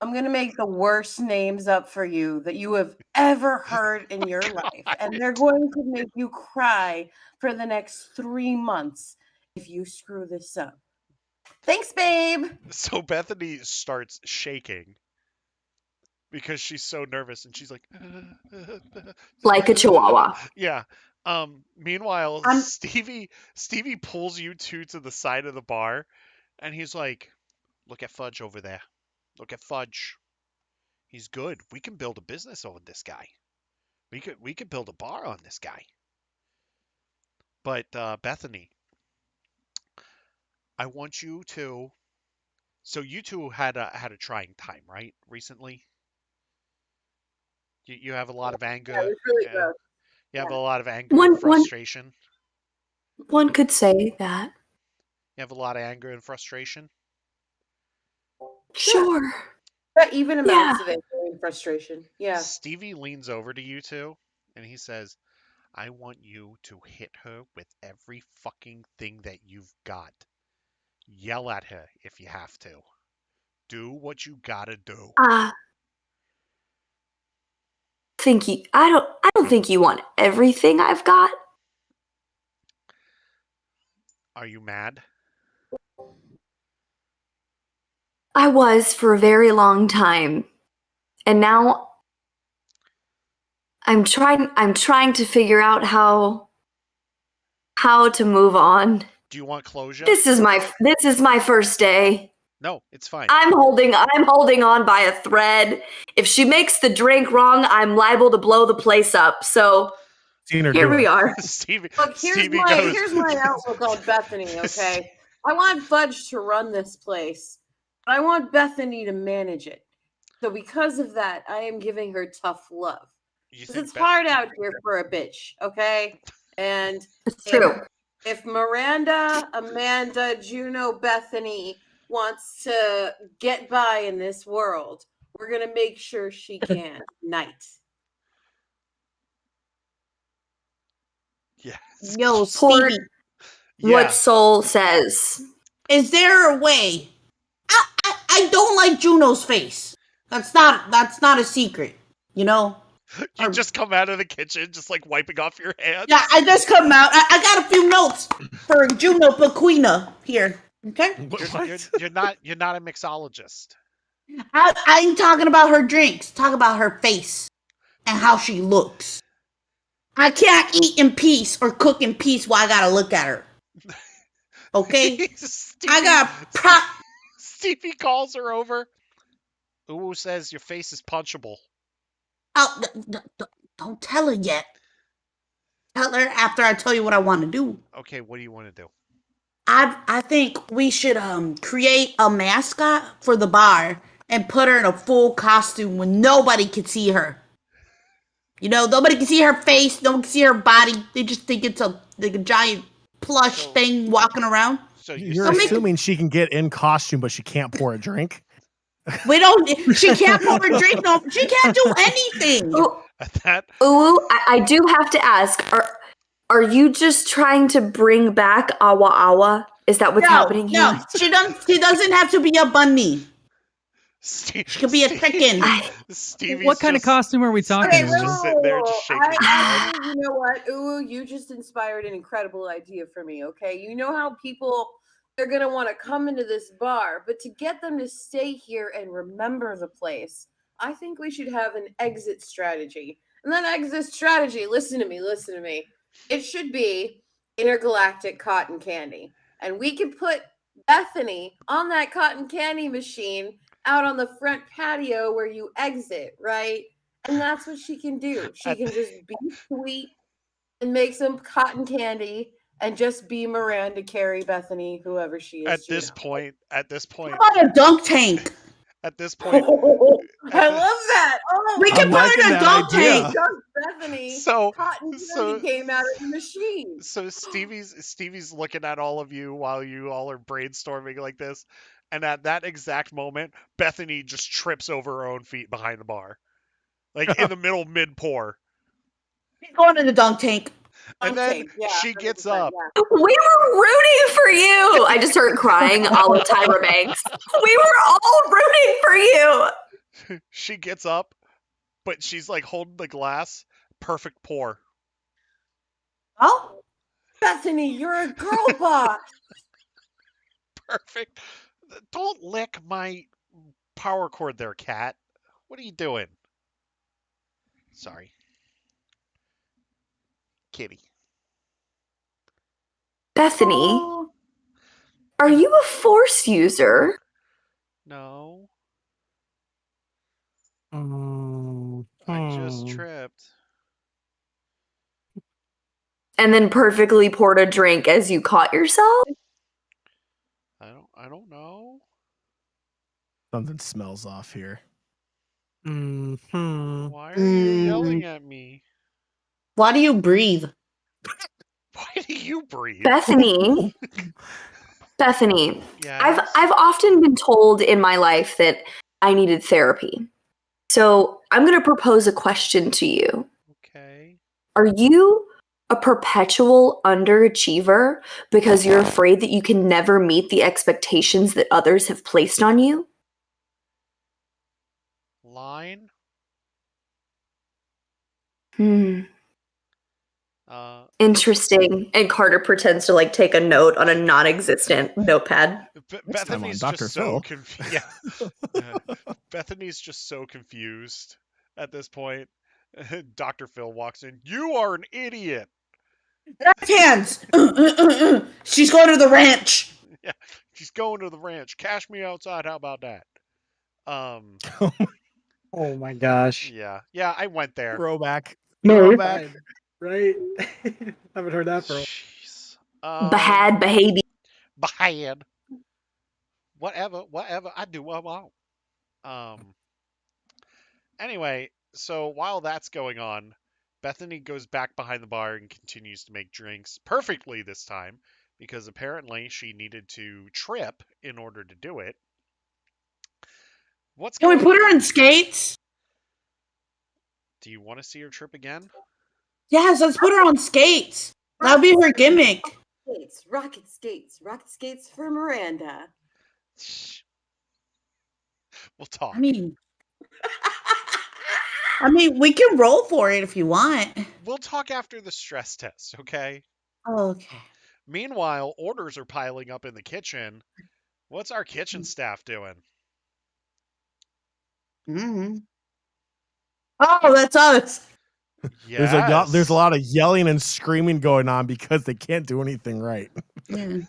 I'm gonna make the worst names up for you that you have ever heard in your life, and they're going to make you cry for the next 3 months if you screw this up. Thanks, babe. So Bethany starts shaking because she's so nervous, and she's like a chihuahua. Yeah. Meanwhile, Stevie pulls you two to the side of the bar, and he's like, "Look at Fudge over there. Look at Fudge. He's good. We can build a business on this guy. We could build a bar on this guy." But Bethany, I want you to. So you two had a trying time, right? Recently, you have a lot of anger. Yeah, it was really gross. You have a lot of anger and frustration. One could say that. You have a lot of anger and frustration. Sure. That even amounts of anger and frustration. Yeah. Stevie leans over to you two, and he says, "I want you to hit her with every fucking thing that you've got. Yell at her if you have to. Do what you gotta do." I don't think you want everything I've got. Are you mad? I was for a very long time. And now I'm trying to figure out how to move on. Do you want closure? This is my first day. No, it's fine. I'm holding on by a thread. If she makes the drink wrong, I'm liable to blow the place up. So here we are. Stevie, Look, here's my outlook on Bethany, okay? I want Fudge to run this place, but I want Bethany to manage it. So because of that, I am giving her tough love. Because it's hard out here for a bitch, okay? And it's true. If Miranda, Amanda, Juno, Bethany wants to get by in this world, we're going to make sure she can. Night. Yeah. Yo, Stevie. What Soul says. Is there a way? I don't like Juno's face. That's not a secret, you know? You just come out of the kitchen, just like wiping off your hands. Yeah, I just come out. I got a few notes for Juno Pequina here. Okay. You're not a mixologist. I ain't talking about her drinks. Talk about her face and how she looks. I can't eat in peace or cook in peace while I gotta look at her. Okay? Stevie, I got pop. Stevie calls her over. Uwu says your face is punchable. Oh, don't tell her yet. Tell her after I tell you what I want to do. Okay, what do you want to do? I think we should create a mascot for the bar and put her in a full costume when nobody can see her. You know, nobody can see her face, no one can see her body. They just think it's like a giant plush thing walking around. So you're assuming she can get in costume, but she can't pour a drink? We don't. She can't pour a drink. No, she can't do anything. I do have to ask: Are you just trying to bring back Awa Awa? Is that what's happening here? No, she doesn't have to be a bunny. She could be a chicken. What kind of costume are we talking about? Just sitting there, just shaking his head. You know what? Ooh, you just inspired an incredible idea for me, okay? You know how people, they're going to want to come into this bar, but to get them to stay here and remember the place, I think we should have an exit strategy. And that exit strategy, listen to me. It should be intergalactic cotton candy. And we can put Bethany on that cotton candy machine out on the front patio where you exit, right? And that's what she can do. She can just be sweet and make some cotton candy and just be Miranda Carey, Bethany, whoever she is. At this point. How about a dunk tank? At this point. I love that. Oh, we can put her in a dunk tank. Bethany, so cotton candy came out of the machine. So Stevie's looking at all of you while you all are brainstorming like this. And at that exact moment, Bethany just trips over her own feet behind the bar. Like in the middle, mid-pour. She's going in the dunk tank. And then she gets up. We were rooting for you. I just started crying all of Tyra Banks. We were all rooting for you. She gets up, but she's like holding the glass. Perfect pour. Oh? Bethany, you're a girl boss. Perfect. Don't lick my power cord there, cat. What are you doing? Sorry. Kitty. Bethany, are you a force user? No. I just tripped. And then perfectly poured a drink as you caught yourself? I don't know. Something smells off here. Why are you yelling at me? Why do you breathe? Why do you breathe? Bethany. Yes? I've often been told in my life that I needed therapy. So I'm going to propose a question to you. Okay. Are you a perpetual underachiever because you're afraid that you can never meet the expectations that others have placed on you? Line? Interesting. And Carter pretends to like take a note on a non-existent notepad. Bethany's just so confused. Bethany's just so confused at this point. Dr. Phil walks in. You are an idiot. Hands. She's going to the ranch. Yeah, she's going to the ranch. Cash me outside. How about that? Oh my gosh. Yeah, I went there. Throwback. Right? Haven't heard that for a while. Bad behavior. Bad. Whatever. I do what I want. Anyway, so while that's going on, Bethany goes back behind the bar and continues to make drinks perfectly this time, because apparently she needed to trip in order to do it. Can we put her in skates? Do you want to see her trip again? Yes, let's put her on skates. That'll be her gimmick. Rocket skates for Miranda. We'll talk. I mean, I mean, we can roll for it if you want. We'll talk after the stress test, okay? Okay. Meanwhile, orders are piling up in the kitchen. What's our kitchen staff doing? Mm-hmm. Oh, that's us. Yes. There's a lot of yelling and screaming going on because they can't do anything right. Yeah.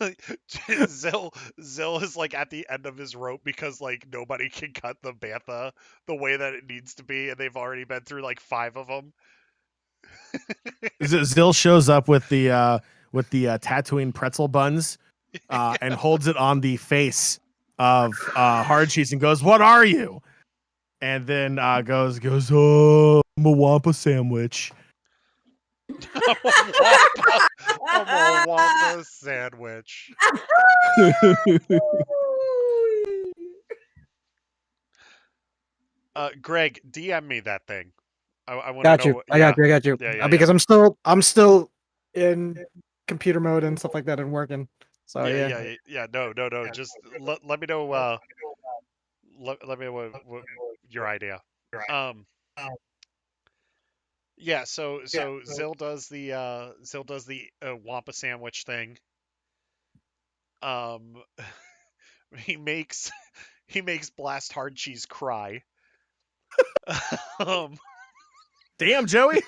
Zill is like at the end of his rope because like nobody can cut the bantha the way that it needs to be, and they've already been through like 5 of them. Zill shows up with the Tatooine pretzel buns and holds it on the face of Hard Cheese and goes, "What are you?" And then goes, "Oh, I'm a Wampa sandwich." I'm a Wampa sandwich. Greg, DM me that thing. I want to Got know. you. I got you. Yeah, Because I'm still in computer mode and stuff like that and working. So yeah. No. Just let me know. Let me know what your idea. Yeah. So Zill does the Wampa sandwich thing. He makes Blast Hard Cheese cry. Damn, Joey.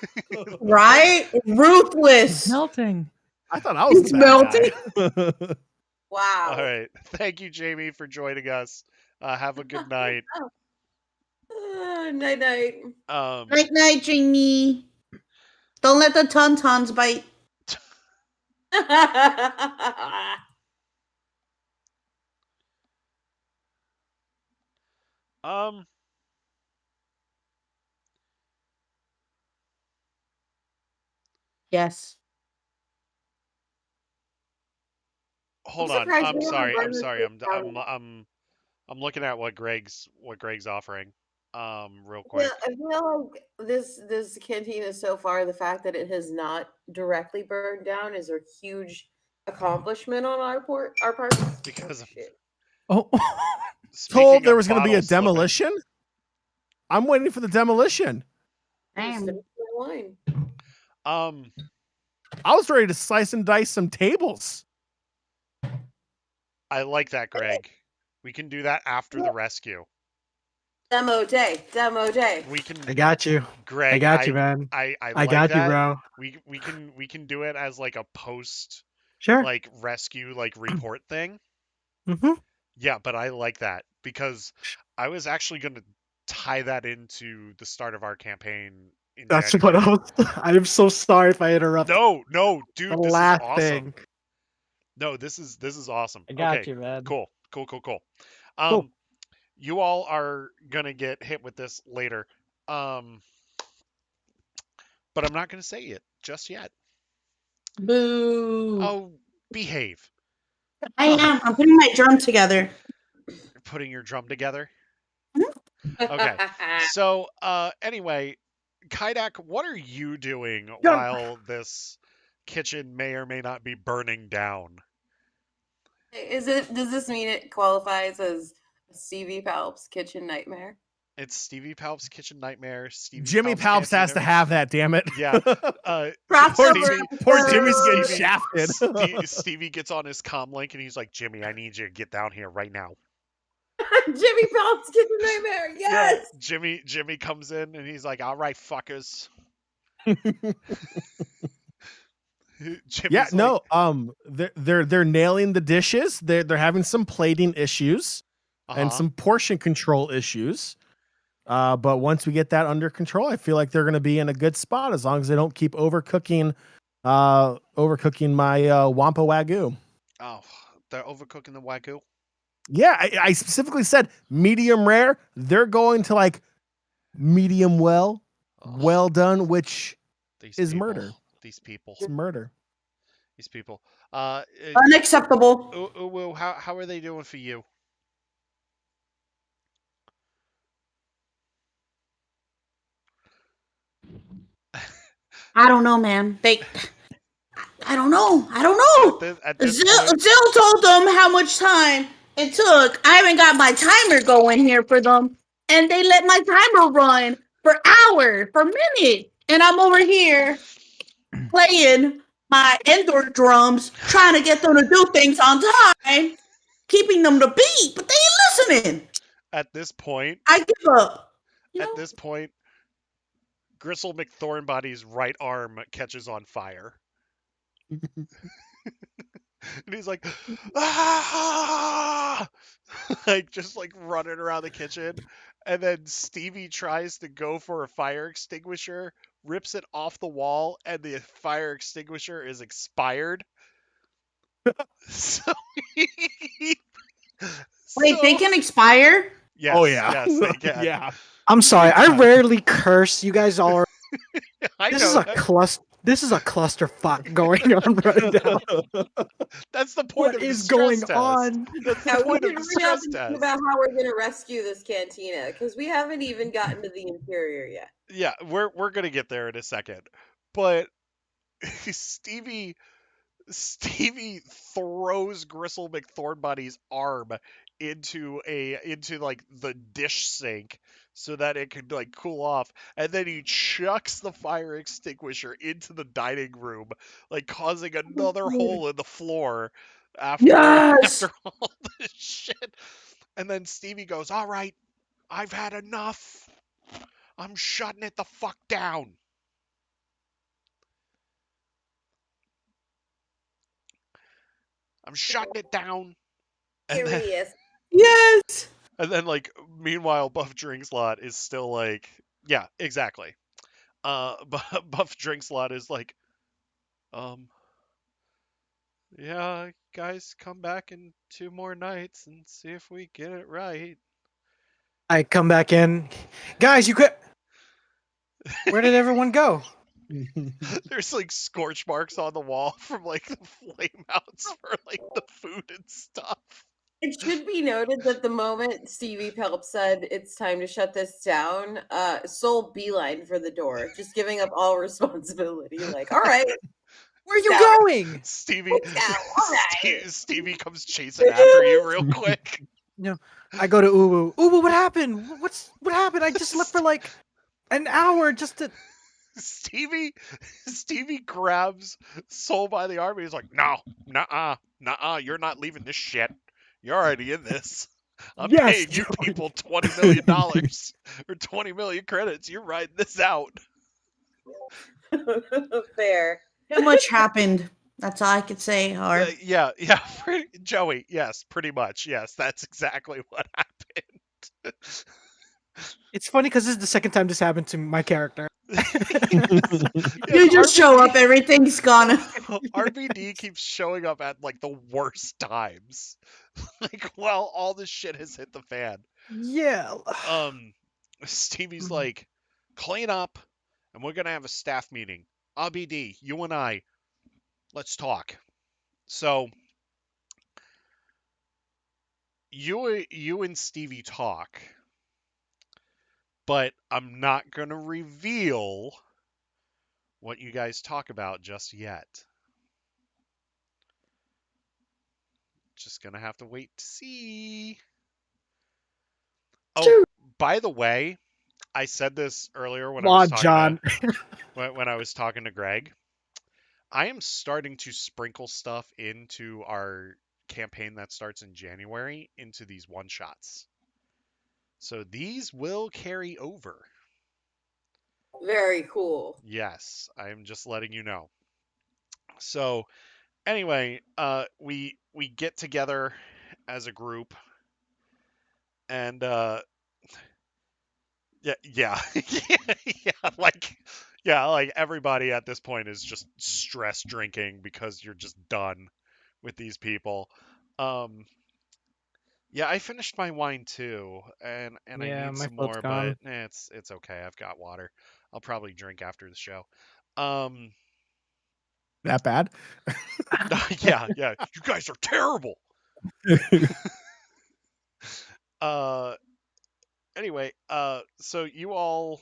Right? Ruthless. Melting. I thought I was It's the bad melting. guy. Wow. All right. Thank you, Jamie, for joining us. Have a good night. Night night. Night night, Jamie. Don't let the tauntauns bite. Yes. Hold I'm on. surprised I'm we haven't sorry. burned I'm this sorry. thing down. I'm looking at what Greg's offering. Real Yeah, quick. I feel like this cantina so far, the fact that it has not directly burned down is a huge accomplishment on our part. Because of, Shit. Oh, Told there of was going to be a bottles slipping. demolition. I'm waiting for the demolition. Just Damn. finish the wine. I was ready to slice and dice some tables. I like that, Greg. We can do that after the rescue. Demo day. We can. I got you. Greg, I got you, man. I I like got that. you, bro. We can do it as like a post Sure. like rescue like report thing. Mm-hmm. Yeah, but I like that because I was actually going to tie that into the start of our campaign in That's January. what I am so sorry if I interrupt. No, dude, The this is last awesome. thing. No, this is awesome. I got Okay, you, man. cool. Cool. You all are gonna get hit with this later. But I'm not gonna say it just yet. Boo. Oh, behave. I am. I'm putting my drum together. You're putting your drum together. Okay. Okay. So, anyway, Kaidak, what are you doing while this kitchen may or may not be burning down? Does this mean it qualifies as Stevie Palps kitchen nightmare? It's Stevie Palps' kitchen nightmare. Jimmy Palps has to have that, damn it. Yeah. Poor Jimmy's getting shafted. Stevie gets on his comm link and he's like, "Jimmy, I need you to get down here right now." Jimmy Palps kitchen nightmare. Yes. Yeah, Jimmy comes in and he's like, "All right, fuckers." They're nailing the dishes. They're having some plating issues and some portion control issues. But once we get that under control, I feel like they're going to be in a good spot as long as they don't keep overcooking my Wampa Wagyu. Oh, they're overcooking the Wagyu? Yeah, I specifically said medium rare. They're going to like medium well done, which is murder. These people. It's murder. These people. Unacceptable. How are they doing for you? I don't know, man. I don't know. At this Jill told them how much time it took. I haven't got my timer going here for them, and they let my timer run for hours, for minutes. And I'm over here playing my indoor drums, trying to get them to do things on time, keeping them to beat, but they ain't listening. At this point, I give up. at this point, Gristle McThornbody's right arm catches on fire. And he's like, ah! Like just like running around the kitchen. And then Stevie tries to go for a fire extinguisher, rips it off the wall, and the fire extinguisher is expired. So, Wait, they can expire? Yes, Oh yeah. yes, they can. Yeah. I'm sorry. I rarely curse. You guys all are. I This know is a that. This is a clusterfuck going on right now. That's the point What of the is stress going test. on? That's the Yeah, we point of should the hurry up stress and think test. about how we're going to rescue this cantina because we haven't even gotten to the interior yet. Yeah, we're gonna get there in a second. But Stevie throws Gristle McThornbody's arm into like the dish sink so that it could like cool off, and then he chucks the fire extinguisher into the dining room, like causing another hole in the floor after Yes. after all this shit. And then Stevie goes, "All right, I've had enough. I'm shutting it the fuck down." I'm shutting it down. And then, Serious. Yes. and then like, meanwhile, Buff Drinkslot is still like, yeah, exactly. Buff Drinkslot is like, um, yeah, guys, come back in 2 more nights and see if we get it right. I come back in, guys. You could. Where did everyone go? There's like scorch marks on the wall from like the flame outs for like the food and stuff. It should be noted that the moment Stevie Palps said it's time to shut this down, Soul beeline for the door, just giving up all responsibility. Like, all right, Where are you down, going? Stevie, down, all right. Stevie comes chasing after you real quick. No, I go to Uwu. Uwu, what happened? What happened? I just left for like an hour just to. Stevie grabs Soul by the arm. He's like, "No, nuh-uh, you're not leaving this shit. You're already in this. I'm Yes, paying you Joey. people $20 million or 20 million credits. You're riding this out." Fair. Too much happened. That's all I could say, Har. Yeah, Joey, yes, pretty much. Yes, that's exactly what happened. It's funny because this is the second time this happened to my character. You just show up, everything's gone. RBD keeps showing up at like the worst times. Like while all this shit has hit the fan. Yeah. Stevie's like, "Clean up and we're gonna have a staff meeting. RBD, you and I, let's talk." So you and Stevie talk, but I'm not gonna reveal what you guys talk about just yet. Just gonna have to wait to see. Oh, by the way, I said this earlier when I was talking John. when I was talking to Greg. I am starting to sprinkle stuff into our campaign that starts in January into these one shots. So these will carry over. Very cool. Yes, I am just letting you know. So anyway, we get together as a group, and yeah, like everybody at this point is just stress drinking because you're just done with these people. Um, yeah, I finished my wine too, and I Yeah, need my some float's more, gone. but it's okay. I've got water. I'll probably drink after the show. Um, That bad? yeah, you guys are terrible. Uh, anyway, so you all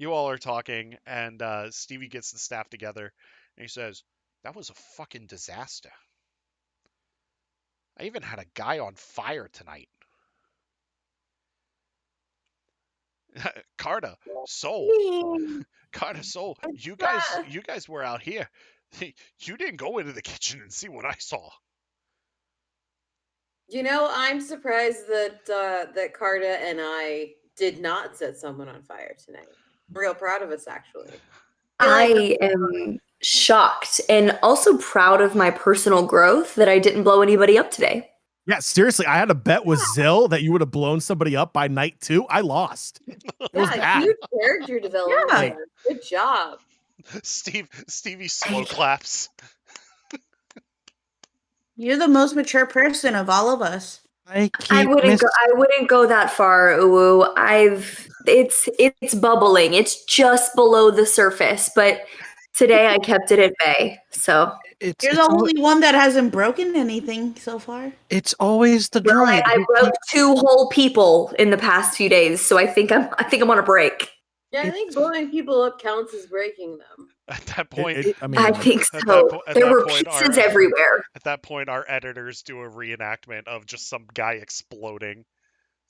are talking, and Stevie gets the staff together, and he says, "That was a fucking disaster. I even had a guy on fire tonight." Carter, Soul, Carter, Soul. You guys were out here. You didn't go into the kitchen and see what I saw. I'm surprised that Carta and I did not set someone on fire tonight. I'm real proud of us, actually. I am shocked and also proud of my personal growth that I didn't blow anybody up today. Yeah, seriously, I had a bet with Zill that you would have blown somebody up by night 2. I lost. It was bad. Huge character development. Yeah. There. Good job. Stevie slow claps. You're the most mature person of all of us. I wouldn't go that far, Uwu. It's bubbling. It's just below the surface, but today I kept it at bay. So you're the only one that hasn't broken anything so far. It's always the droid. I broke 2 whole people in the past few days, so I think I'm on a break. Yeah, I think blowing people up counts as breaking them. At that point, I think so. There were pieces everywhere. At that point, our editors do a reenactment of just some guy exploding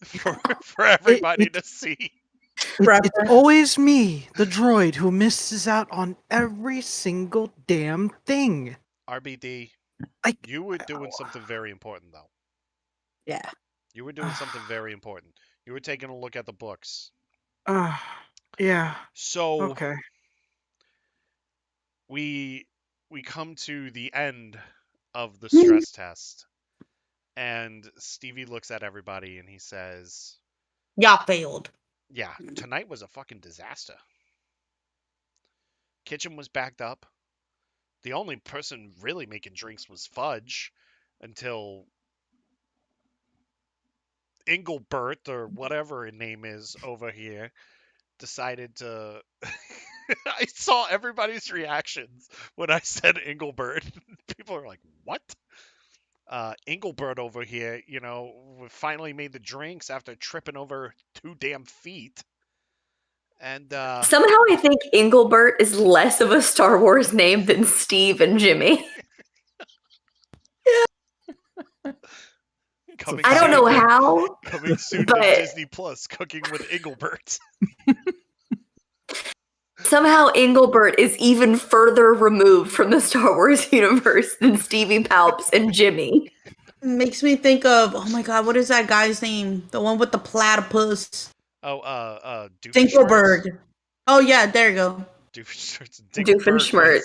for everybody to see. It's always me, the droid, who misses out on every single damn thing. RBD, you were doing something very important, though. Yeah. You were doing something very important. You were taking a look at the books. Yeah. So okay. We come to the end of the stress test, and Stevie looks at everybody and he says, "Y'all failed. Yeah, tonight was a fucking disaster. Kitchen was backed up. The only person really making drinks was Fudge until Engelbert, or whatever her name is over here, decided to... I saw everybody's reactions when I said Engelbert. People are like, what? Engelbert over here, finally made the drinks after tripping over 2 damn feet. And somehow I think Engelbert is less of a Star Wars name than Steve and Jimmy. I don't know how. Coming soon to Disney Plus, Cooking with Engelbert. Somehow Engelbert is even further removed from the Star Wars universe than Stevie, Palps, and Jimmy. Makes me think of, oh my god, what is that guy's name? The one with the platypus. Oh, Dinkelberg. Oh yeah, there you go. Doofenshmirtz.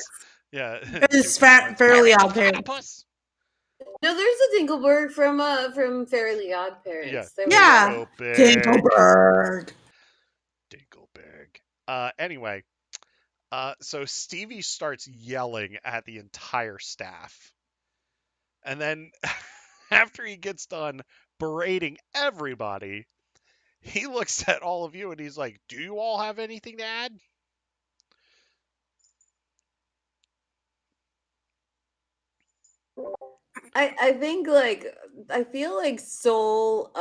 Yeah. It's Fairly Odd Parents. No, there's a Dinkelberg from Fairly Odd Parents. Yeah. Dinkelberg. Anyway, so Stevie starts yelling at the entire staff. And then after he gets done berating everybody, he looks at all of you and he's like, do you all have anything to add? I think I feel like Soul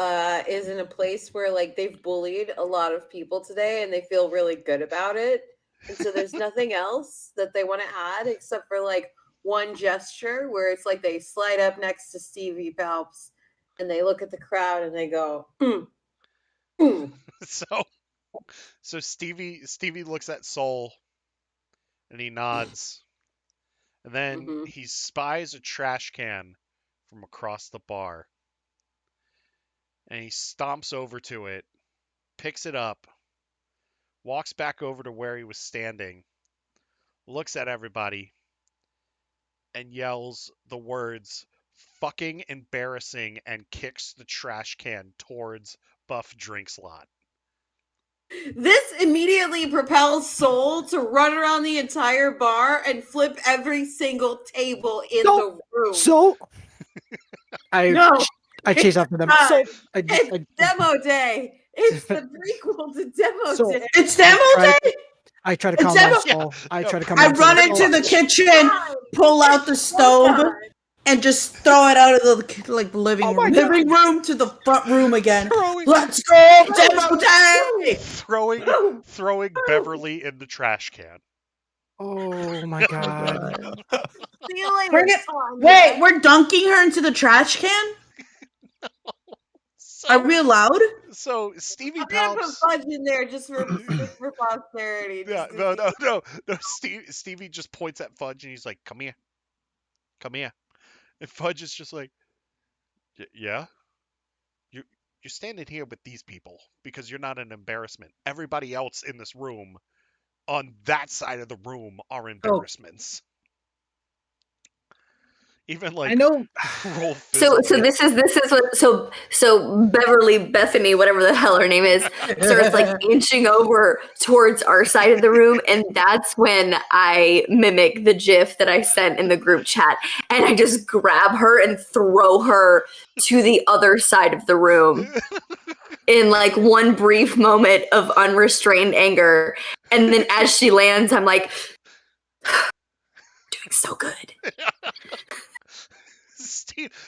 is in a place where they've bullied a lot of people today and they feel really good about it. And so there's nothing else that they want to add except for one gesture where it's they slide up next to Stevie Palps and they look at the crowd and they go, So Stevie looks at Soul and he nods. And then he spies a trash can from across the bar. And he stomps over to it, picks it up, walks back over to where he was standing, looks at everybody, and yells the words, fucking embarrassing, and kicks the trash can towards Buff Drink's lot. This immediately propels Soul to run around the entire bar and flip every single table in the room. So I chase after them. It's demo day. It's the prequel to demo day. It's demo day. I try to calm down Soul. I run into the kitchen, pull out the stove, and just throw it out of the living room to the front room again. Let's go, demo day! Throwing Beverly in the trash can. Oh my god! Wait, we're dunking her into the trash can? Are we allowed? So Stevie I'm gonna put Palps. fudge in there just for posterity. Yeah, Just to no. Stevie just points at Fudge and he's like, "Come here, come here." And Fudge is just like, "Yeah, you're standing here with these people because you're not an embarrassment. Everybody else in this room, on that side of the room, are embarrassments." Even I like know. roll So physically. this is what so Beverly Bethany, whatever the hell her name is, starts like inching over towards our side of the room, and that's when I mimic the GIF that I sent in the group chat, and I just grab her and throw her to the other side of the room in like one brief moment of unrestrained anger, and then as she lands, I'm like, doing so good.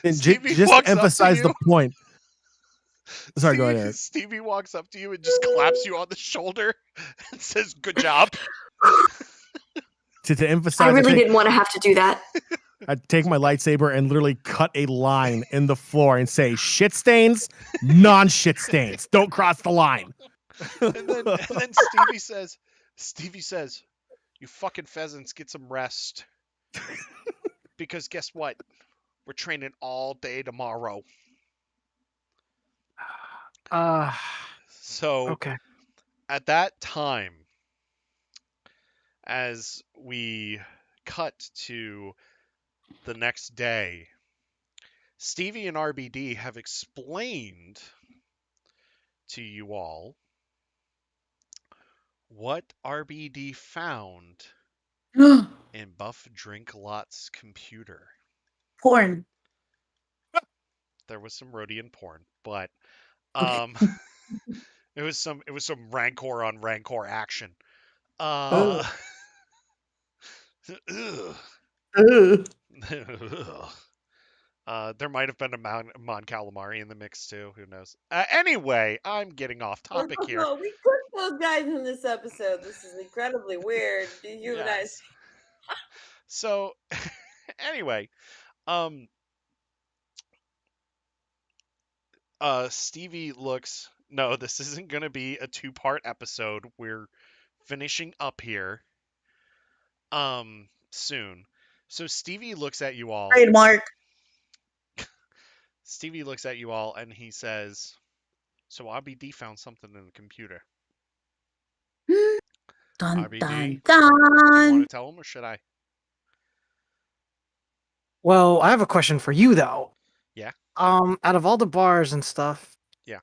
Stevie just to walks up to emphasize the you. point. Sorry, go ahead, Eric. Stevie walks up to you and just claps you on the shoulder and says, "Good job." To emphasize, I really didn't want to have to do that. I'd take my lightsaber and literally cut a line in the floor and say, "Shit stains, non-shit stains. Don't cross the line." And then Stevie says, "You fucking pheasants, get some rest. Because guess what? We're training all day tomorrow." So Okay. at that time, as we cut to the next day, Stevie and RBD have explained to you all what RBD found in Buff Drinklot's computer. Porn. There was some Rhodian porn, but Okay. it was some Rancor on Rancor action. Ugh. Ugh. Ugh. There might have been a Mon Calamari in the mix too. Who knows? Anyway, I'm getting off topic here. No, we cooked those guys in this episode. This is incredibly weird. Yes. So, anyway, Stevie looks. No, this isn't going to be a two-part episode. We're finishing up here. Soon. So Stevie looks at you all. Trademark. Stevie looks at you all and he says, "So RBD found something in the computer." Dun RBD, dun do you want dun. to tell him or should I? Well, I have a question for you though. Yeah. Out of all the bars and stuff, Yeah.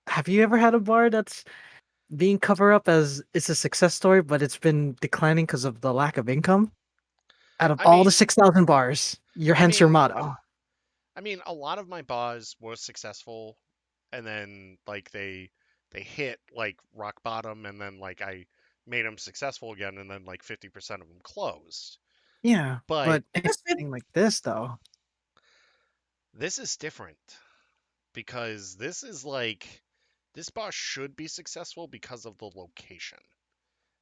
have you ever had a bar that's being covered up as it's a success story, but it's been declining because of the lack of income? Out of all the 6,000 bars, hence your motto. I mean, a lot of my bars were successful, and then like they hit like rock bottom, and then like I made them successful again, and then like 50% of them closed. Yeah, But anything like this though, this is different because this is like this bar should be successful because of the location,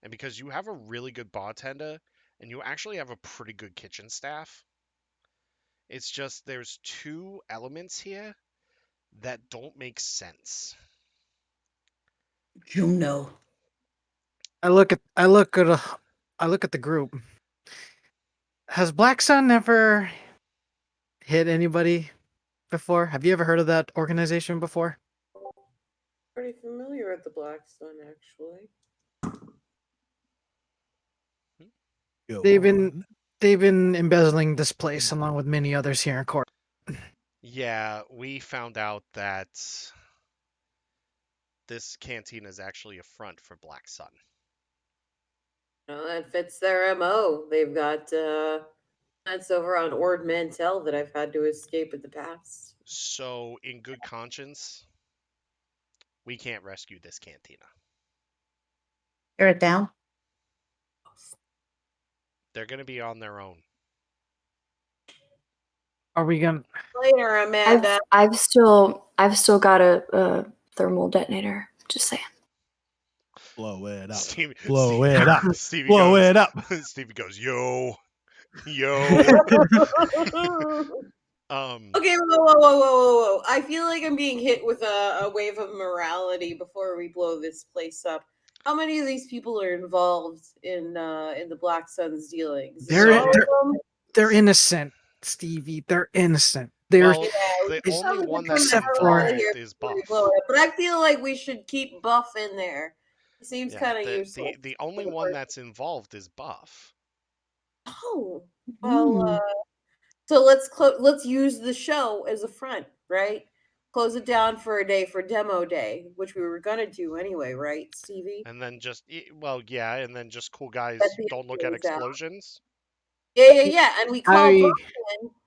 and because you have a really good bartender, and you actually have a pretty good kitchen staff. It's just there's two elements here that don't make sense. Juno. I look at the group. Has Black Sun ever hit anybody before? Have you ever heard of that organization before? Pretty familiar with the Black Sun, actually. They've been embezzling this place along with many others here in court. Yeah, we found out that this cantina is actually a front for Black Sun. No, that fits their MO. They've got that's over on Ord Mantell that I've had to escape in the past. So, in good conscience, we can't rescue this cantina. Tear it down. They're going to be on their own. Are we gonna later, Amanda? I've still got a thermal detonator. Just saying. Blow it up. Stevie, Blow it up. Stevie Blow goes, it up. Stevie goes, yo. Okay, whoa. I feel like I'm being hit with a wave of morality before we blow this place up. How many of these people are involved in the Black Sun's dealings? They're innocent, Stevie. They're innocent. They're the only one that's except involved is Buff. But I feel like we should keep Buff in there. He seems kind of useful. The only one that's involved is Buff. Oh, well, so let's use the show as a front, right? Close it down for a day for demo day, which we were gonna do anyway, right, Stevie? And then just and then just cool guys don't look at explosions. Yeah. And we call Brian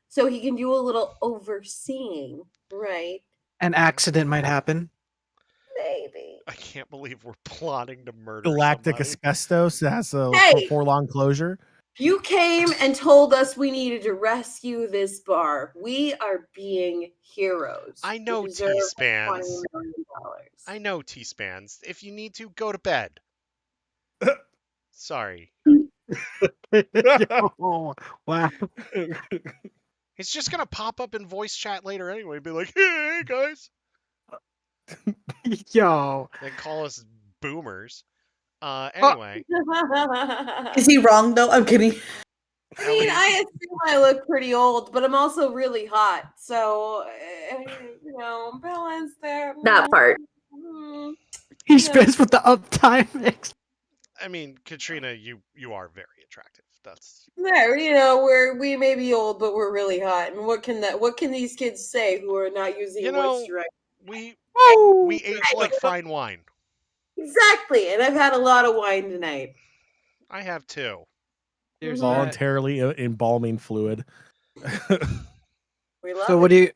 so he can do a little overseeing, right? An accident might happen. Maybe. I can't believe we're plotting to murder Galactic somebody. asbestos has a four-long closure. You came and told us we needed to rescue this bar. We are being heroes. I know T-Spans. I know T-Spans. If you need to, go to bed. Sorry. Oh, wow. He's just gonna pop up in voice chat later anyway and be like, hey guys. Yo. And call us boomers. Anyway. Is he wrong though? I'm kidding. I mean, I assume I look pretty old, but I'm also really hot. So, balance there. That part. He spins with the uptime mix. I mean, Katrina, you are very attractive. That's there. We may be old, but we're really hot. And what can these kids say who are not using moisturizer? We age like fine wine. Exactly, and I've had a lot of wine tonight. I have too. There's voluntarily embalming fluid. So what do you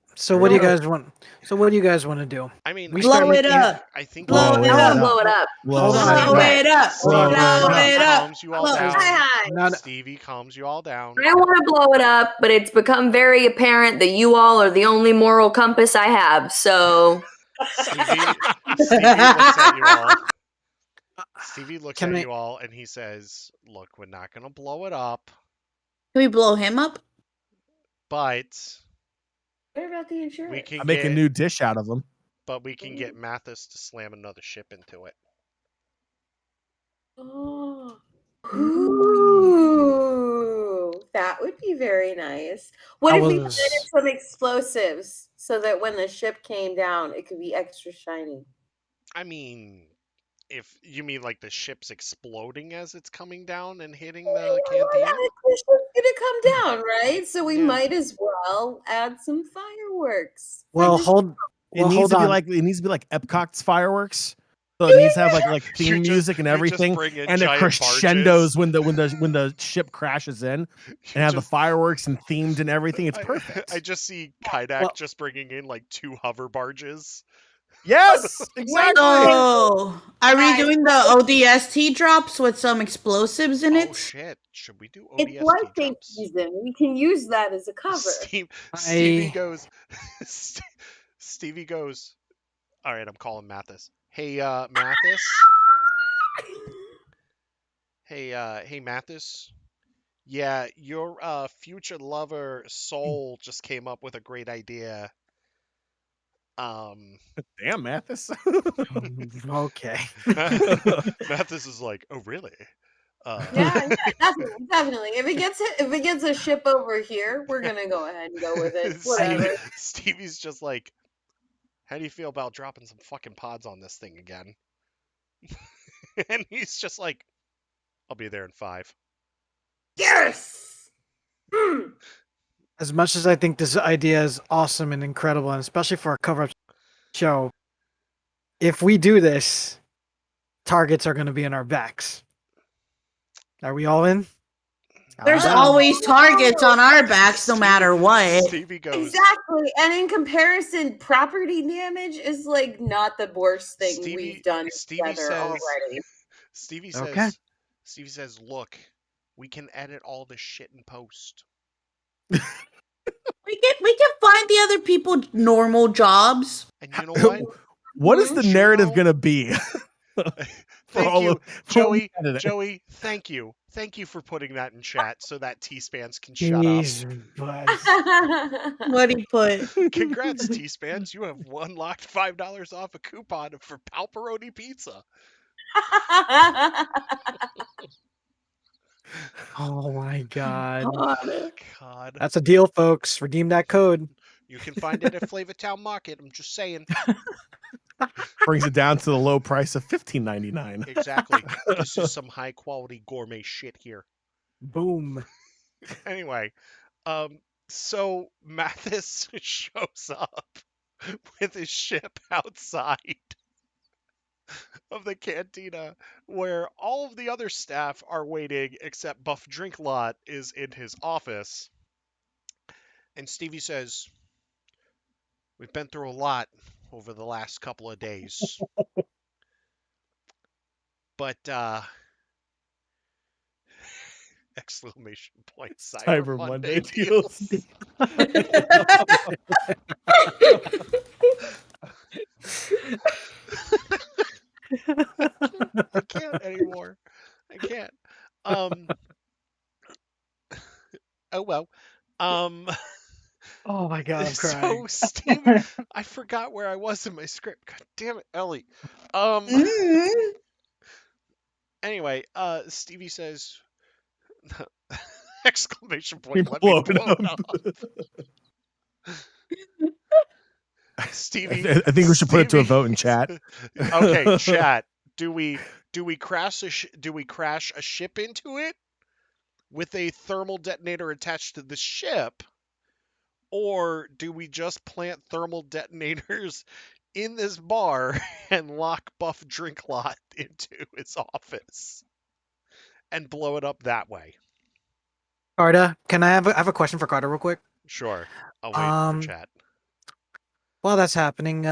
guys want? So what do you guys want to do? I mean, blow it up. I think blow it up. Blow it up. Blow it up. Calms you all down. Stevie calms you all down. I want to blow it up, but it's become very apparent that you all are the only moral compass I have. So Stevie looks at you all. Stevie looks at you all and he says, "Look, we're not gonna blow it up. Can we blow him up? But what about the insurance? We can make a new dish out of them. But we can get Mathis to slam another ship into it." Oh. Ooh, that would be very nice. What if we added some explosives so that when the ship came down, it could be extra shiny? I mean, if you mean like the ship's exploding as it's coming down and hitting the cantina? The ship's gonna come down, right? So we might as well add some fireworks. Well, it needs to be like Epcot's fireworks. So it needs to have like theme music and everything, and it crescendos when the ship crashes in, and have the fireworks and themed and everything. It's perfect. I just see Kaidak just bringing in like 2 hover barges. Yes, exactly. Oh, are we doing the ODST drops with some explosives in it? Oh shit! Should we do ODST It's life season. We can use that as a cover. Stevie goes. Stevie goes. All right, I'm calling Mathis. Hey, Mathis. Hey, Mathis. Yeah, your future lover Soul just came up with a great idea. Damn, Mathis. Okay. Mathis is like, oh really? Yeah, definitely. If it gets a ship over here, we're gonna go ahead and go with it. Whatever. Stevie's just like, how do you feel about dropping some fucking pods on this thing again? And he's just like, I'll be there in 5. Yes! As much as I think this idea is awesome and incredible, and especially for a cover-up show, if we do this, targets are going to be in our backs. Are we all in? There's always targets on our backs, no matter what. Stevie goes. Exactly, and in comparison, property damage is like not the worst thing we've done together already. Stevie says, "Look, we can edit all this shit in post. We can find the other people normal jobs. And you know what? What is the narrative gonna be? Thank you, Joey. Joey, thank you. Thank you for putting that in chat so that T-Spans can shut up. What he put? Congrats, T-Spans. You have unlocked $5 off a coupon for Palparoni Pizza. Oh my god. God. That's a deal, folks. Redeem that code. You can find it at Flavortown Market. I'm just saying. Brings it down to the low price of $15.99. Exactly. This is some high quality gourmet shit here. Boom. Anyway, so Mathis shows up with his ship outside of the cantina where all of the other staff are waiting except Buff Drinklot is in his office. And Stevie says, "We've been through a lot over the last couple of days. But exclamation point, Cyber Monday deals." I can't anymore. I can't. Oh well. Oh my god, I'm So crying. Stevie, I forgot where I was in my script. God damn it, Ellie. Anyway, Stevie says, exclamation point, let me blow it up. Stevie, I think we should put it to a vote in chat. Okay, chat. Do we crash a ship into it with a thermal detonator attached to the ship, or do we just plant thermal detonators in this bar and lock Buff Drinklot into his office and blow it up that way? Carta, can I have a question for Carta real quick? Sure. I'll wait for chat. While that's happening,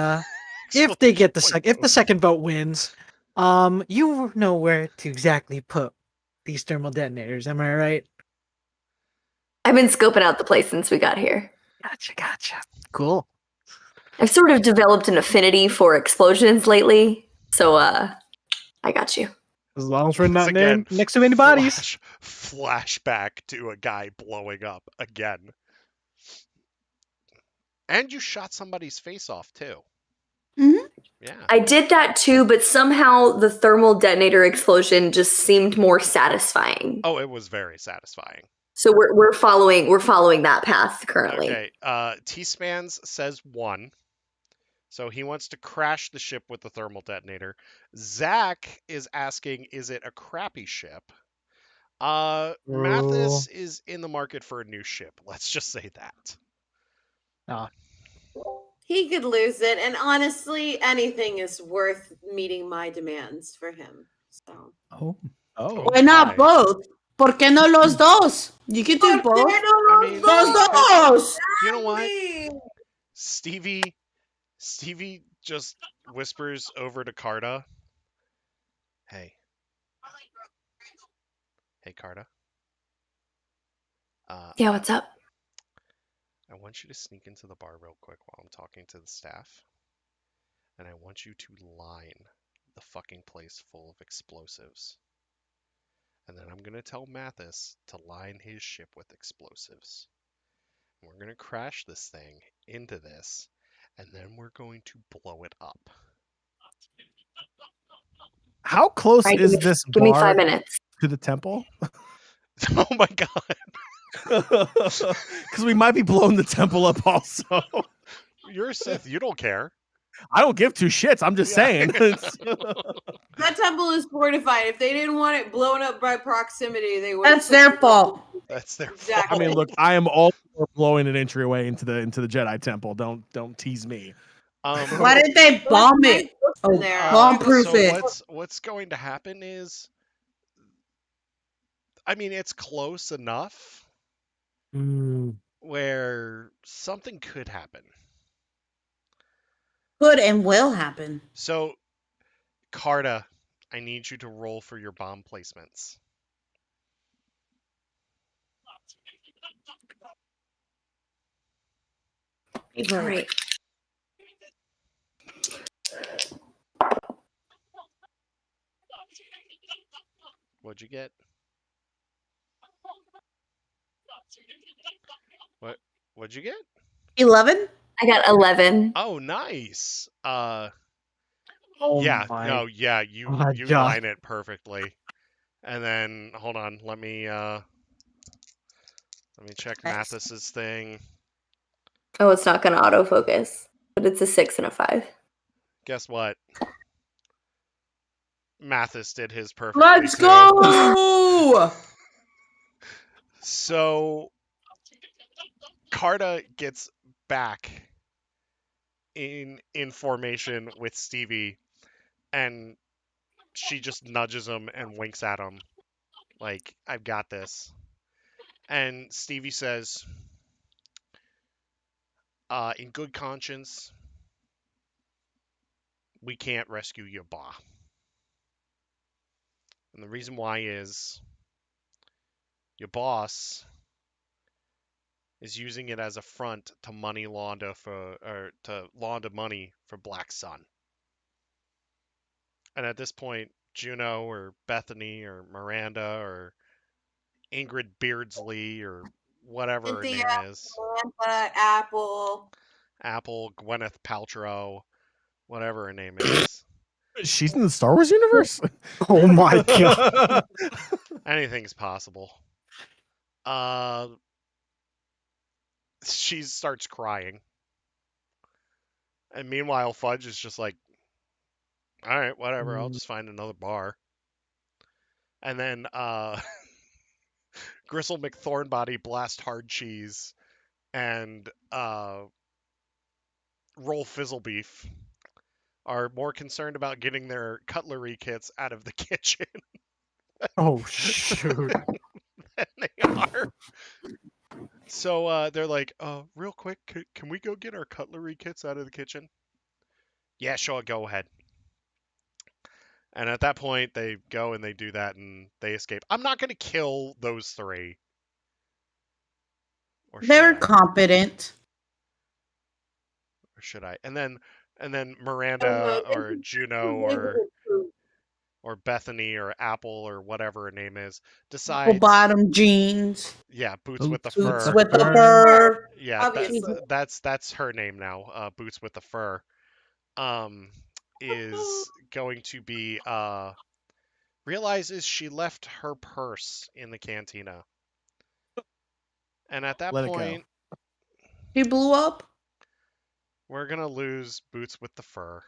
if they get if the second vote wins, you know where to exactly put these thermal detonators, am I right? I've been scoping out the place since we got here. Gotcha. Cool. I've sort of developed an affinity for explosions lately, so I got you. As long as we're not next to any bodies. Flashback to a guy blowing up again. And you shot somebody's face off too. Mm-hmm. Yeah. I did that too, but somehow the thermal detonator explosion just seemed more satisfying. Oh, it was very satisfying. So we're following that path currently. Okay. T-Spans says 1. So he wants to crash the ship with the thermal detonator. Zach is asking, is it a crappy ship? Mathis is in the market for a new ship. Let's just say that. He could lose it, and honestly, anything is worth meeting my demands for him. So. Why not both? ¿Por qué no los dos? You can do both. I mean, los dos. You know what? Stevie just whispers over to Carta. Hey, Carta. Yeah, what's up? I want you to sneak into the bar real quick while I'm talking to the staff. And I want you to line the fucking place full of explosives. And then I'm going to tell Mathis to line his ship with explosives. And we're going to crash this thing into this, and then we're going to blow it up. How close is this give me bar 5 minutes to the temple? Oh my god. Because we might be blowing the temple up also. You're a Sith. You don't care. I don't give two shits. I'm just saying. That temple is fortified. If they didn't want it blown up by proximity, they would. That's their fault. That's their fault. I mean, look, I am all for blowing an entryway into the Jedi temple. Don't tease me. Why did they bomb it? Bomb-proof it. What's going to happen is, I mean, it's close enough where something could happen. Could and will happen. So, Carta, I need you to roll for your bomb placements. All right. What'd you get? What'd you get? 11. I got 11. Oh, nice. Oh Yeah, my no, yeah, you God. line it perfectly. And then hold on, let me check Nice. Mathis's thing. Oh, it's not going to autofocus, but it's a 6 and a 5. Guess what? Mathis did his perfectly Let's too. go! So Carta gets back in formation with Stevie, and she just nudges him and winks at him like, I've got this. And Stevie says, in good conscience, we can't rescue your ba. And the reason why is your boss is using it as a front to money launder to launder money for Black Sun. And at this point, Juno or Bethany or Miranda or Ingrid Beardsley or whatever her name is, Apple. Gwyneth Paltrow, whatever her name is. She's in the Star Wars universe? Oh my God. Anything's possible. She starts crying. And meanwhile, Fudge is just like, all right, whatever, I'll just find another bar. And then Gristle McThornbody, Blast Hard Cheese, and Roll Fizzlebeef are more concerned about getting their cutlery kits out of the kitchen Oh, shoot. than they are. So they're like, real quick, can we go get our cutlery kits out of the kitchen? Yeah, sure, go ahead. And at that point, they go and they do that and they escape. I'm not going to kill those three. Or They're should I? competent. Or should I? And then Miranda or Juno or Bethany or Apple or whatever her name is decides. Bottom jeans. Yeah, Boots with the fur. Boots with the fur. Yeah, Obviously. that's her name now. Boots with the fur. Is going to be realizes she left her purse in the cantina. And at that point, She blew up. we're gonna lose Boots with the fur.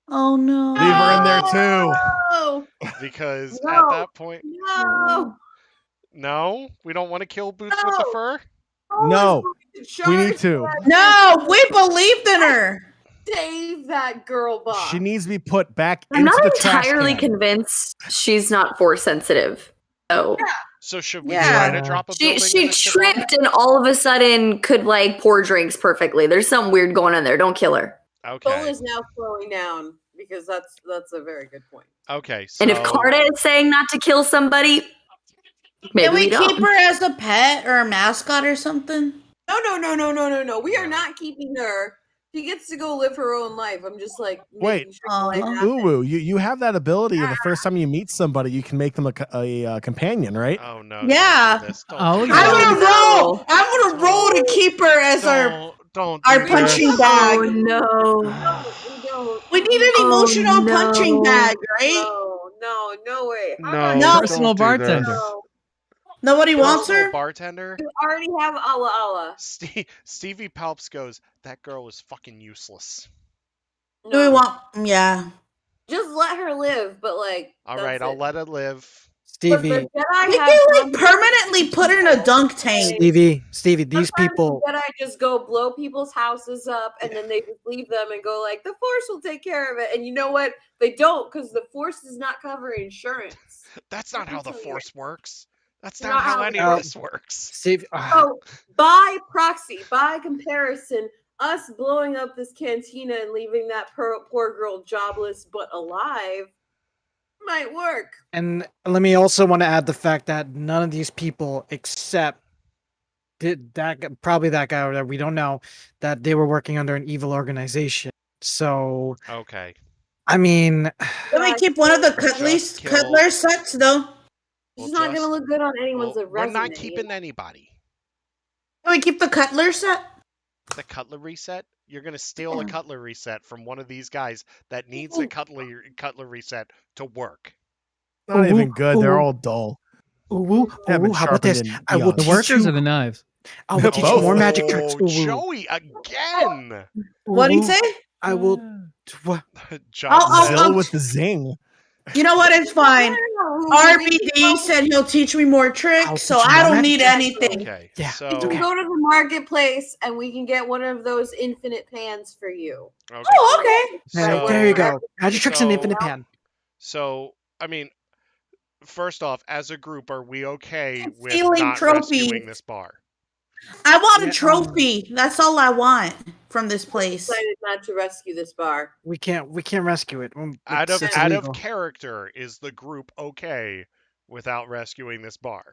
Oh no! Leave her in there too. No, Because No. at that point, no. we don't want to kill Boots with the No. fur. No, we need to. No, we believed in her. Save that girl, Bob. She needs to be put back I'm into not the trash entirely can. convinced she's not force sensitive. So So should we Yeah. try to drop a she building? and a ship on her? tripped and all of a sudden could like pour drinks perfectly. There's something weird going on there. Don't kill her. Soul Okay. is now slowing down because that's a very good point. Okay. So And if Carta is saying not to kill somebody, maybe Can we don't. keep her as a pet or a mascot or something? No. We are not keeping her. She gets to go live her own life. I'm just like, Wait. making sure life happens. Uwu, you have that ability. The first time you meet somebody, you can make them a companion, right? Oh no. Yeah. Don't do this. Don't Oh, do yeah. this. I'm gonna No. roll. I'm gonna roll to keep her as our Don't our do punching this. bag. Oh no. No, We need an Oh, emotional no. punching bag, right? no way. How No, about No. Personal don't do bartender. this. no? Nobody wants Personal her. bartender. You already have Ala. Stevie Palps goes, that girl is fucking useless. Do we want? Yeah. Just let her live, but like. All that's right, I'll it. let it live. But Stevie, the Jedi We have can like permanently put her in a dunk tank. Stevie, these Sometimes people. the Jedi just go blow people's houses up, and then they just leave them and go like, the Force will take care of it. And you know what? They don't, because the Force does not cover insurance. That's not how the tell you. Force works. That's Not not how how any it of works. this works. Steve, So by proxy, by comparison, us blowing up this cantina and leaving that poor girl jobless but alive might work. and let me also want to add the fact that none of these people, except probably that guy that we don't know, that they were working under an evil organization. So, Okay. I mean, Let me keep one of the Just kill- cutler sets though. It's not going to look good on anyone's resume. We're not keeping anybody. Can we keep the cutler set? The cutlery set? You're going to steal a cutlery set from one of these guys that needs a cutlery set to work. Not even good. They're all dull. Ooh, how about this? I will The teach workers you. or the knives? I will teach you more magic tricks. Ooh, Joey again. What did he say? I will. John said, Zill with the zing. You know what? It's fine. RBD said he'll teach me more tricks, so I don't need anything. Okay. Yeah. So We can go to the marketplace and we can get one of those infinite pans for you. okay. Oh, okay. There you go. Magic tricks and infinite pan. So, I mean, first off, as a group, are we okay with Stealing not trophies. rescuing this bar? I want a trophy. That's all I want from this place. Decided not to rescue this bar. We can't rescue it. Out It's of illegal. character, is the group okay without rescuing this bar?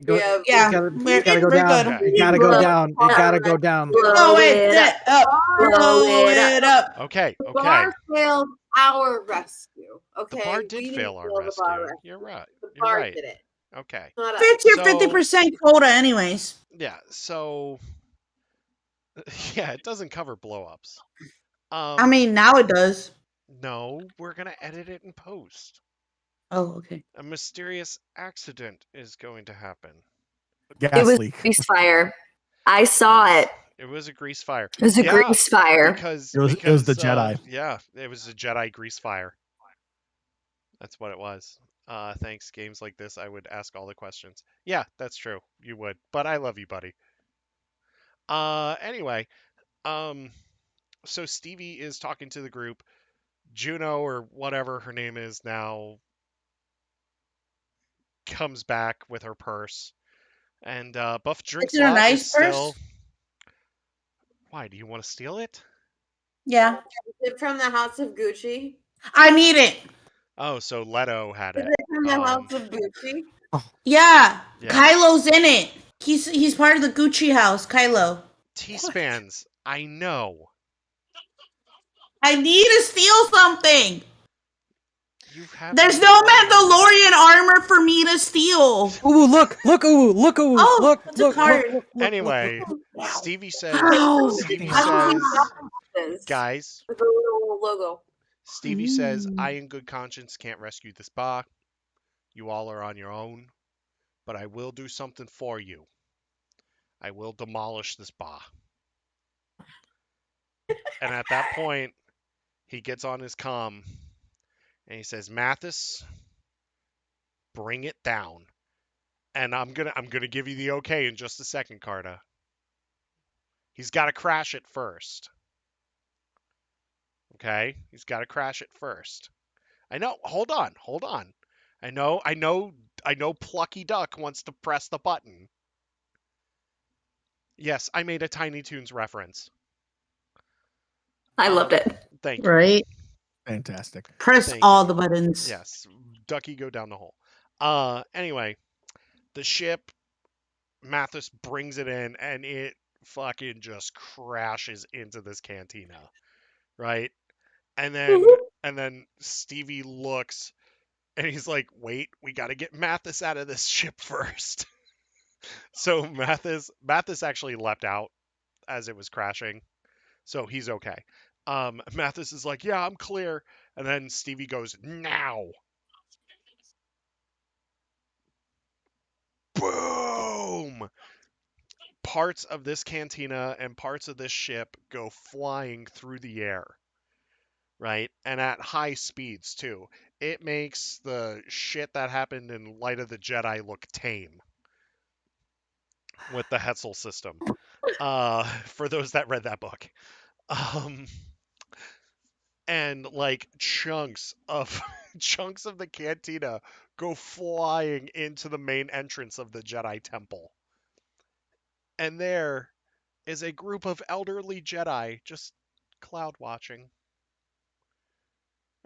Yeah, we're gotta go good. down. Okay. It gotta go down. It gotta go down. Blow it up. Blow it up. Okay. The Okay. bar failed our rescue. Okay. The bar We did didn't fail our fail the bar rescue. You're right. The You're bar right. did it. Okay. Not us. Fits your So- 50% quota, anyways. Yeah. So. Yeah, it doesn't cover blowups. I mean, now it does. No, we're gonna edit it in post. Oh, okay. A mysterious accident is going to happen. Gas It was leak. grease fire. I saw it. It was a grease fire. It was a grease fire. Because It was the Jedi. Yeah, it was a Jedi grease fire. That's what it was. Thanks, games like this, I would ask all the questions. Yeah, that's true. You would. But I love you, buddy. Anyway, so Stevie is talking to the group. Juno, or whatever her name is now, comes back with her purse. And Buff Drinks Is it a Lot nice is purse? still... Why, do you want to steal it? Yeah. Is it from the House of Gucci? I need it. Oh, so Leto had Is it. it from the House of Gucci? Yeah. Yeah. Kylo's in it. He's part of the Gucci house, Kylo. T-Spans, I know. I need to steal something. You have There's no Mandalorian armor for me to steal. Ooh, look, ooh, Oh, look, it's a card. Anyway, Stevie says, Ow. Stevie How do says, we this? guys, With the little logo. Stevie says, I in good conscience can't rescue this bar. You all are on your own, but I will do something for you. I will demolish this bar. And at that point, he gets on his comm and he says, Mathis, bring it down. And I'm gonna give you the okay in just a second, Carta. He's got to crash it first. Okay? He's got to crash it first. I know. Hold on. I know Plucky Duck wants to press the button. Yes, I made a Tiny Toons reference. I loved it. Thank you. Right. Fantastic. Press Thank all you. the buttons. Yes. Ducky, go down the hole. Anyway, the ship, Mathis brings it in, and it fucking just crashes into this cantina. Right? And then Stevie looks and he's like, wait, we got to get Mathis out of this ship first. So Mathis actually leapt out as it was crashing. So he's okay. Mathis is like, yeah, I'm clear. And then Stevie goes, now. Boom! Parts of this cantina and parts of this ship go flying through the air. Right? And at high speeds, too. It makes the shit that happened in Light of the Jedi look tame. With the Hetzel system. For those that read that book. And like chunks of the cantina go flying into the main entrance of the Jedi Temple. And there is a group of elderly Jedi just cloud watching.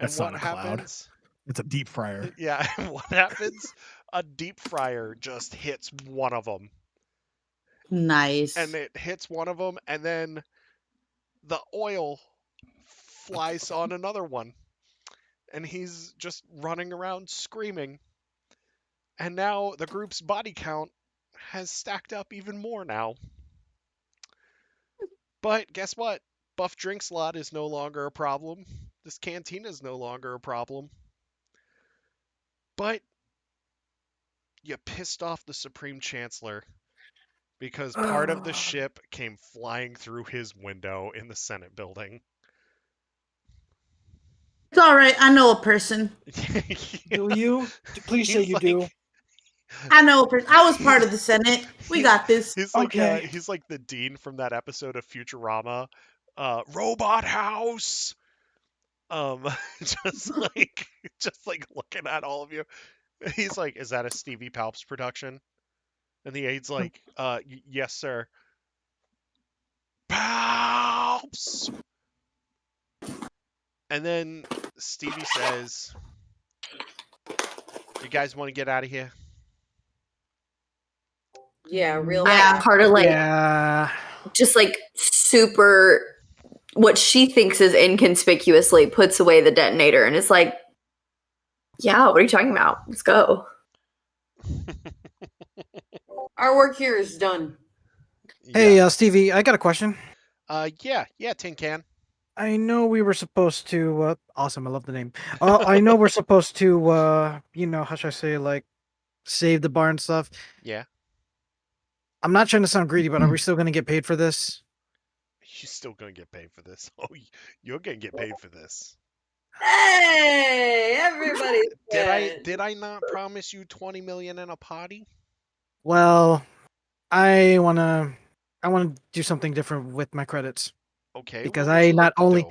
And That's what not a cloud. happens? It's a deep fryer. Yeah, what happens? A deep fryer just hits one of them. Nice. And it hits one of them, and then the oil flies on another one. And he's just running around screaming. And now the group's body count has stacked up even more now. But guess what? Buff drink slot is no longer a problem. This cantina is no longer a problem. But you pissed off the Supreme Chancellor because part of the ship came flying through his window in the Senate building. It's all right. I know a person. Do you? Please say He's you like, do. I know a person. I was part of the Senate. We got this. Okay. He's like the dean from that episode of Futurama, Robot House. Just like just like looking at all of you. He's like, "Is that a Stevie Palps production?" And the aide's like, yes, sir." Palps. And then Stevie says, "You guys want to get out of here?" Yeah, real Yeah. Carter, like, Yeah. just like super, what she thinks is inconspicuously puts away the detonator and is like, yeah, what are you talking about? Let's go. Our work here is done. Hey, Yeah. Stevie, I got a question. Yeah, Tin Can. I know we were supposed to. Awesome, I love the name. I know we're supposed to. How should I say, like, save the bar and stuff. Yeah. I'm not trying to sound greedy, but are we still gonna get paid for this? You're still gonna get paid for this. Oh, you're gonna get paid for this. Hey, everybody! Did I not promise you 20 million in a potty? Well, I wanna do something different with my credits Okay. because What would I you like to do?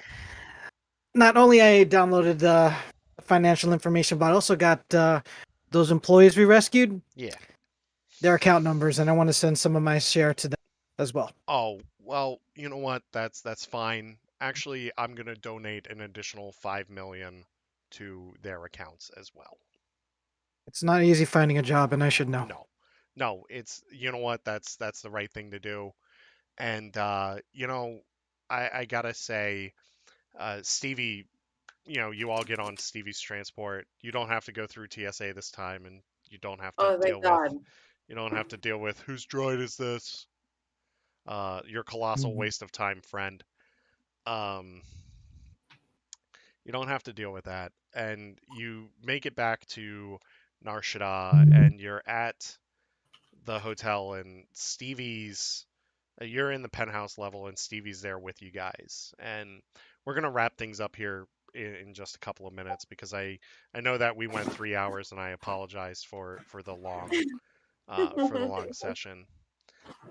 not only I downloaded the financial information, but I also got those employees we rescued, Yeah. their account numbers, and I want to send some of my share to them as well. Oh, well, you know what? That's fine. Actually, I'm gonna donate an additional 5 million to their accounts as well. It's not easy finding a job, and I should know. No, it's you know what? That's the right thing to do. And I gotta say, Stevie, you all get on Stevie's transport. You don't have to go through TSA this time, and you don't have to Oh, deal thank with God. whose droid is this? Your colossal Mhm. waste of time, friend. Um, you don't have to deal with that, and you make it back to Narshada, and you're at the hotel, and you're in the penthouse level, and Stevie's there with you guys, and we're gonna wrap things up here in just a couple of minutes because I know that we went 3 hours, and I apologize for the long session.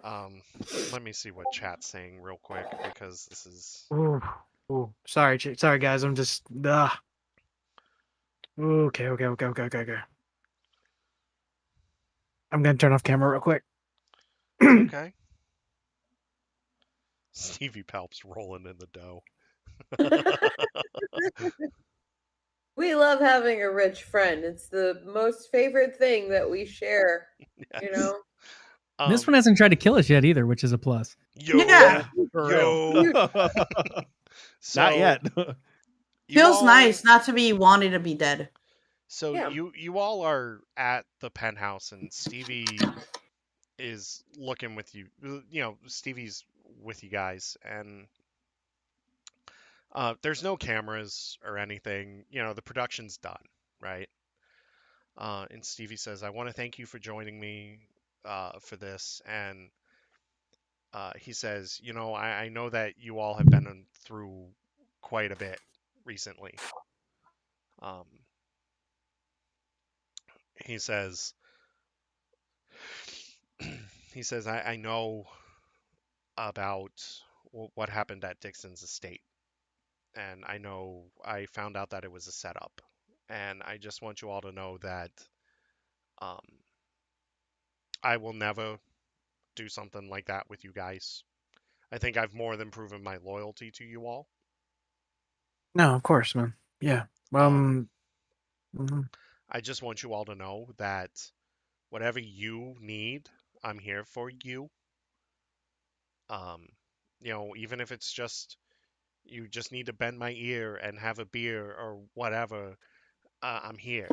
Um, Let me see what chat's saying real quick because this is Ooh, sorry, sorry, guys. I'm just. Okay. I'm gonna turn off camera real quick. okay. Stevie Palps rolling in the dough. We love having a rich friend. It's the most favorite thing that we share. You Yes. know? This one hasn't tried to kill us yet either, which is a plus. Yeah. For real. So Not yet. you Feels all, nice not to be wanting to be dead. So Yeah. you all are at the penthouse, and Stevie is looking with you. Stevie's with you guys, and there's no cameras or anything. The production's done, right? And Stevie says, "I want to thank you for joining me for this." And he says, I know that you all have been through quite a bit recently. Um, he says, I know about what happened at Dixon's estate, and I know I found out that it was a setup, and I just want you all to know that um, I will never do something like that with you guys. I think I've more than proven my loyalty to you all. No, of course, man. Yeah. Um, Mhm. I just want you all to know that whatever you need, I'm here for you. Um, even if it's just you just need to bend my ear and have a beer or whatever, I'm here.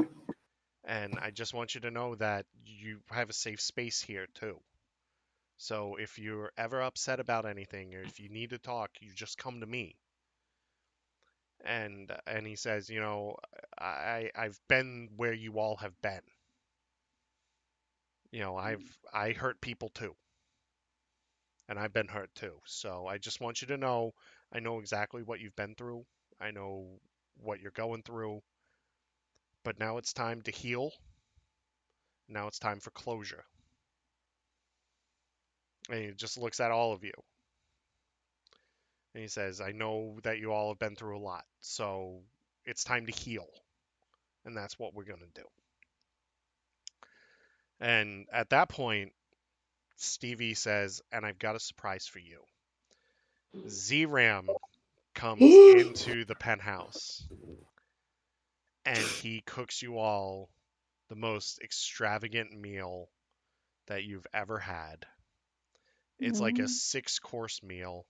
And I just want you to know that you have a safe space here too. So if you're ever upset about anything or if you need to talk, you just come to me. And he says, you know, I've been where you all have been. You know, I hurt people too. And I've been hurt too. So I just want you to know I know exactly what you've been through. I know what you're going through. But now it's time to heal. Now it's time for closure. And he just looks at all of you. And he says, I know that you all have been through a lot. So it's time to heal. And that's what we're going to do. And at that point, Stevie says, and I've got a surprise for you. Z-Ram comes into the penthouse and he cooks you all the most extravagant meal that you've ever had. It's like a 6-course meal.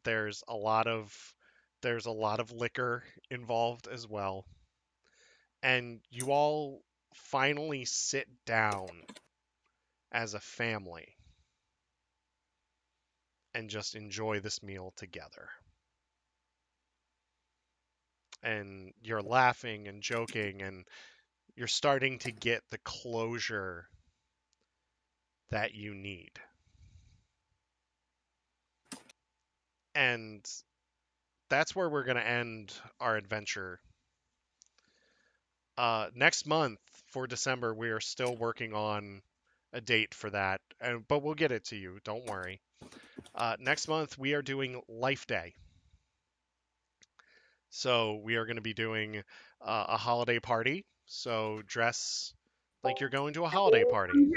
There's a lot of liquor involved as well. And you all finally sit down as a family and just enjoy this meal together. And you're laughing and joking and you're starting to get the closure that you need. And that's where we're going to end our adventure. Next month for December, we are still working on a date for that, but we'll get it to you. Don't worry. Next month, we are doing Life Day. So we are going to be doing a holiday party. So dress like you're going to a holiday party.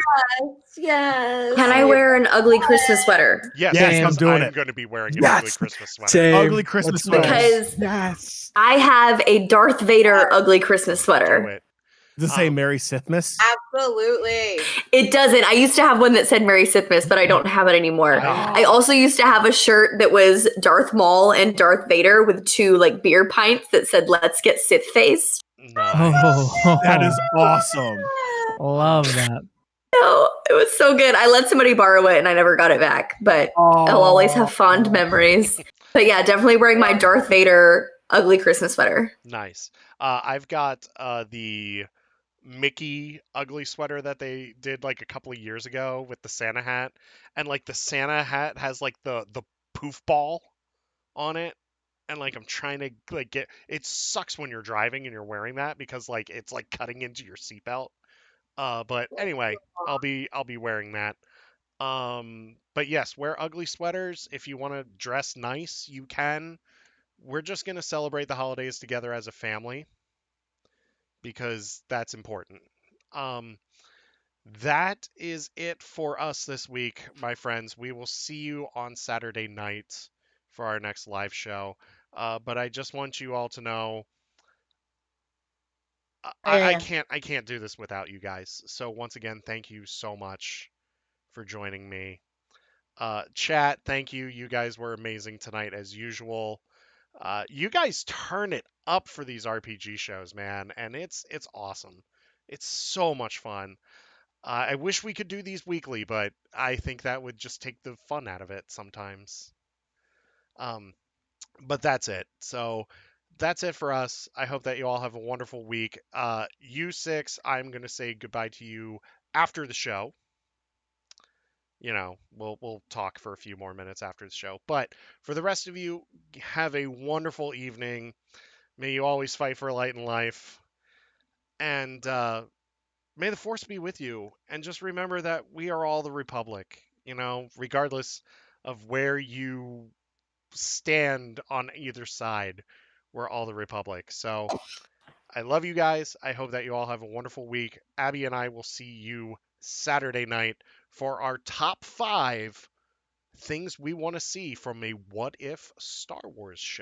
Yes. Can I wear an ugly Christmas sweater? Yes, Yes, because I'm doing I'm it. going to be wearing an ugly Christmas sweater. Same. Ugly Christmas Let's do it. sweaters. Because Yes. I have a Darth Vader ugly Christmas Do sweater. it. Does it say Merry Sithmas? Absolutely. It doesn't. I used to have one that said Merry Sithmas, but I don't have it anymore. I also used to have a shirt that was Darth Maul and Darth Vader with 2 like beer pints that said "Let's get Sith faced." Nice. Oh, That is awesome. love that. No, it was so good. I let somebody borrow it and I never got it back, but I'll always have fond memories. But yeah, definitely wearing my Darth Vader ugly Christmas sweater. Nice. I've got the Mickey ugly sweater that they did like a couple of years ago with the Santa hat, and like the Santa hat has like the poof ball on it, and like I'm trying to like get it sucks when you're driving and you're wearing that because like it's like cutting into your seatbelt. But anyway, I'll be wearing that. But yes, wear ugly sweaters if you want to dress nice, you can. We're just gonna celebrate the holidays together as a family because that's important. Um, that is it for us this week, my friends. We will see you on Saturday night for our next live show. But I just want you all to know I can't do this without you guys. So once again, thank you so much for joining me. Chat, thank you. You guys were amazing tonight as usual. You guys turn it up for these RPG shows, man, and it's awesome. It's so much fun. I wish we could do these weekly, but I think that would just take the fun out of it sometimes. Um, but that's it. So that's it for us. I hope that you all have a wonderful week. U6, I'm gonna say goodbye to you after the show. You know, we'll talk for a few more minutes after the show. But for the rest of you, have a wonderful evening. May you always fight for light in life. And may the force be with you. And just remember that we are all the Republic, you know, regardless of where you stand on either side, we're all the Republic. So I love you guys. I hope that you all have a wonderful week. Abby and I will see you Saturday night for our top 5 things we want to see from a What If Star Wars show.